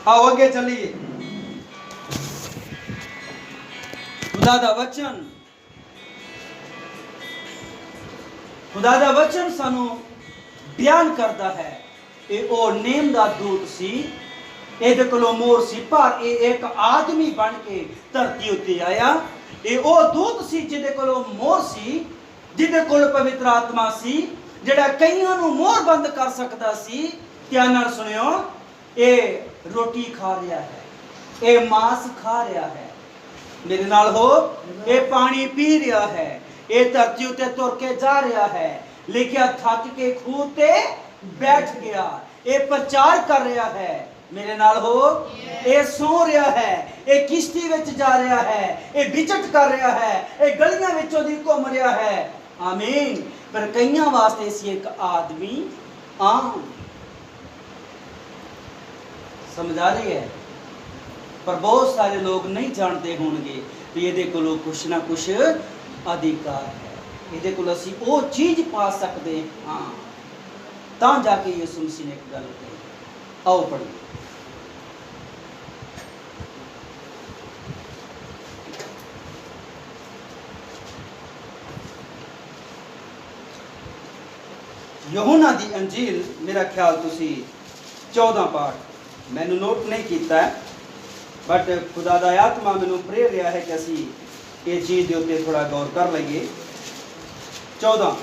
ਆਓ ਅੱਗੇ ਚੱਲੀਏ। ਖੁਦਾ ਦਾ ਵਚਨ ਸਾਨੂੰ ਬਿਆਨ ਕਰਦਾ ਹੈ ਇਹ ਉਹ ਨੇਮ ਦਾ ਦੂਤ ਸੀ, ਇਹਦੇ ਕੋਲੋਂ ਮੋਹਰ ਸੀ, ਪਰ ਇਹ ਇੱਕ ਆਦਮੀ ਬਣ ਕੇ ਧਰਤੀ ਉੱਤੇ ਆਇਆ। ਇਹ ਉਹ ਦੂਤ ਸੀ ਜਿਹਦੇ ਕੋਲੋਂ ਮੋਹਰ ਸੀ, ਜਿਹਦੇ ਕੋਲ ਪਵਿੱਤਰ ਆਤਮਾ ਸੀ, ਜਿਹੜਾ ਕਈਆਂ ਨੂੰ ਮੋਹਰ ਬੰਦ ਕਰ ਸਕਦਾ ਸੀ। ਧਿਆਨ ਨਾਲ ਸੁਣਿਓ, ਇਹ ਰੋਟੀ ਖਾ ਰਿਹਾ ਹੈ, ਇਹ ਮਾंस ਖਾ ਰਿਹਾ ਹੈ, ਮੇਰੇ ਨਾਲ ਹੋ, ਇਹ ਪਾਣੀ ਪੀ ਰਿਹਾ ਹੈ, ਇਹ ਧਰਤੀ ਉੱਤੇ ਤੁਰ ਕੇ ਜਾ ਰਿਹਾ ਹੈ। ਲਿਖਿਆ ਥੱਕ ਕੇ ਖੂਹ ਤੇ ਬੈਠ ਗਿਆ, ਇਹ ਪ੍ਰਚਾਰ ਕਰ ਰਿਹਾ ਹੈ, ਮੇਰੇ ਨਾਲ ਹੋ, ਇਹ ਸੌ ਰਿਹਾ ਹੈ, ਇਹ ਕਿਸ਼ਤੀ ਵਿੱਚ ਜਾ ਰਿਹਾ ਹੈ, ਇਹ ਵਿਚਟ ਕਰ ਰਿਹਾ ਹੈ, ਇਹ ਗਲੀਆਂ ਵਿੱਚੋਂ ਦੀ ਘੁੰਮ ਰਿਹਾ ਹੈ। ਆਮੀਨ। ਪਰ ਕਈਆਂ ਵਾਸਤੇ ਸੀ ਇੱਕ ਆਦਮੀ ਆਮ, ਸਮਝ ਆ ਰਹੀ ਹੈ? ਪਰ ਬਹੁਤ ਸਾਰੇ ਲੋਕ ਨਹੀਂ ਜਾਣਦੇ ਹੋਣਗੇ ਵੀ ਇਹਦੇ ਕੋਲੋਂ ਕੁਛ ਨਾ ਕੁਛ ਅਧਿਕਾਰ ਹੈ, ਇਹਦੇ ਕੋਲ ਅਸੀਂ ਉਹ ਚੀਜ਼ ਪਾ ਸਕਦੇ ਹਾਂ। ਤਾਂ ਜਾ ਕੇ ਯਿਸੂ ਮਸੀਹ ਨੇ ਇੱਕ ਗੱਲ ਕਹੀ। ਆਓ ਪੜ੍ਹੀਏ। ਯਹੋਨਾ ਦੀ ਅੰਜੀਲ, ਮੇਰਾ ਖਿਆਲ ਤੁਸੀਂ 14 ਪਾਠ, ਮੈਨੂੰ ਨੋਟ ਨਹੀਂ ਕੀਤਾ ਬਟ ਖੁਦਾ ਦਾ ਆਤਮਾ ਮੈਨੂੰ ਪ੍ਰੇਰ ਰਿਹਾ ਹੈ ਕਿ ਅਸੀਂ ਇਹ ਚੀਜ਼ ਦੇ ਉੱਤੇ ਥੋੜਾ ਗੌਰ ਕਰ ਲਈਏ। 14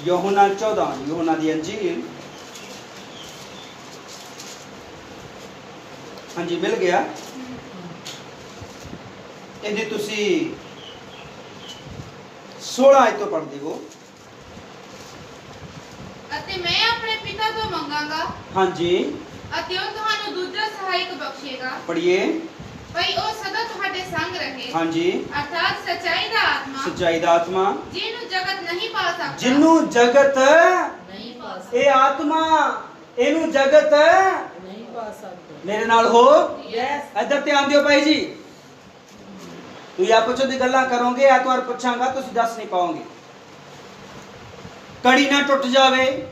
ਯਹੋਨਾ 14, ਯਹੋਨਾ ਦੀ ਅੰਜੀਲ। ਹਾਂਜੀ ਮਿਲ ਗਿਆ। ਇਹਦੀ ਤੁਸੀਂ 16 ਆਇਤ ਤੋਂ ਪੜ੍ਹਦੇ ਹੋ। ਅਤੇ ਮੈਂ ਆਪਣੇ ਪਿਤਾ ਤੋਂ ਮੰਗਾਂਗਾ, ਹਾਂਜੀ, ਅਤੇ ਉਹ ਤੁਹਾਨੂੰ ਦੂਜਾ ਸਹਾਇਕ ਬਖਸ਼ੇਗਾ, ਪੜ੍ਹੀਏ। ਭਈ ਉਹ ਸਦਾ ਤੁਹਾਡੇ ਸੰਗ ਰਹੇ। ਹਾਂਜੀ, ਅਰਥਾਤ ਸੱਚਾਈ ਦਾ ਆਤਮਾ, ਸੱਚਾਈ ਦਾ ਆਤਮਾ, ਜਿਹਨੂੰ ਜਗਤ ਨਹੀਂ ਪਾ ਸਕਦਾ, ਜਿਹਨੂੰ ਜਗਤ ਨਹੀਂ ਪਾ ਸਕਦਾ, ਇਹ ਆਤਮਾ, ਇਹਨੂੰ ਜਗਤ ਨਹੀਂ ਪਾ ਸਕਦਾ। ਮੇਰੇ ਨਾਲ ਹੋ। ਯੈਸ। ਇੱਧਰ ਧਿਆਨ ਦਿਓ ਭਾਈ ਜੀ, ਤੁਸੀਂ ਆਪਸ ਵਿੱਚ ਗੱਲਾਂ ਕਰੋਗੇ, ਐਤਵਾਰ ਪੁੱਛਾਂਗਾ ਤੁਸੀਂ ਦੱਸ ਨਹੀਂ ਪਾਓਗੇ। ਕੜੀ ਨਾ ਟੁੱਟ ਜਾਵੇ।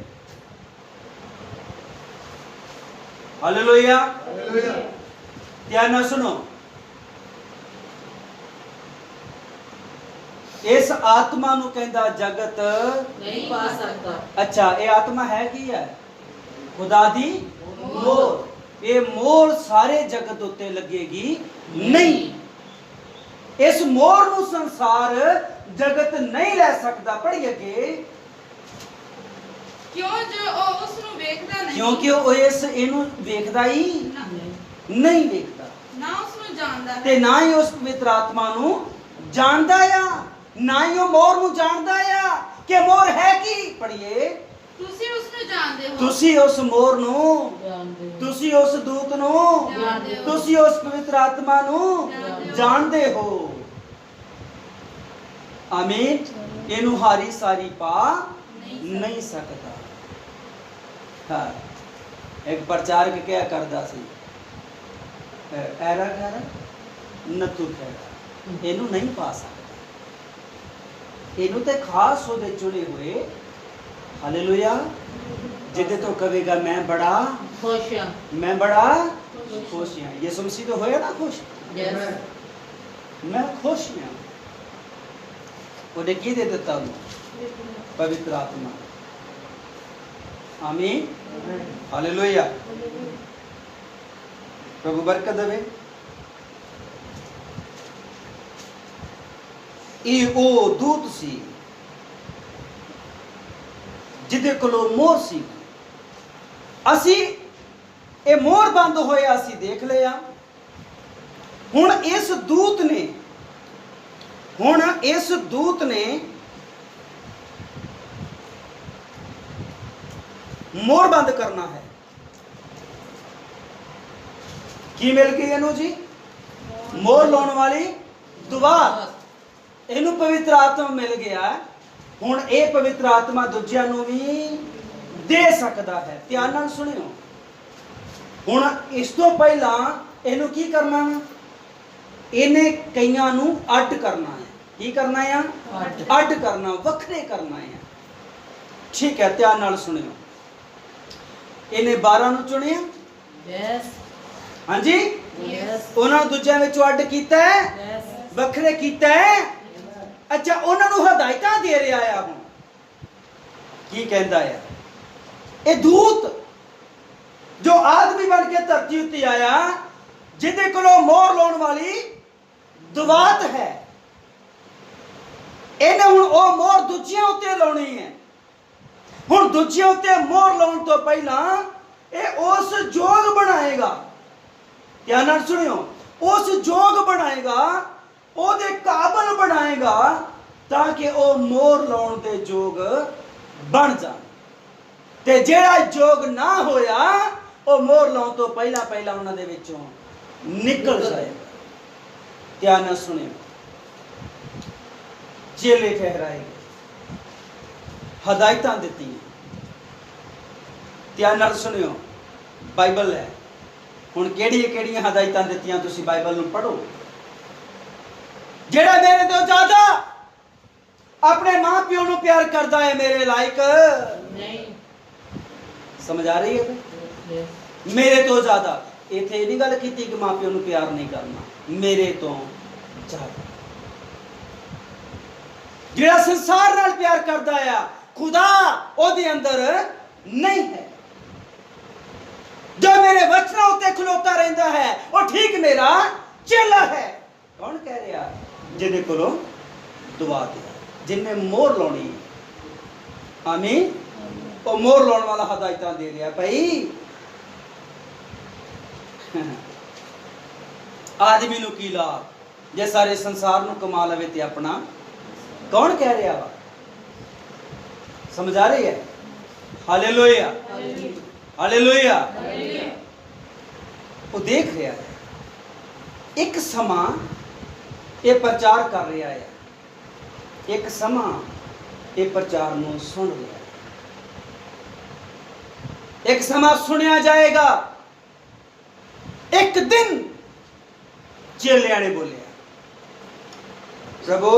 ਹਾਲੇਲੂਇਆ। ਧਿਆਨ ਨਾਲ ਸੁਣੋ, ਇਸ ਆਤਮਾ ਨੂੰ ਕਹਿੰਦਾ ਜਗਤ ਨਹੀਂ ਪਾ ਸਕਦਾ। ਅੱਛਾ, ਇਹ ਆਤਮਾ ਹੈ ਕੀ ਹੈ? ਖੁਦਾ ਦੀ ਮੋਹਰ। ਇਹ ਮੋਹਰ ਸਾਰੇ ਜਗਤ ਉੱਤੇ ਲੱਗੇਗੀ ਨਹੀਂ। ਇਸ ਮੋਹਰ ਨੂੰ ਸੰਸਾਰ ਜਗਤ ਨਹੀਂ ਲੈ ਸਕਦਾ। ਪੜ੍ਹੀਏ ਅੱਗੇ। ਕਿਉਂ ਜੋ ਉਹ ਉਸ ਨੂੰ ਵੇਖਦਾ ਨਹੀਂ, ਕਿਉਂਕਿ ਉਹ ਇਹਨੂੰ ਵੇਖਦਾ ਹੀ ਨਾ ਨਹੀਂ ਵੇਖਦਾ, ਨਾ ਉਸ ਨੂੰ ਜਾਣਦਾ ਤੇ ਹੈ, ਨਾ ਹੀ ਉਸ ਪਵਿੱਤਰ ਆਤਮਾ ਨੂੰ ਜਾਣਦਾ ਆ, ਨਾ ਹੀ ਉਹ ਮੋਹਰ ਨੂੰ ਜਾਣਦਾ ਆ ਕਿ ਮੋਹਰ ਹੈ ਕੀ। ਪੜ੍ਹੀਏ। ਤੁਸੀਂ ਉਸ ਨੂੰ ਜਾਣਦੇ ਹੋ, ਤੁਸੀਂ ਉਸ ਮੋਹਰ ਨੂੰ, ਜਾਣਦੇ ਹੋ। ਤੁਸੀਂ ਉਸ ਦੂਤ ਨੂੰ, ਜਾਣਦੇ ਹੋ, ਤੁਸੀਂ ਉਸ ਪਵਿੱਤਰ ਆਤਮਾ ਨੂੰ ਜਾਣਦੇ ਹੋ। ਆਮੀਨ। ਇਹਨੂੰ ਹਾਰੀ ਸਾਰੀ ਪਾ ਨਹੀਂ ਸਕਦਾ। ਹਾਂ, ਇੱਕ ਪ੍ਰਚਾਰਕ ਕਿਹਾ ਕਰਦਾ ਸੀ, ਐਰਾ ਕਰ ਨਤੂ ਖੈਰਾ, ਇਹਨੂੰ ਨਹੀਂ ਪਾ ਸਕਦਾ। ਇਹਨੂੰ ਤੇ ਖਾਸ ਉਹਦੇ ਚੁਣੇ ਹੋਏ, ਹਾਲੇਲੂਇਆ, ਜਿਹਦੇ ਤੋਂ ਕਹੇਗਾ ਮੈਂ ਬੜਾ ਖੁਸ਼ ਹਾਂ। ਮੈਂ ਬੜਾ ਖੁਸ਼ ਹਾਂ। ਯਿਸੂ ਮਸੀਹ ਤੋਂ ਹੋਇਆ ਨਾ ਖੁਸ਼, ਯੈਸ। ਮੈਂ ਖੁਸ਼ ਹਾਂ। ਉਹਨੇ ਕੀ ਦੇ ਦਿੱਤਾ ਉਹਨੂੰ? ਪਵਿੱਤਰ ਆਤਮਾ। ਆਮੀਨ। ਹਾਲੇਲੂਇਆ। ਪ੍ਰਭੂ ਬਰਕਤ ਦੇਵੇ। ਇਹ ਉਹ ਦੂਤ ਸੀ ਜਿਹਦੇ ਕੋਲੋਂ ਮੋਹਰ ਸੀ। ਅਸੀਂ ਇਹ ਮੋਹਰ ਬੰਦ ਹੋਇਆ ਅਸੀਂ ਦੇਖ ਲਿਆ। ਹੁਣ ਇਸ ਦੂਤ ਨੇ ਮੋਹਰ ਬੰਦ ਕਰਨਾ ਹੈ। ਕੀ ਮਿਲ ਗਈ ਇਹਨੂੰ ਜੀ? ਮੋਹਰ ਲਾਉਣ ਵਾਲੀ ਦੁਆਤ। ਇਹਨੂੰ ਪਵਿੱਤਰ ਆਤਮਾ ਮਿਲ ਗਿਆ। ਹੁਣ ਇਹ ਪਵਿੱਤਰ ਆਤਮਾ ਦੂਜਿਆਂ ਨੂੰ ਵੀ ਦੇ ਸਕਦਾ ਹੈ। ਧਿਆਨ ਨਾਲ ਸੁਣਿਓ। ਹੁਣ ਇਸ ਤੋਂ ਪਹਿਲਾਂ ਇਹਨੂੰ ਕੀ ਕਰਨਾ ਹੈ? ਇਹਨੇ ਕਈਆਂ ਨੂੰ ਅੱਡ ਕਰਨਾ ਹੈ। ਕੀ ਕਰਨਾ ਹੈ? ਅੱਡ ਕਰਨਾ, ਵੱਖਰੇ ਕਰਨਾ ਹੈ। ਠੀਕ ਹੈ, ਧਿਆਨ ਨਾਲ ਸੁਣਿਓ। ਇਹਨੇ 12 ਨੂੰ ਚੁਣਿਆ। ਯੈਸ ਹਾਂਜੀ, ਯੈਸ ਉਹਨਾਂ ਨੂੰ ਦੂਜਿਆਂ ਵਿੱਚੋਂ ਅੱਡ ਕੀਤਾ ਹੈ, ਯੈਸ ਵੱਖਰੇ ਕੀਤਾ ਹੈ। ਅੱਛਾ, ਉਹਨਾਂ ਨੂੰ ਹਦਾਇਤਾਂ ਦੇ ਰਿਹਾ ਆ। ਹੁਣ ਕੀ ਕਹਿੰਦਾ ਹੈ? ਇਹ ਦੂਤ ਜੋ ਆਦਮੀ ਬਣ ਕੇ ਧਰਤੀ ਉੱਤੇ ਆਇਆ, ਜਿਹਦੇ ਕੋਲੋਂ ਮੋਹਰ ਲਾਉਣ ਵਾਲੀ ਦੁਆਤ ਹੈ, ਇਹਨੇ ਹੁਣ ਉਹ ਮੋਹਰ ਦੂਜਿਆਂ ਉੱਤੇ ਲਾਉਣੀ ਹੈ। ਹੁਣ ਦੂਜਿਆਂ ਉੱਤੇ ਮੋਹਰ ਲਾਉਣ ਤੋਂ ਪਹਿਲਾਂ ਇਹ ਉਸ ਯੋਗ ਬਣਾਏਗਾ। ਧਿਆਨ ਨਾਲ ਸੁਣਿਓ। ਉਸ ਯੋਗ ਬਣਾਏਗਾ, ਉਹਦੇ ਕਾਬਲ ਬਣਾਏਗਾ, ਤਾਂ ਕਿ ਉਹ ਮੋਹਰ ਲਾਉਣ ਦੇ ਯੋਗ ਬਣ ਜਾਣ। ਤੇ ਜਿਹੜਾ ਯੋਗ ਨਾ ਹੋਇਆ, ਉਹ ਮੋਹਰ ਲਾਉਣ ਤੋਂ ਪਹਿਲਾਂ ਪਹਿਲਾਂ ਉਹਨਾਂ ਦੇ ਵਿੱਚੋਂ ਨਿਕਲ ਜਾਏਗਾ। ਧਿਆਨ ਨਾਲ ਸੁਣਿਓ। ਚੇਲੇ ਠਹਿਰਾਏ ਗਏ, ਹਦਾਇਤਾਂ ਦਿੱਤੀਆਂ। ਧਿਆਨ ਨਾਲ ਸੁਣਿਓ। ਬਾਈਬਲ ਹੈ। ਹੁਣ ਕਿਹੜੀਆਂ ਹਦਾਇਤਾਂ ਦਿੱਤੀਆਂ? ਤੁਸੀਂ ਬਾਈਬਲ ਨੂੰ ਪੜ੍ਹੋ। ਜਿਹੜਾ ਮੇਰੇ ਤੋਂ ਜ਼ਿਆਦਾ ਆਪਣੇ ਮਾਂ ਪਿਓ ਨੂੰ ਪਿਆਰ ਕਰਦਾ ਹੈ, ਮੇਰੇ ਲਾਇਕ ਨਹੀਂ। ਸਮਝ ਆ ਰਹੀ ਹੈ? ਯੈਸ ਮੇਰੇ ਤੋਂ ਜ਼ਿਆਦਾ। ਇੱਥੇ ਇਹ ਨਹੀਂ ਗੱਲ ਕੀਤੀ ਕਿ ਮਾਂ ਪਿਓ ਨੂੰ ਪਿਆਰ ਨਹੀਂ ਕਰਨਾ। ਮੇਰੇ ਤੋਂ ਜ਼ਿਆਦਾ ਜਿਹੜਾ ਸੰਸਾਰ ਨਾਲ ਪਿਆਰ ਕਰਦਾ ਆ, ਖੁਦਾ ਉਹਦੇ ਅੰਦਰ ਨਹੀਂ ਹੈ। ਜੋ ਮੇਰੇ ਵਚਨਾਂ ਉੱਤੇ ਖਲੋਤਾ ਰਹਿੰਦਾ ਹੈ, ਉਹ ਠੀਕ ਮੇਰਾ ਚੇਲਾ ਹੈ। ਕੌਣ ਕਹਿ ਰਿਹਾ? ਜਿਹਦੇ ਕੋਲੋਂ ਦੁਆ ਦੇ, ਜਿੰਨੇ ਮੋਹਰ ਲਾਉਣੀ ਹੈ। ਆਮੀਨ। ਉਹ ਮੋਹਰ ਲਾਉਣ ਵਾਲਾ ਹਦਾਇਤਾਂ ਦੇ ਰਿਹਾ। ਭਾਈ ਆਦਮੀ ਨੂੰ ਕੀ ਲਾਭ ਜੇ ਸਾਰੇ ਸੰਸਾਰ ਨੂੰ ਕਮਾ ਲਵੇ ਤੇ ਆਪਣਾ? ਕੌਣ ਕਹਿ ਰਿਹਾ ਵਾ? ਸਮਝ ਆ ਰਹੀ ਹੈ? Hallelujah, hallelujah. ਉਹ ਦੇਖ ਰਿਹਾ ਹੈ। ਇੱਕ ਸਮਾਂ ਇਹ ਪ੍ਰਚਾਰ ਕਰ ਰਿਹਾ ਹੈ, ਇੱਕ ਸਮਾਂ ਇਹ ਪ੍ਰਚਾਰ ਨੂੰ ਸੁਣ ਰਿਹਾ ਹੈ। ਇੱਕ ਸਮਾਂ ਸੁਣਿਆ ਜਾਏਗਾ। ਇੱਕ ਦਿਨ ਚੇਲਿਆਂ ਨੇ ਬੋਲਿਆ, ਪ੍ਰਭੂ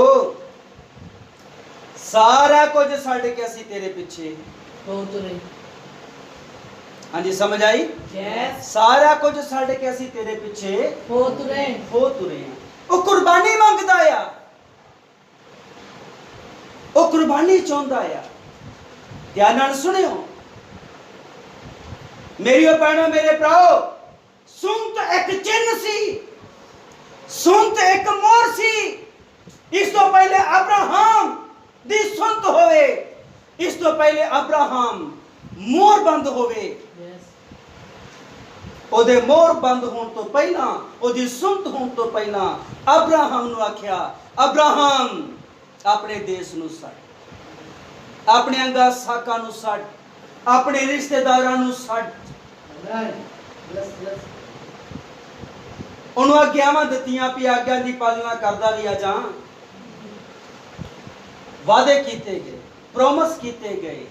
ਸਾਰਾ ਕੁਝ ਛੱਡ ਕੇ ਅਸੀਂ ਤੇਰੇ ਪਿੱਛੇ ਹੋ ਤੁਰੇ। ਹਾਂਜੀ, ਸਮਝ ਆਈ? ਯੈਸ ਸਾਰਾ ਕੁਝ ਛੱਡ ਕੇ ਅਸੀਂ ਤੇਰੇ ਪਿੱਛੇ ਹੋ ਤੁਰੇ। ਹੋ ਤੁਰੇ ਹਾਂ। ਉਹ ਕੁਰਬਾਨੀ ਮੰਗਦਾ ਆ, ਉਹ ਕੁਰਬਾਨੀ ਚਾਹੁੰਦਾ ਆ। ਧਿਆਨ ਨਾਲ ਸੁਣਿਓ ਮੇਰੀਓ ਭੈਣੋ, ਮੇਰੇ ਭਰਾਓ। ਸੁਣਤ ਇੱਕ ਚਿੰਨ੍ਹ ਸੀ, ਸੁਣਤ ਇੱਕ ਮੋਹਰ ਸੀ। ਇਸ ਤੋਂ ਪਹਿਲੇ ਅਬਰਾਹਮ ਦੀ ਸੁਣਤ ਹੋਵੇ, ਇਸ ਤੋਂ ਪਹਿਲੇ ਅਬਰਾਹਮ ਮੋਹਰ ਬੰਦ ਹੋਵੇ। ਯੈਸ ਉਹਦੇ ਮੋਹਰ ਬੰਦ ਹੋਣ ਤੋਂ ਪਹਿਲਾਂ, ਉਹਦੀ ਸੁਣਤ ਹੋਣ ਤੋਂ ਪਹਿਲਾਂ ਅਬਰਾਹਮ ਨੂੰ ਆਖਿਆ, ਅਬਰਾਹਮ ਆਪਣੇ ਦੇਸ਼ ਨੂੰ ਛੱਡ, ਆਪਣੇ ਅੰਗਾ ਸਾਕਾਂ ਨੂੰ ਛੱਡ, ਆਪਣੇ ਰਿਸ਼ਤੇਦਾਰਾਂ ਨੂੰ ਛੱਡ। ਉਹਨੂੰ ਆਗਿਆਵਾਂ ਦਿੱਤੀਆਂ ਵੀ ਆਗਿਆ ਦੀ ਪਾਲਣਾ ਕਰਦਾ ਵੀ ਆ ਜਾ। ਵਾਅਦੇ ਕੀਤੇ ਗਏ, ਪ੍ਰੋਮਿਸ ਕੀਤੇ ਗਏ।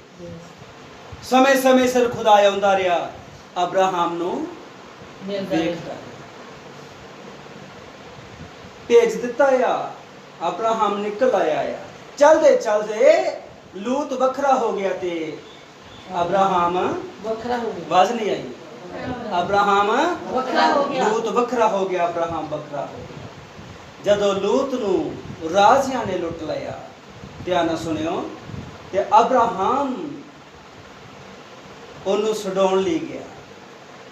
ਸਮੇਂ ਸਮੇਂ ਸਿਰ ਖੁਦਾ ਆਉਂਦਾ ਰਿਹਾ, ਅਬਰਾਹਮ ਨੂੰ ਮਿਲਦਾ ਵੇਖਦਾ, ਭੇਜ ਦਿੱਤਾ ਆ। ਅਬਰਾਹਮ ਨਿਕਲ ਆਇਆ ਆ। ਚਲਦੇ ਚਲਦੇ ਲੂਤ ਵੱਖਰਾ ਹੋ ਗਿਆ ਤੇ ਅਬਰਾਹਮ ਵੱਖਰਾ ਹੋ ਗਿਆ। ਆਵਾਜ਼ ਨਹੀਂ ਆਈ। ਅਬਰਾਹਮ ਵੱਖਰਾ ਹੋ ਗਿਆ। ਲੂਤ ਵੱਖਰਾ ਹੋ ਗਿਆ, ਅਬਰਾਹਮ ਵੱਖਰਾ ਹੋ ਗਿਆ। ਜਦੋਂ ਲੂਤ ਨੂੰ ਰਾਜਿਆਂ ਨੇ ਲੁੱਟ ਲਿਆ, ਧਿਆਨ ਨਾਲ ਸੁਣਿਓ, ਤੇ ਅਬਰਾਹਮ ਉਹਨੂੰ ਛਡਾਉਣ ਲਈ ਗਿਆ।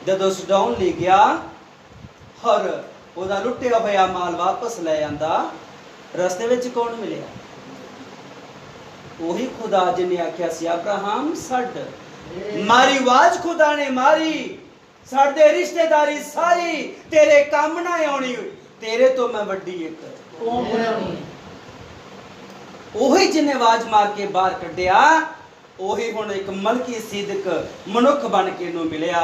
ਜਦੋਂ ਛਡਾਉਣ ਲਈ ਗਿਆ, ਹਰ ਉਹਦਾ ਲੁੱਟਿਆ ਹੋਇਆ ਮਾਲ ਵਾਪਸ ਲੈ ਆਂਦਾ। ਰਸਤੇ ਵਿੱਚ ਕੌਣ ਮਿਲਿਆ? ਉਹੀ ਖੁਦਾ ਜਿਹਨੇ ਆਖਿਆ ਸੀ ਅਬਰਾਹਮ ਛੱਡ। ਮਾਰੀ ਆਵਾਜ਼ ਖੁਦਾ ਨੇ ਮਾਰੀ, ਸਾਡੇ ਰਿਸ਼ਤੇਦਾਰੀ ਸਾਰੀ ਤੇਰੇ ਕੰਮ ਨਾ ਆਉਣੀ, ਤੇਰੇ ਤੋਂ ਮੈਂ ਵੱਡੀ ਇੱਕ ਕੌਣ ਬਣਾਉਣੀ ਹੈ? ਉਹੀ ਜਿਹਨੇ ਆਵਾਜ਼ ਮਾਰ ਕੇ ਬਾਹਰ ਕੱਢਿਆ, ਉਹੀ ਹੁਣ ਇੱਕ ਮਲਕੀ ਸਿਦਕ ਮਨੁੱਖ ਬਣ ਕੇ ਇਹਨੂੰ ਮਿਲਿਆ।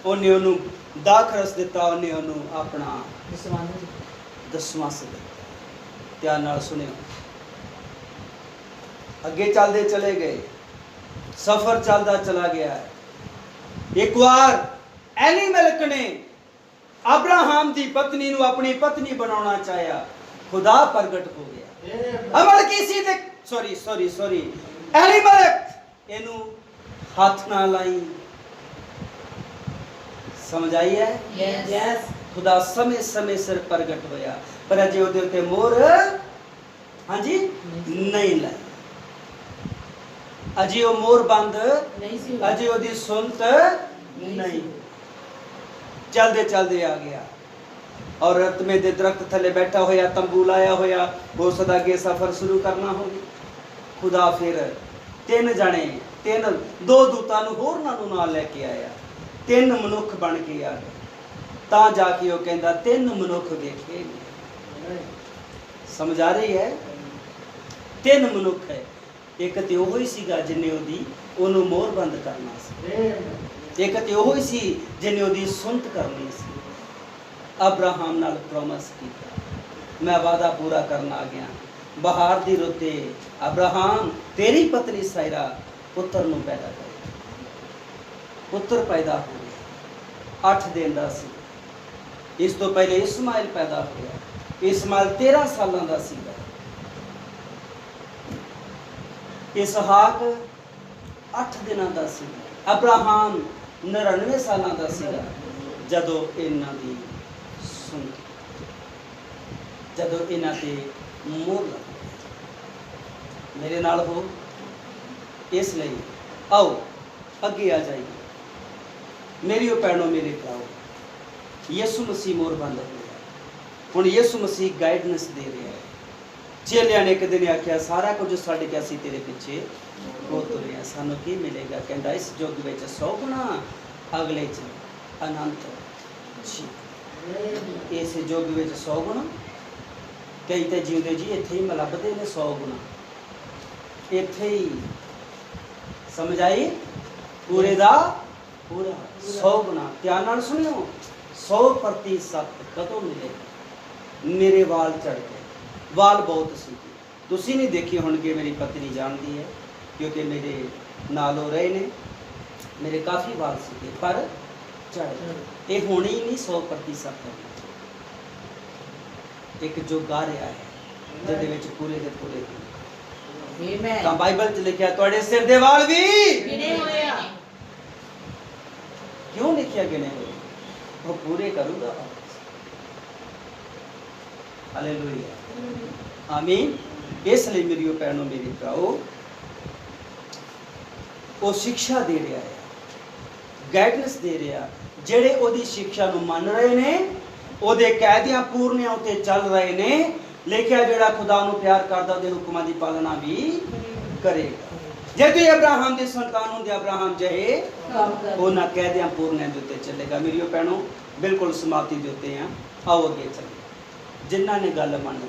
ਉਹਨੇ ਉਹਨੂੰ ਦਾਖਰਸ ਦਿੱਤਾ, ਉਹਨੇ ਉਹਨੂੰ ਆਪਣਾ ਦਸਵਾਂਸ ਦਿੱਤਾ। ਧਿਆਨ ਨਾਲ ਸੁਣਿਓ। ਅੱਗੇ ਚੱਲਦੇ ਚਲੇ ਗਏ, ਸਫ਼ਰ ਚੱਲਦਾ ਚਲਾ ਗਿਆ। ਇੱਕ ਵਾਰ ਐਲੀਮੈਲਕ ਨੇ ਅਬਰਾਹਮ ਦੀ ਪਤਨੀ ਨੂੰ ਆਪਣੀ ਪਤਨੀ ਬਣਾਉਣਾ ਚਾਹਿਆ। ਖੁਦਾ ਪ੍ਰਗਟ ਹੋ ਗਿਆ। ਮਲਕੀ ਸਿਦਕ ਸੌਰੀ ਐਲੀਮੈਲਕ ਇਹਨੂੰ ਹੱਥ ਨਾ ਲਾਈ। ਸਮਝ ਆਈ ਹੈ? ਯੈਸ ਖੁਦਾ ਸਮੇਂ ਸਿਰ ਪ੍ਰਗਟ ਹੋਇਆ, ਪਰ ਅਜੇ ਉਹਦੇ ਉੱਤੇ ਮੋਹਰ ਹਾਂਜੀ ਨਹੀਂ ਲਾਈ। ਅਜੇ ਉਹ ਮੋਹਰ ਬੰਦ ਨਹੀਂ ਸੀ ਅਜੇ ਉਹਦੀ ਸੁਣਤ ਨਹੀਂ। ਚਲਦੇ ਚਲਦੇ ਆ ਗਿਆ ਔਰ ਰਤਮੇ ਦੇ ਦਰਖਤ ਥੱਲੇ ਬੈਠਾ ਹੋਇਆ, ਤੰਬੂ ਲਾਇਆ ਹੋਇਆ। ਹੋ ਸਕਦਾ ਅੱਗੇ ਸਫ਼ਰ ਸ਼ੁਰੂ ਕਰਨਾ ਹੋਵੇ। ਖੁਦਾ ਫਿਰ ਦੋ ਦੂਤਾਂ ਨੂੰ ਹੋਰਨਾਂ ਨੂੰ ਨਾਲ ਲੈ ਕੇ ਆਇਆ। 3 ਮਨੁੱਖ ਬਣ ਕੇ ਆ ਗਏ। ਤਾਂ ਜਾ ਕੇ ਉਹ ਕਹਿੰਦਾ 3 ਮਨੁੱਖ ਵੇਖੇ। ਸਮਝ ਆ ਰਹੀ ਹੈ? 3 ਮਨੁੱਖ ਹੈ। ਇੱਕ ਤੇ ਉਹ ਹੀ ਸੀਗਾ ਜਿਹਨੇ ਉਹਨੂੰ ਮੋਹਰ ਬੰਦ ਕਰਨਾ ਸੀ। ਇੱਕ ਤੇ ਉਹ ਹੀ ਸੀ ਜਿਹਨੇ ਉਹਦੀ ਸੁਣਤ ਕਰਨੀ ਸੀ। ਅਬਰਾਹਮ ਨਾਲ ਪ੍ਰੋਮਿਸ ਕੀਤਾ, ਮੈਂ ਵਾਅਦਾ ਪੂਰਾ ਕਰਨ ਆ ਗਿਆ। ਬਹਾਰ ਦੀ ਰੁੱਤੇ ਅਬਰਾਹਮ ਤੇਰੀ ਪਤਨੀ ਸਾਇਰਾ ਪੁੱਤਰ ਨੂੰ ਪੈਦਾ ਕਰੇ। ਪੁੱਤਰ ਪੈਦਾ ਹੋ ਗਿਆ। 8 ਦਿਨ ਦਾ ਸੀ। ਇਸ ਤੋਂ ਪਹਿਲੇ ਇਸਮਾਇਲ ਪੈਦਾ ਹੋਇਆ। ਇਸਮਾਇਲ 13 ਸਾਲਾਂ ਦਾ ਸੀਗਾ। ਇਸਹਾਕ 8 ਦਿਨਾਂ ਦਾ ਸੀ। ਅਬਰਾਹਮ 99 ਸਾਲਾਂ ਦਾ ਸੀਗਾ ਜਦੋਂ ਇਹਨਾਂ ਦੀ ਜਦੋਂ ਇਹਨਾਂ ਤੇ ਮੋਹਰ ਲੱਗੀ। ਮੇਰੇ ਨਾਲ ਹੋ। ਇਸ ਲਈ ਆਓ ਅੱਗੇ ਆ ਜਾਈਏ। ਮੇਰੀ ਉਹ ਭੈਣੋ, ਮੇਰੇ ਭਰਾਓ, ਯਿਸੂ ਮਸੀਹ ਮੋਹਰ ਬੰਦ ਹੋਇਆ। ਹੁਣ ਯਿਸੂ ਮਸੀਹ ਗਾਈਡੈਂਸ ਦੇ ਰਿਹਾ ਹੈ। ਚੇਲਿਆਂ ਨੇ ਇੱਕ ਦਿਨ ਆਖਿਆ, ਸਾਰਾ ਕੁਝ ਛੱਡ ਕੇ ਅਸੀਂ ਤੇਰੇ ਪਿੱਛੇ ਹੋ ਤੁਰੇ ਹਾਂ, ਸਾਨੂੰ ਕੀ ਮਿਲੇਗਾ? ਕਹਿੰਦਾ ਇਸ ਯੁੱਗ ਵਿੱਚ 100 ਗੁਣਾ, ਅਗਲੇ 'ਚ ਅਨੰਤ ਜੀ। ਇਸ ਯੁੱਗ ਵਿੱਚ 100 ਗੁਣਾ। ਕਈ ਤੇ ਜਿਉਂਦੇ ਜੀ ਇੱਥੇ ਹੀ ਮਲੱਬਦੇ ਨੇ 100 ਗੁਣਾ ਇੱਥੇ ਹੀ। ਸਮਝ ਆਈ? ਪੂਰੇ ਦਾ ਪੂਰਾ 100 ਗੁਣਾ। ਧਿਆਨ ਨਾਲ ਸੁਣਿਓ। 100% ਕਦੋਂ ਮਿਲੇਗਾ? ਮੇਰੇ ਵਾਲ ਝੜ ਗਏ। ਵਾਲ ਬਹੁਤ ਸੀ। ਤੁਸੀਂ ਨਹੀਂ ਦੇਖੇ ਹੋਣਗੇ, ਮੇਰੀ ਪਤਨੀ ਜਾਣਦੀ ਹੈ ਕਿਉਂਕਿ ਮੇਰੇ ਨਾਲ ਹੋ ਰਹੇ ਨੇ। ਮੇਰੇ ਕਾਫੀ ਵਾਲ ਸੀਗੇ ਪਰ ਝੜ ਗਏ। ਇਹ ਹੋਣੀ ਹੀ ਨਹੀਂ 100%। ਇੱਕ ਯੁੱਗ ਆ ਰਿਹਾ ਹੈ ਜਿਹਦੇ ਵਿੱਚ ਪੂਰੇ ਦੇ ਪੂਰੇ ਤਾਂ ਬਾਈਬਲ 'ਚ ਲਿਖਿਆ ਤੁਹਾਡੇ ਸਿਰ ਦੇ ਵਾਲ ਵੀ ਗਿਣੇ ਹੋਏ ਆ। ਕਿਉਂ ਲਿਖਿਆ ਗਿਣੇ ਹੋਏ? ਉਹ ਪੂਰੇ ਕਰੂਗਾ। ਹਾਲੇਲੂਇਆ, ਆਮੀਨ। ਇਸ ਲਈ ਮੇਰੀ ਭੈਣੋ, ਮੇਰੇ ਭਰਾਓ, ਉਹ ਸਿੱਖਿਆ ਦੇ ਰਿਹਾ ਹੈ, ਗਾਈਡੈਂਸ ਦੇ ਰਿਹਾ। ਜਿਹੜੇ ਉਹਦੀ ਸਿੱਖਿਆ ਨੂੰ ਮੰਨ ਰਹੇ ਨੇ, ਉਹਦੇ ਕਾਇਦਿਆਂ ਪੂਰਨਿਆਂ ਉੱਤੇ ਚੱਲ ਰਹੇ ਨੇ, ਲਿਖਿਆ ਜਿਹੜਾ ਖੁਦਾ ਨੂੰ ਪਿਆਰ ਕਰਦਾ ਉਹਦੇ ਹੁਕਮਾਂ ਦੀ ਪਾਲਣਾ ਵੀ ਕਰੇਗਾ। ਜੇ ਤੂੰ ਅਬਰਾਹਮ ਦੀ ਸੰਤਾਨ ਹੁੰਦੇ, ਅਬਰਾਹਮ ਜਿਹੇ ਉਹਨਾਂ ਕਾਇਦਿਆਂ ਪੂਰਨਿਆਂ ਦੇ ਉੱਤੇ ਚੱਲੇਗਾ। ਮੇਰੀ ਭੈਣੋ, ਬਿਲਕੁਲ ਸਮਾਪਤੀ ਦੇ ਉੱਤੇ ਆ। ਆਓ ਅੱਗੇ ਚੱਲੀਏ। ਜਿਨ੍ਹਾਂ ਨੇ ਗੱਲ ਮੰਨ ਲਈ,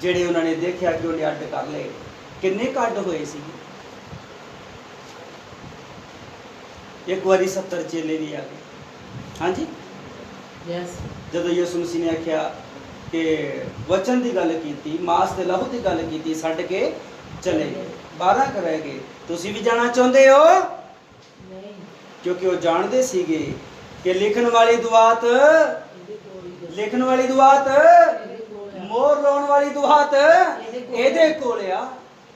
ਜਿਹੜੇ ਉਹਨਾਂ ਨੇ ਦੇਖਿਆ ਕਿ ਉਹਨੇ ਅੱਡ ਕਰ ਲਏ, ਕਿੰਨੇ ਕੱਢ ਹੋਏ ਸੀ? ਇੱਕ ਵਾਰੀ 70 ਚੇਲੇ ਵੀ ਆ ਗਏ। ਹਾਂਜੀ, ਜਦੋਂ ਯਿਸੂ ਮਸੀਹ ਨੇ ਆਖਿਆ ਕਿ ਵਚਨ ਦੀ ਗੱਲ ਕੀਤੀ, ਮਾਸ ਤੇ ਲਹੂ ਦੀ ਗੱਲ ਕੀਤੀ, ਛੱਡ ਕੇ ਚਲੇ ਗਏ। 12 ਰਹਿ ਗਏ। ਤੁਸੀਂ ਵੀ ਜਾਣਾ ਚਾਹੁੰਦੇ ਹੋ? ਨਹੀਂ, ਕਿਉਂਕਿ ਉਹ ਜਾਣਦੇ ਸੀਗੇ ਕਿ ਲਿਖਣ ਵਾਲੀ ਦੁਆਤ, ਮੋਹਰ ਲਾਉਣ ਵਾਲੀ ਦੁਆਤ ਇਹਦੇ ਕੋਲ ਆ।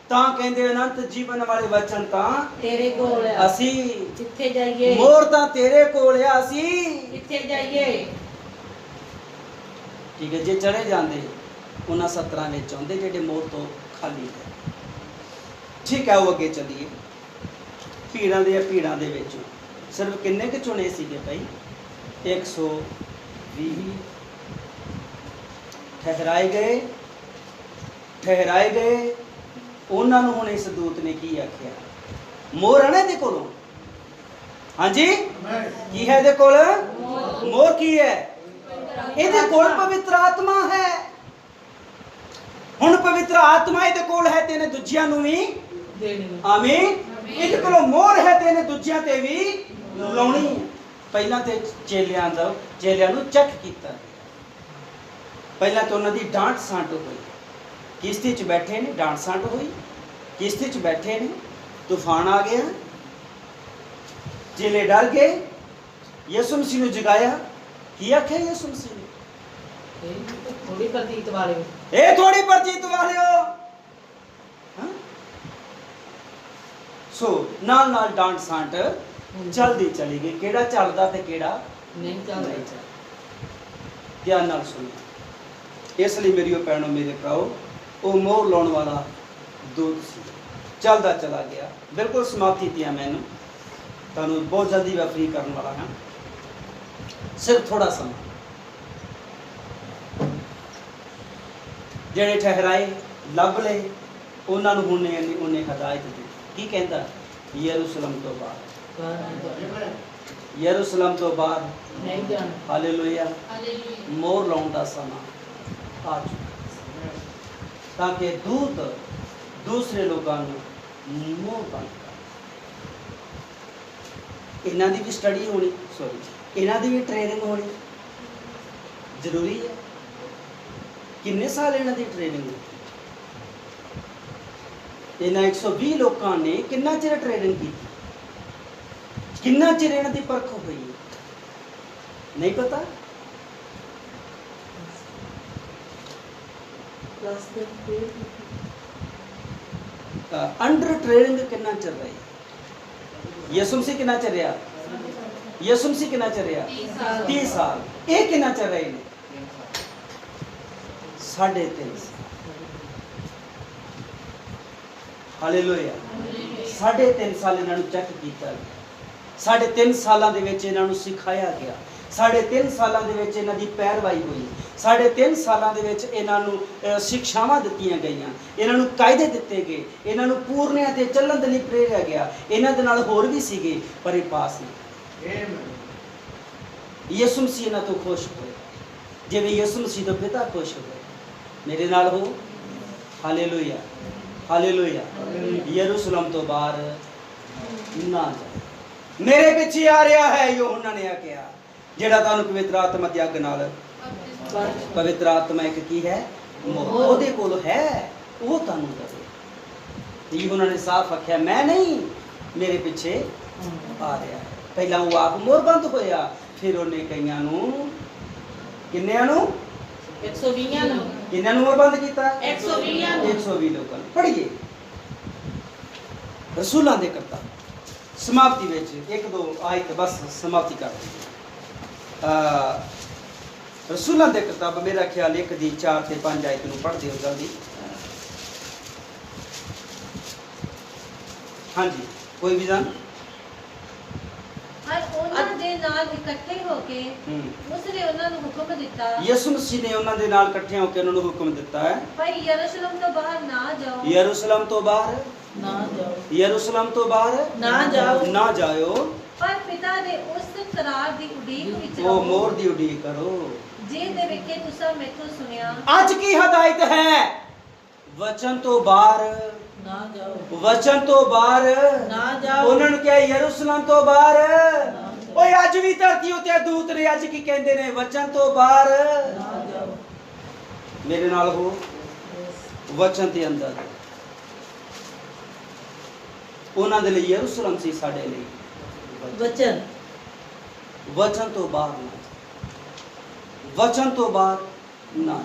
ਤਾਂ ਕਹਿੰਦੇ ਅਨੰਤ ਜੀਵਨ ਵਾਲੇ ਵਚਨ ਤਾਂ ਤੇਰੇ ਕੋਲ ਆ। ਅਸੀਂ ਕਿੱਥੇ ਜਾਈਏ? ਮੋਹਰ ਤਾਂ ਤੇਰੇ ਕੋਲ ਆ, ਅਸੀਂ ਕਿੱਥੇ ਜਾਈਏ? ਠੀਕ ਹੈ। ਜੇ ਚਲੇ ਜਾਂਦੇ ਉਹਨਾਂ 17 ਵਿੱਚ ਆਉਂਦੇ ਜਿਹੜੇ ਮੋਹਰ ਤੋਂ ਖਾਲੀ ਹੈ। ਠੀਕ ਹੈ, ਉਹ ਅੱਗੇ ਚੱਲੀਏ। ਭੀੜਾਂ ਦੇ ਵਿੱਚ ਸਿਰਫ ਕਿੰਨੇ ਕੁ ਚੁਣੇ ਸੀਗੇ ਭਾਈ? 120 ਠਹਿਰਾਏ ਗਏ। ਉਹਨਾਂ ਨੂੰ ਹੁਣ ਇਸ ਦੂਤ ਨੇ ਕੀ ਆਖਿਆ? ਮੋਹਰ ਹੈ ਨਾ ਇਹਦੇ ਕੋਲੋਂ। ਹਾਂਜੀ, ਕੀ ਹੈ ਇਹਦੇ ਕੋਲ? ਮੋਹਰ ਕੀ ਹੈ? ਇਹਦੇ ਕੋਲ ਪਵਿੱਤਰ ਆਤਮਾ ਹੈ। ਹੁਣ ਪਵਿੱਤਰ ਆਤਮਾ ਇਹਦੇ ਕੋਲ ਹੈ ਤੇ ਇਹਨੇ ਦੂਜਿਆਂ ਨੂੰ ਵੀ ਦੇਣੀ ਆਮੀਨ। ਇੱਕ ਕੋਲੋਂ ਮੋਹਰ ਹੈ ਤੇ ਇਹਨੇ ਦੂਜਿਆਂ ਤੇ ਵੀ ਲਾਉਣੀ ਹੈ। ਪਹਿਲਾਂ ਤੇ ਚੇਲਿਆਂ ਨੂੰ ਚੈੱਕ ਕੀਤਾ, ਪਹਿਲਾਂ ਤਾਂ ਉਹਨਾਂ ਦੀ ਡਾਂਟ ਸਾਂਟ ਹੋਈ। ਕਿਸ਼ਤੀ 'ਚ ਬੈਠੇ ਨੇ, ਡਾਂਟ ਸਾਂਟ ਹੋਈ, ਕਿਸ਼ਤੀ 'ਚ ਬੈਠੇ ਨੇ, ਤੂਫਾਨ ਆ ਗਿਆ, ਚੇਲੇ ਡਰ ਗਏ। ਯਿਸੂ ਮਸੀਹ ਨੂੰ ਜਗਾਇਆ। ਕੀ ਆਖਿਆ ਯਿਸੂ ਮਸੀਹ ਨੇ? ਥੋੜੀ ਪ੍ਰਤੀਤ ਵਾਲੇ ਇਹ ਥੋੜੀ ਪ੍ਰਤੀਤ ਵਾਲਿਓ। ਹਾਂ, ਸੋ ਨਾਲ ਨਾਲ ਡਾਂਟ ਸਾਂਟ ਚਲਦੀ ਚਲੀ ਗਈ। ਕਿਹੜਾ ਚੱਲਦਾ ਤੇ ਕਿਹੜਾ ਨਹੀਂ ਚੱਲਦਾ। ਧਿਆਨ ਨਾਲ ਸੁਣੋ। ਇਸ ਲਈ ਮੇਰੀਓ ਭੈਣੋ, ਮੇਰੇ ਭਰਾਓ, ਉਹ ਮੋਹਰ ਲਾਉਣ ਵਾਲਾ ਦੂਤ ਸੀ, ਚੱਲਦਾ ਚਲਾ ਗਿਆ। ਬਿਲਕੁਲ ਸਮਾਪਤੀ ਦੀਆਂ ਮੈਨੂੰ ਤੁਹਾਨੂੰ ਬਹੁਤ ਜਲਦੀ ਮੈਂ ਫ੍ਰੀ ਕਰਨ ਵਾਲਾ ਹਾਂ। ਸਿਰਫ ਥੋੜਾ ਸਮਾਂ। ਜਿਹੜੇ ਠਹਿਰਾਏ ਲੱਭ ਲਏ, ਉਹਨਾਂ ਨੂੰ ਉਹਨੇ ਹਦਾਇਤ ਦਿੱਤੀ। ਕੀ ਕਹਿੰਦਾ? ਯਰੂਸ਼ਲਮ ਤੋਂ ਬਾਹਰ, ਯਰੂਸ਼ਲਮ ਤੋਂ ਬਾਹਰ ਨਹੀਂ ਜਾਣਾ। ਹਾਲੇਲੂਇਆ। ਹਾਲੇਲੂਇਆ। ਮੋਹਰ ਲਾਉਣ ਦਾ ਸਮਾਂ ਆ ਚੁੱਕਾ, ਤਾਂ ਕਿ ਦੂਤ ਦੂਸਰੇ ਲੋਕਾਂ ਨੂੰ ਮੋਹਰ ਬੰਦ ਕਰ। ਇਹਨਾਂ ਦੀ ਵੀ ਸਟੱਡੀ ਹੋਣੀ, ਇਹਨਾਂ ਦੀ ਵੀ ਟ੍ਰੇਨਿੰਗ ਹੋਣੀ ਜ਼ਰੂਰੀ ਹੈ। ਕਿੰਨੇ ਸਾਲ ਇਹਨਾਂ ਦੀ ਟ੍ਰੇਨਿੰਗ? ਇਹਨਾਂ 120 ਲੋਕਾਂ ਨੇ ਕਿੰਨਾ ਚਿਰ ਟ੍ਰੇਨਿੰਗ ਕੀਤੀ? ਕਿੰਨਾ ਚਿਰ ਇਹਨਾਂ ਦੀ ਪਰਖ ਹੋਈ? ਨਹੀਂ ਪਤਾ। ਅੰਡਰ ਟ੍ਰੇਨਿੰਗ ਕਿੰਨਾ ਚਿਰ ਰਹੀ? ਯਿਸੂ ਮਸੀਹ ਕਿੰਨਾ ਚਿਰ ਰਿਹਾ? ਯਿਸੂ ਮਸੀਹ ਕਿੰਨਾ ਚਿਰ ਰਿਹਾ? 30 ਸਾਲ। ਇਹ ਕਿੰਨਾ ਚਿਰ ਰਹੇ ਨੇ? 3.5 ਸਾਲ। ਹਾਲੇਲੂਇਆ। 3.5 ਸਾਲ ਇਹਨਾਂ ਨੂੰ ਚੈੱਕ ਕੀਤਾ ਗਿਆ। 3.5 ਸਾਲਾਂ ਦੇ ਵਿੱਚ ਇਹਨਾਂ ਨੂੰ ਸਿਖਾਇਆ ਗਿਆ। 3.5 ਸਾਲਾਂ ਦੇ ਵਿੱਚ ਇਹਨਾਂ ਦੀ ਪੈਰਵਾਈ ਹੋਈ। 3.5 ਸਾਲਾਂ ਦੇ ਵਿੱਚ ਇਹਨਾਂ ਨੂੰ ਸਿੱਖਿਆਵਾਂ ਦਿੱਤੀਆਂ ਗਈਆਂ, ਇਹਨਾਂ ਨੂੰ ਕਾਇਦੇ ਦਿੱਤੇ ਗਏ, ਇਹਨਾਂ ਨੂੰ ਪੂਰਨਿਆਂ ਤੇ ਚੱਲਣ ਦੇ ਲਈ ਪ੍ਰੇਰਿਆ ਗਿਆ। ਇਹਨਾਂ ਦੇ ਨਾਲ ਹੋਰ ਵੀ ਸੀਗੇ, ਪਰ ਇਹ ਪਾਸ ਨਹੀਂ। ਯਿਸੂ ਮਸੀਹ ਇਹਨਾਂ ਤੋਂ ਖੁਸ਼ ਹੋਏ, ਜਿਵੇਂ ਯਿਸੂ ਮਸੀਹ ਦਾ ਪਿਤਾ ਖੁਸ਼ ਹੋਇਆ। ਮੇਰੇ ਨਾਲ ਹੋ। Hallelujah, hallelujah. ਯਰੂਸ਼ਲਮ ਤੋਂ ਬਾਹਰ ਨਾ ਜਾ। ਮੇਰੇ ਪਿੱਛੇ ਆ ਰਿਹਾ ਹੈ, ਯੋਹੰਨਾ ਨੇ ਕਿਹਾ, ਜਿਹੜਾ ਤੁਹਾਨੂੰ ਪਵਿੱਤਰ ਆਤਮਾ ਦੀ ਅੱਗ ਨਾਲ, ਪਵਿੱਤਰ ਆਤਮਾ ਇੱਕ ਕੀ ਹੈ? ਉਹਦੇ ਕੋਲ ਹੈ, ਉਹ ਤੁਹਾਨੂੰ ਦੇਵੇ। ਯੋਹੰਨਾ ਨੇ ਸਾਫ਼ ਆਖਿਆ, ਮੈਂ ਨਹੀਂ, ਮੇਰੇ ਪਿੱਛੇ ਆ ਰਿਹਾ ਹੈ। ਪਹਿਲਾਂ ਉਹ ਆਪ ਮੋਹਰਬੰਦ ਹੋਇਆ, ਫਿਰ ਉਹਨੇ ਕਈਆਂ ਨੂੰ, ਕਿੰਨਿਆਂ ਨੂੰ? 120 ਨੂੰ। ਕਿੰਨਿਆਂ ਨੂੰ ਮੋਹਰਬੰਦ ਕੀਤਾ? 120 ਨੂੰ। 120 ਲੋਕਾਂ ਨੂੰ। ਪੜ੍ਹੀਏ ਰਸੂਲਾਂ ਦੇ ਕਰਤਾ ਸਮਾਪਤੀ ਵਿੱਚ 1-2 ਆਇਤ ਬਸ ਸਮਾਪਤੀ ਕਰ ਦਿੱਤੀ। ਰਸੂਲਾਂ ਦੇ ਕਿਤਾਬ, ਮੇਰਾ ਖਿਆਲ 1 ਦੀ 4 ਤੇ 5 ਆਇਤ ਨੂੰ ਪੜ੍ਹਦੇ ਹੋ ਜਲਦੀ। ਹਾਂਜੀ, ਕੋਈ ਵੀ ਜਾਣ? ਪਰ ਉਹਨਾਂ ਦੇ ਨਾਲ ਇਕੱਠੇ ਹੋ ਕੇ ਉਸਨੇ ਉਹਨਾਂ ਨੂੰ ਹੁਕਮ ਦਿੱਤਾ। ਯਿਸੂ ਮਸੀਹ ਨੇ ਉਹਨਾਂ ਦੇ ਨਾਲ ਇਕੱਠੇ ਹੋ ਕੇ ਉਹਨਾਂ ਨੂੰ ਹੁਕਮ ਦਿੱਤਾ ਹੈ, ਭਾਈ ਯਰੂਸ਼ਲਮ ਤੋਂ ਬਾਹਰ ਨਾ ਜਾਓ। ਯਰੂਸ਼ਲਮ ਤੋਂ ਬਾਹਰ ਨਾ ਜਾਓ। ਯਰੂਸ਼ਲਮ ਤੋਂ ਬਾਹਰ ਨਾ ਜਾਓ। ਨਾ ਜਾਇਓ, ਪਰ ਪਿਤਾ ਦੇ ਉਸ ਕਰਾਰ ਦੀ ਉਡੀਕ ਵਿੱਚ ਉਹ ਮੋਹਰ ਦੀ ਉਡੀਕ ਕਰੋ, ਜਿਹਦੇ ਵਿੱਚ ਤੁਸੀਂ ਮੈਥੋਂ ਸੁਣਿਆ। ਅੱਜ ਕੀ ਹਦਾਇਤ ਹੈ? ਵਚਨ ਤੋਂ ਬਾਹਰ ਨਾ ਜਾਓ। ਵਚਨ ਤੋਂ ਬਾਹਰ ਨਾ ਜਾਓ। ਉਹਨਾਂ ਨੂੰ ਕਿਹਾ ਯਰੂਸ਼ਲਮ ਤੋਂ ਬਾਹਰ। ਓਏ ਅੱਜ ਵੀ ਧਰਤੀ ਉੱਤੇ ਦੂਤ ਨੇ, ਅੱਜ ਕੀ ਕਹਿੰਦੇ ਨੇ? ਵਚਨ ਤੋਂ ਬਾਹਰ ਨਾ ਜਾਓ। ਮੇਰੇ ਨਾਲ ਹੋ। ਵਚਨ ਦੇ ਅੰਦਰ ਉਹਨਾਂ ਦੇ ਲਈ ਯਰੂਸ਼ਲਮ ਸੀ, ਸਾਡੇ ਲਈ ਵਚਨ। ਵਚਨ ਤੋਂ ਬਾਹਰ ਨਾ, ਵਚਨ ਤੋਂ ਬਾਹਰ ਨਾ।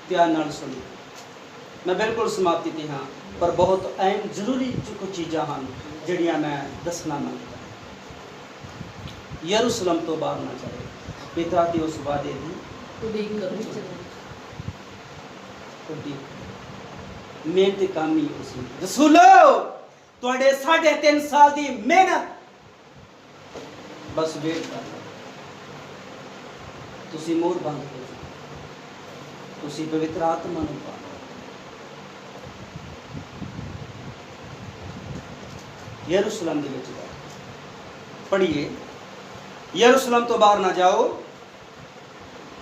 ਧਿਆਨ ਨਾਲ ਸੁਣੋ। ਮੈਂ ਬਿਲਕੁਲ ਸਮਾਪਤੀ ਤੇ ਹਾਂ, ਪਰ ਬਹੁਤ ਅਹਿਮ ਜ਼ਰੂਰੀ ਕੁਝ ਚੀਜ਼ਾਂ ਹਨ ਜਿਹੜੀਆਂ ਮੈਂ ਦੱਸਣਾ ਮੰਗਦਾ। ਯਰੂਸ਼ਲਮ ਤੋਂ ਬਾਹਰ ਨਾ ਜਾਏ, ਪਿਤਾ ਦੀ ਉਸ ਵਾਅਦੇ ਦੀ ਉਡੀਕ ਕਰੋ। ਮਿਹਨਤ ਕਾਮੀ ਉਸੀ। ਰਸੂਲੋ, ਤੁਹਾਡੇ 3.5 ਸਾਲ ਦੀ ਮਿਹਨਤ ਬਸ ਵੇਟ ਕਰ ਲਓ। ਤੁਸੀਂ ਮੋਹਰ ਬੰਦ ਹੋ ਜਾਓ, ਤੁਸੀਂ ਪਵਿੱਤਰ ਆਤਮਾ ਨੂੰ ਪਾ ਲਓ। ਯਰੂਸ਼ਲਮ ਦੇ ਵਿੱਚ ਪੜ੍ਹੀਏ, ਯਰੂਸ਼ਲਮ ਤੋਂ ਬਾਹਰ ਨਾ ਜਾਓ,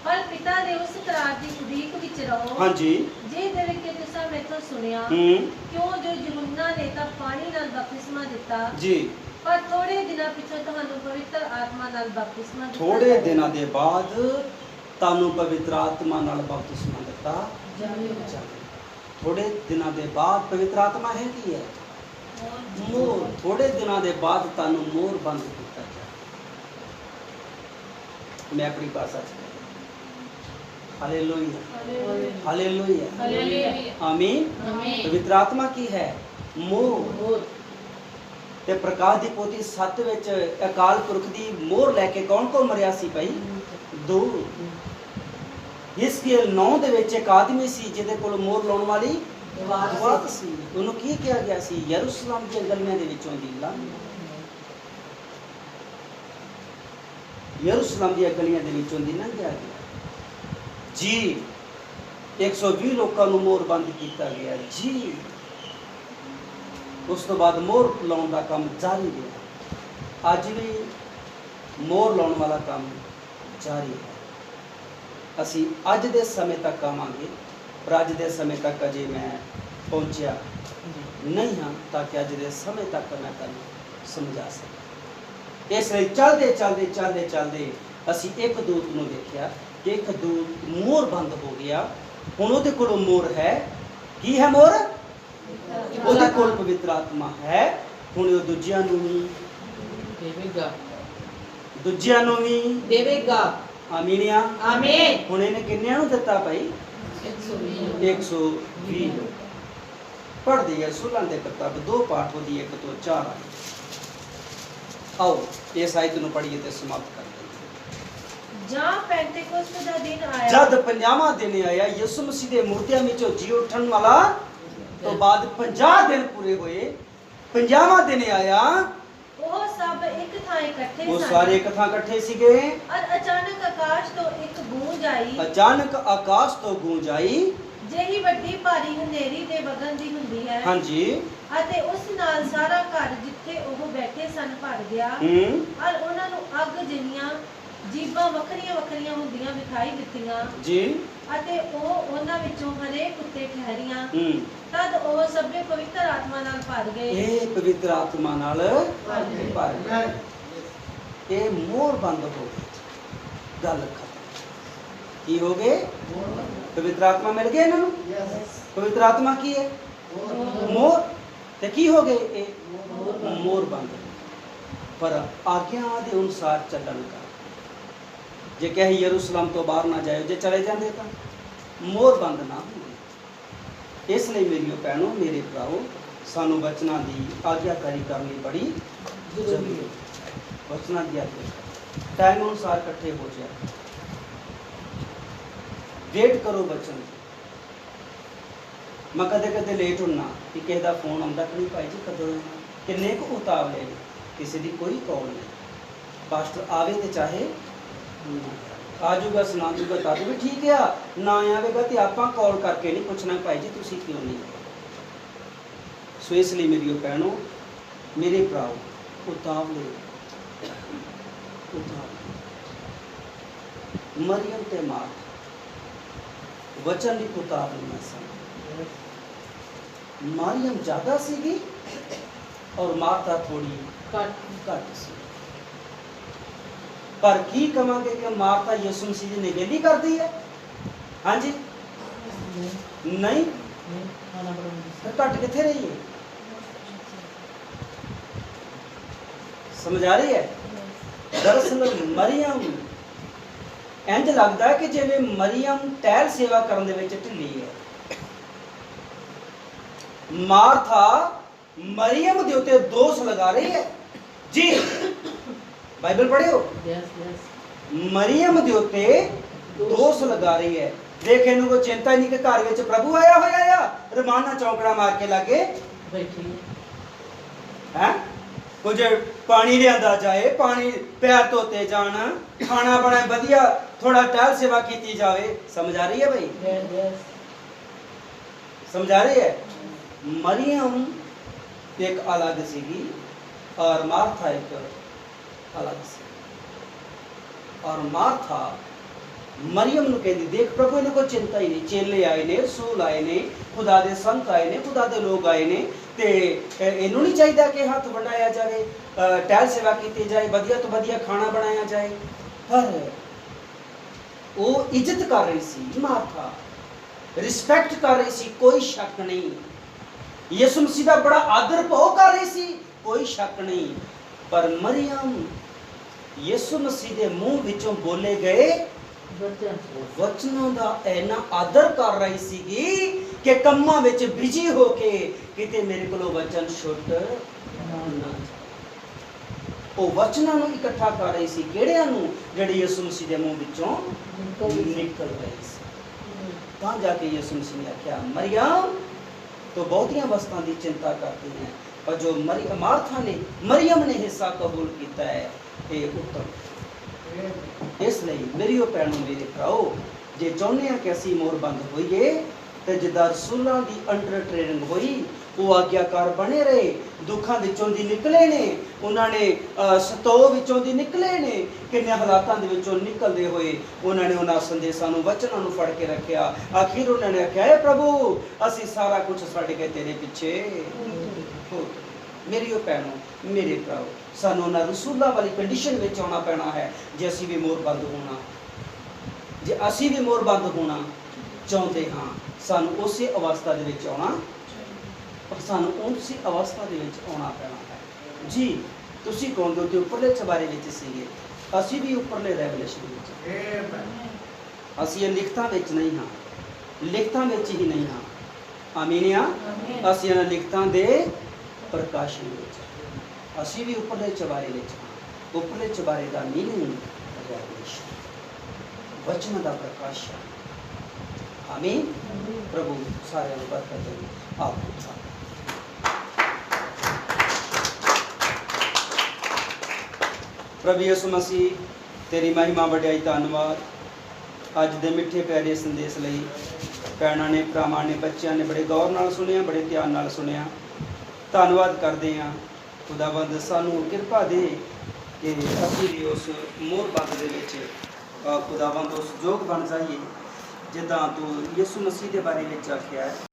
ਪਰ ਪਿਤਾ ਦੇ ਉਸ ਕਰਾਰ ਦੀ ਉਡੀਕ ਵਿੱਚ ਰਹੋ। ਹਾਂਜੀ, ਜਿਹਦੇ ਵਿੱਚ ਸਾਹਿਬ ਇੱਥੋਂ ਸੁਣਿਆ ਹੂੰ ਕਿਉਂ ਜੋ ਯਹੂਨਾ ਨੇ ਤਾਂ ਪਾਣੀ ਨਾਲ ਬਪਤਿਸਮਾ ਦਿੱਤਾ ਜੀ ਪਰ ਥੋੜੇ ਦਿਨਾਂ ਪਿੱਛੋਂ ਤੁਹਾਨੂੰ ਪਵਿੱਤਰ ਆਤਮਾ ਨਾਲ ਬਪਤਿਸਮਾ ਦਿੱਤਾ ਥੋੜੇ ਜਾਵੇਗਾ। ਦਿਨਾਂ ਦੇ ਬਾਅਦ ਤੁਹਾਨੂੰ ਪਵਿੱਤਰ ਆਤਮਾ ਨਾਲ ਬਪਤਿਸਮਾ ਦਿੱਤਾ ਜਾਵੇਗਾ। ਥੋੜੇ ਦਿਨਾਂ ਦੇ ਬਾਅਦ ਪਵਿੱਤਰ ਆਤਮਾ ਹੈ ਕੀ ਹੈ ਮੋਰ ਥੋੜੇ ਦਿਨਾਂ ਦੇ ਬਾਅਦ ਤੁਹਾਨੂੰ ਮੋਰ ਬੰਦ ਕੀਤਾ ਜਾਏ ਮੈਂ ਆਪਣੀ ਭਾਸ਼ਾ ਚ ਹਾਲੇਲੂਇਆ ਹਾਲੇਲੂਇਆ ਹਾਲੇਲੂਇਆ ਆਮੀਨ ਆਮੀਨ ਪਵਿੱਤਰ ਆਤਮਾ ਕੀ ਹੈ ਮੋਰ ਤੇ ਪ੍ਰਕਾਸ਼ ਦੀ ਪੋਥੀ 7 ਵਿੱਚ ਅਕਾਲ ਪੁਰਖ ਦੀ ਮੋਹਰ ਲੈ ਕੇ ਕੌਣ ਕੌਣ ਮਰਿਆ ਸੀ ਭਾਈ ਦੋ ਹਿਸਕੀਏਲ 9 ਦੇ ਵਿੱਚ ਇੱਕ ਆਦਮੀ ਸੀ ਜਿਹਦੇ ਕੋਲ ਮੋਹਰ ਲਾਉਣ ਵਾਲੀ ਦਵਾਤ ਸੀ ਉਹਨੂੰ ਕੀ ਕਿਹਾ ਗਿਆ ਸੀ ਯਰੂਸ਼ਲਮ ਦੀਆਂ ਗਲੀਆਂ ਦੇ ਵਿੱਚੋਂ ਦੀ ਲੰਘ ਯਰੂਸ਼ਲਮ ਦੀਆਂ ਗਲੀਆਂ ਦੇ ਵਿੱਚੋਂ ਦੀ ਲੰਘਿਆ ਗਿਆ ਜੀ 120 ਲੋਕਾਂ ਨੂੰ ਮੋਹਰ ਬੰਦ ਕੀਤਾ ਗਿਆ ਜੀ ਉਸ ਤੋਂ ਬਾਅਦ ਮੋਹਰ ਲਾਉਣ ਦਾ ਕੰਮ ਜਾਰੀ ਰਿਹਾ ਅੱਜ ਵੀ ਮੋਹਰ ਲਾਉਣ ਵਾਲਾ ਕੰਮ ਜਾਰੀ ਹੈ ਅਸੀਂ ਅੱਜ ਦੇ ਸਮੇਂ ਤੱਕ ਆਵਾਂਗੇ ਪਰ ਅੱਜ ਦੇ ਸਮੇਂ ਤੱਕ ਅਜੇ ਮੈਂ ਪਹੁੰਚਿਆ ਨਹੀਂ ਹਾਂ ਤਾਂ ਕਿ ਅੱਜ ਦੇ ਸਮੇਂ ਤੱਕ ਮੈਂ ਤੁਹਾਨੂੰ ਸਮਝਾ ਸਕਾਂ ਇਸ ਲਈ ਚੱਲਦੇ ਅਸੀਂ ਇੱਕ ਦੂਤ ਨੂੰ ਦੇਖਿਆ ਕਿ ਇੱਕ ਦੂਤ ਮੋਹਰ ਬੰਦ ਹੋ ਗਿਆ ਹੁਣ ਉਹਦੇ ਕੋਲ ਮੋਹਰ ਹੈ ਕੀ ਹੈ ਮੋਹਰ ਉਹਦੇ ਕੋਲ ਪਵਿੱਤਰ ਆਤਮਾ ਹੈ ਹੁਣ ਉਹ ਦੂਜਿਆਂ ਨੂੰ ਵੀ ਦੇਵੇਗਾ ਆਮੀਨਿਆ ਆਮੀਨ ਹੁਣ ਇਹਨੇ ਕਿੰਨਿਆਂ ਨੂੰ ਦਿੱਤਾ ਭਾਈ 120 ਪੜ੍ਹਦੀ ਹੈ ਸੁਲਾਂ ਦੇ ਕਿਤਾਬ 2 ਪਾਠ ਉਹਦੀ 1 ਤੋਂ 4 ਆਏ ਆਓ ਇਸ ਆਇਤ ਨੂੰ ਪੜ੍ਹੀਏ ਤੇ ਸਮਾਪਤ ਕਰ ਦਈਏ ਜਾਂ ਪੈਂਤੇਕੋਸਤ ਦਾ ਦਿਨ ਆਇਆ ਜਦ 50ਵਾਂ ਦਿਨ ਆਇਆ ਯਿਸੂ ਮਸੀਹ ਦੇ ਮੁਰਦਿਆਂ ਵਿੱਚੋਂ ਜੀ ਉੱਠਣ ਵਾਲਾ ਤੋਂ ਬਾਅਦ 50 ਦਿਨ ਪੂਰੇ ਹੋਏ 50ਵਾਂ ਦਿਨ ਆਇਆ ਉਹ ਸਭ ਇੱਕ ਥਾਂ ਇਕੱਠੇ ਉਹ ਸਨ ਸਾਰੇ ਇੱਕ ਥਾਂ ਇਕੱਠੇ ਸੀਗੇ ਔਰ ਅਚਾਨਕ ਆਕਾਸ਼ ਤੋਂ ਇੱਕ ਗੂੰਜ ਆਈ ਅਚਾਨਕ ਆਕਾਸ਼ ਤੋਂ ਗੂੰਜ ਆਈ ਜਿਹੀ ਵੱਡੀ ਭਾਰੀ ਹਨੇਰੀ ਦੇ ਵਗਣ ਦੀ ਹੁੰਦੀ ਹੈ ਹਾਂਜੀ ਅਤੇ ਉਸ ਨਾਲ ਸਾਰਾ ਘਰ ਜਿੱਥੇ ਉਹ ਬੈਠੇ ਸਨ ਭਰ ਗਿਆ ਔਰ ਉਹਨਾਂ ਨੂੰ ਅੱਗ ਜਿਹੀਆਂ ਜੀਬਾਂ ਵੱਖਰੀਆਂ ਵੱਖਰੀਆਂ ਹੁੰਦੀਆਂ ਵਿਖਾਈ ਦਿੱਤੀਆਂ ਜੀ ਅਤੇ ਉਹ ਉਹਨਾਂ ਵਿੱਚੋਂ ਹਰੇਕ ਉੱਤੇ ਠਹਿਰੀਆਂ ਹੂੰ ਤਦ ਉਹ ਸਭੇ ਪਵਿੱਤਰ ਆਤਮਾ ਨਾਲ ਭਰ ਗਏ ਇਹ ਪਵਿੱਤਰ ਆਤਮਾ ਨਾਲ ਭਰ ਗਏ ਇਹ ਮੋਹਰ ਬੰਦ ਹੋ ਗਈ ਗੱਲ ਖਤਮ ਕੀ ਹੋ ਗਏ ਪਵਿੱਤਰ ਆਤਮਾ ਮਿਲ ਗਿਆ ਇਹਨਾਂ ਨੂੰ ਪਵਿੱਤਰ ਆਤਮਾ ਕੀ ਹੈ ਮੋਹਰ ਤੇ ਕੀ ਹੋ ਗਏ ਇਹ ਮੋਹਰ ਬੰਦ ਪਰ ਆਗਿਆ ਦੇ ਅਨੁਸਾਰ ਚੱਲਣ ਦਾ ਜੇ ਕਹੇ ਯਰੂਸ਼ਲਮ ਤੋਂ ਬਾਹਰ ਨਾ ਜਾਇਓ ਜੇ ਚਲੇ ਜਾਂਦੇ ਤਾਂ ਮੋਹਰ ਬੰਦ ਨਾ ਹੁੰਦੀ ਇਸ ਲਈ ਮੇਰੀਓ ਭੈਣੋ ਮੇਰੇ ਭਰਾਓ ਸਾਨੂੰ ਬਚਨਾਂ ਦੀ ਆਗਿਆਕਾਰੀ ਕਰਨੀ ਬੜੀ ਜ਼ਰੂਰੀ ਹੈ ਬਚਨਾਂ ਦੀ ਆਗਿਆ ਟਾਈਮ ਅਨੁਸਾਰ ਇਕੱਠੇ ਹੋ ਜਾਓ ਵੇਟ ਕਰੋ ਬਚਨ ਦੀ ਮੈਂ ਕਦੇ ਕਦੇ ਲੇਟ ਹੁੰਨਾ ਕਿ ਕਿਸੇ ਦਾ ਫੋਨ ਆਉਂਦਾ ਕਿ ਨਹੀਂ ਭਾਈ ਜੀ ਕਦੋਂ ਕਿੰਨੇ ਕੁ ਉਤਾਵਲੇ ਨੇ ਕਿਸੇ ਦੀ ਕੋਈ ਕਾਲ ਨਹੀਂ ਪਾਸਟਰ ਆਵੇ ਤੇ ਚਾਹੇ ਆ ਜਾਊਗਾ ਸੁਣਾ ਦੂਗਾ ਤਾਂ ਵੀ ਠੀਕ ਆ ਨਾ ਆਵੇਗਾ ਤੇ ਆਪਾਂ ਕਾਲ ਕਰਕੇ ਨਹੀਂ ਪੁੱਛਣਾ ਭਾਈ ਜੀ ਤੁਸੀਂ ਕਿਉਂ ਨਹੀਂ ਸੋ ਇਸ ਲਈ ਮੇਰੀਓ ਭੈਣੋ ਮੇਰੇ ਭਰਾਓ ਉਤਾਵਲੇ ਮਰੀਮ ਤੇ ਮਾਰਥਾ वचन की किताब में सन मरियम ज्यादा सीगी और मार्था थोड़ी घट सी पर की कहांगे कि मार्था यीशु मसीह की निगेली कर दी है हाँ जी नहीं तो घट किथे रही है समझ आ रही है दरअसल मरियम ਇੰਜ ਲੱਗਦਾ ਹੈ ਕਿ ਜਿਵੇਂ ਮਰੀਮ ਟਹਿਲ ਸੇਵਾ ਕਰਨ ਦੇ ਵਿੱਚ ਢਿੱਲੀ ਹੈ ਮਾਰਥਾ ਮਰੀਮ ਦੇ ਉੱਤੇ ਦੋਸ਼ ਲਗਾ ਰਹੀ ਹੈ ਜੀ ਬਾਈਬਲ ਪੜ੍ਹਿਓ ਮਰੀਮ ਦੇ ਉੱਤੇ ਦੋਸ਼ ਲਗਾ ਰਹੀ ਹੈ ਦੇਖ ਇਹਨੂੰ ਕੋਈ ਚਿੰਤਾ ਨਹੀਂ ਕਿ ਘਰ ਵਿੱਚ ਪ੍ਰਭੂ ਆਇਆ ਹੋਇਆ ਆ ਰਮਾਨਾ ਚੌਂਕੜਾ ਮਾਰ ਕੇ ਲਾਗੇ ਬੈਠੀ ਹੈ ਕੁਝ ਪਾਣੀ ਲਿਆਂਦਾ ਜਾਏ ਪਾਣੀ ਪੈਰ ਧੋਤੇ ਜਾਣ ਖਾਣਾ ਬਣਾ ਵਧੀਆ थोड़ा टहल सेवा की जाए समझ आ रही है भाई समझ आ रही है मरियम एक अलग सीगी और मार्था एक अलग सी और मार्था ਮਰੀਅਮ ਨੂੰ ਕਹਿੰਦੀ, ਦੇਖ ਪ੍ਰਭੂ ਇਹਨਾਂ ਕੋਲ ਚਿੰਤਾ ਹੀ ਨਹੀਂ, ਚੇਲੇ ਆਏ ਨੇ, ਰਸੂਲ ਆਏ ਨੇ, ਖੁਦਾ ਦੇ ਸੰਤ ਆਏ ਨੇ, ਖੁਦਾ ਦੇ ਲੋਕ ਆਏ ਨੇ, ਤੇ ਇਹਨੂੰ ਨਹੀਂ ਚਾਹੀਦਾ ਕਿ ਹੱਥ ਵੰਡਾਇਆ ਜਾਵੇ, ਟਹਿਲ ਸੇਵਾ ਕੀਤੀ ਜਾਏ, ਵਧੀਆ ਤੋਂ ਵਧੀਆ ਖਾਣਾ ਬਣਾਇਆ ਜਾਏ। ਪਰ ਉਹ ਇੱਜ਼ਤ ਕਰ ਰਹੀ ਸੀ, ਮਾਰਥਾ ਰਿਸਪੈਕਟ ਕਰ ਰਹੀ ਸੀ, ਕੋਈ ਸ਼ੱਕ ਨਹੀਂ। ਯਿਸੂ ਮਸੀਹ ਦਾ ਬੜਾ ਆਦਰ ਭਾਅ ਕਰ ਰਹੀ ਸੀ, ਕੋਈ ਸ਼ੱਕ ਨਹੀਂ। ਪਰ ਮਰੀਅਮ ਯਿਸੂ ਮਸੀਹ ਦੇ ਮੂੰਹ ਵਿੱਚੋਂ ਬੋਲੇ ਗਏ ਵਚਨਾਂ ਦਾ ਇੰਨਾ ਆਦਰ ਕਰ ਰਹੀ ਸੀਗੀ ਕਿ ਕੰਮਾਂ ਵਿੱਚ ਬਿਜੀ ਹੋ ਕੇ ਕਿਤੇ ਮੇਰੇ ਕੋਲੋਂ ਵਚਨ ਛੁੱਟ ਨਾ ਜਾਏ। ਉਹ ਵਚਨਾਂ ਨੂੰ ਇਕੱਠਾ ਕਰ ਰਹੀ ਸੀ, ਕਿਹੜਿਆਂ ਨੂੰ? ਜਿਹੜੇ ਯਿਸੂ ਮਸੀਹ ਦੇ ਮੂੰਹ ਵਿੱਚੋਂ ਨਿਕਲ ਰਹੇ ਸੀ। ਤਾਂ ਜਾ ਕੇ ਯਿਸੂ ਮਸੀਹ ਨੇ ਆਖਿਆ, ਮਰੀਅਮ तो बहुतियां वस्तुओं की चिंता करती हैं, और जो मार्था ने मरियम ने हिस्सा कबूल किया है ये उत्तम। इसलिए मेरी भैनों मेरे भराओ, जे चाहते हैं कि असी मोहरबंद होइए तो जिदा रसूलों की अंडर ट्रेनिंग हुई, वो आग्याकार बने रहे, दुखों विचों दी निकले ने, उन्होंने सतोह विचों दी निकले ने, किन्ने हालातों दे विचों निकलते हुए उन्होंने उन्होंने संदेशों वचनों फड़ के रखा। आखिर उन्होंने आख्या, हे प्रभु असी सारा कुछ छड्ड के तेरे पिछे हो। मेरी भैनों मेरे भराओ, सानू उन्होंने रसूलों वाली कंडीशन में आना पैना है जे असी भी मोहरबंद होना, जे असी भी मोहरबंद होना चाहते हाँ, सानू उस अवस्था दे विच आना, पर सानू उसी अवस्था दे विच आना पैना है। जी तुसी कौन दो उपरले चबारे विच सीगे, असी भी उपरले रेवलेशन विच, असी लिखतां विच नहीं हाँ, लिखतां विच ही नहीं हाँ। आमीन आ, असी इन्हां लिखतां दे प्रकाशन विच, असी भी उपरले चबारे विच हाँ। उपरले चबारे दा मीनिंग रेवलेशन, वचन दा प्रकाशन। आमीन। प्रभु सारे बरकत दे। आप प्रभु यीशु मसीह तेरी महिमा वड्याई धन्नवाद अज दे मिठे प्यारे संदेश लई। भैणां ने, भरावां ने, बच्चों ने बड़े गौर नाल सुनिया, बड़े ध्यान नाल सुनिया। धन्नवाद करते हैं खुदावंद, सानू किरपा दे कि असीं भी उस मोहरबंद दे विच खुदावंद उस जोग बन जाइए जिद्दां तू यीशु मसीह के बारे में आख्या है।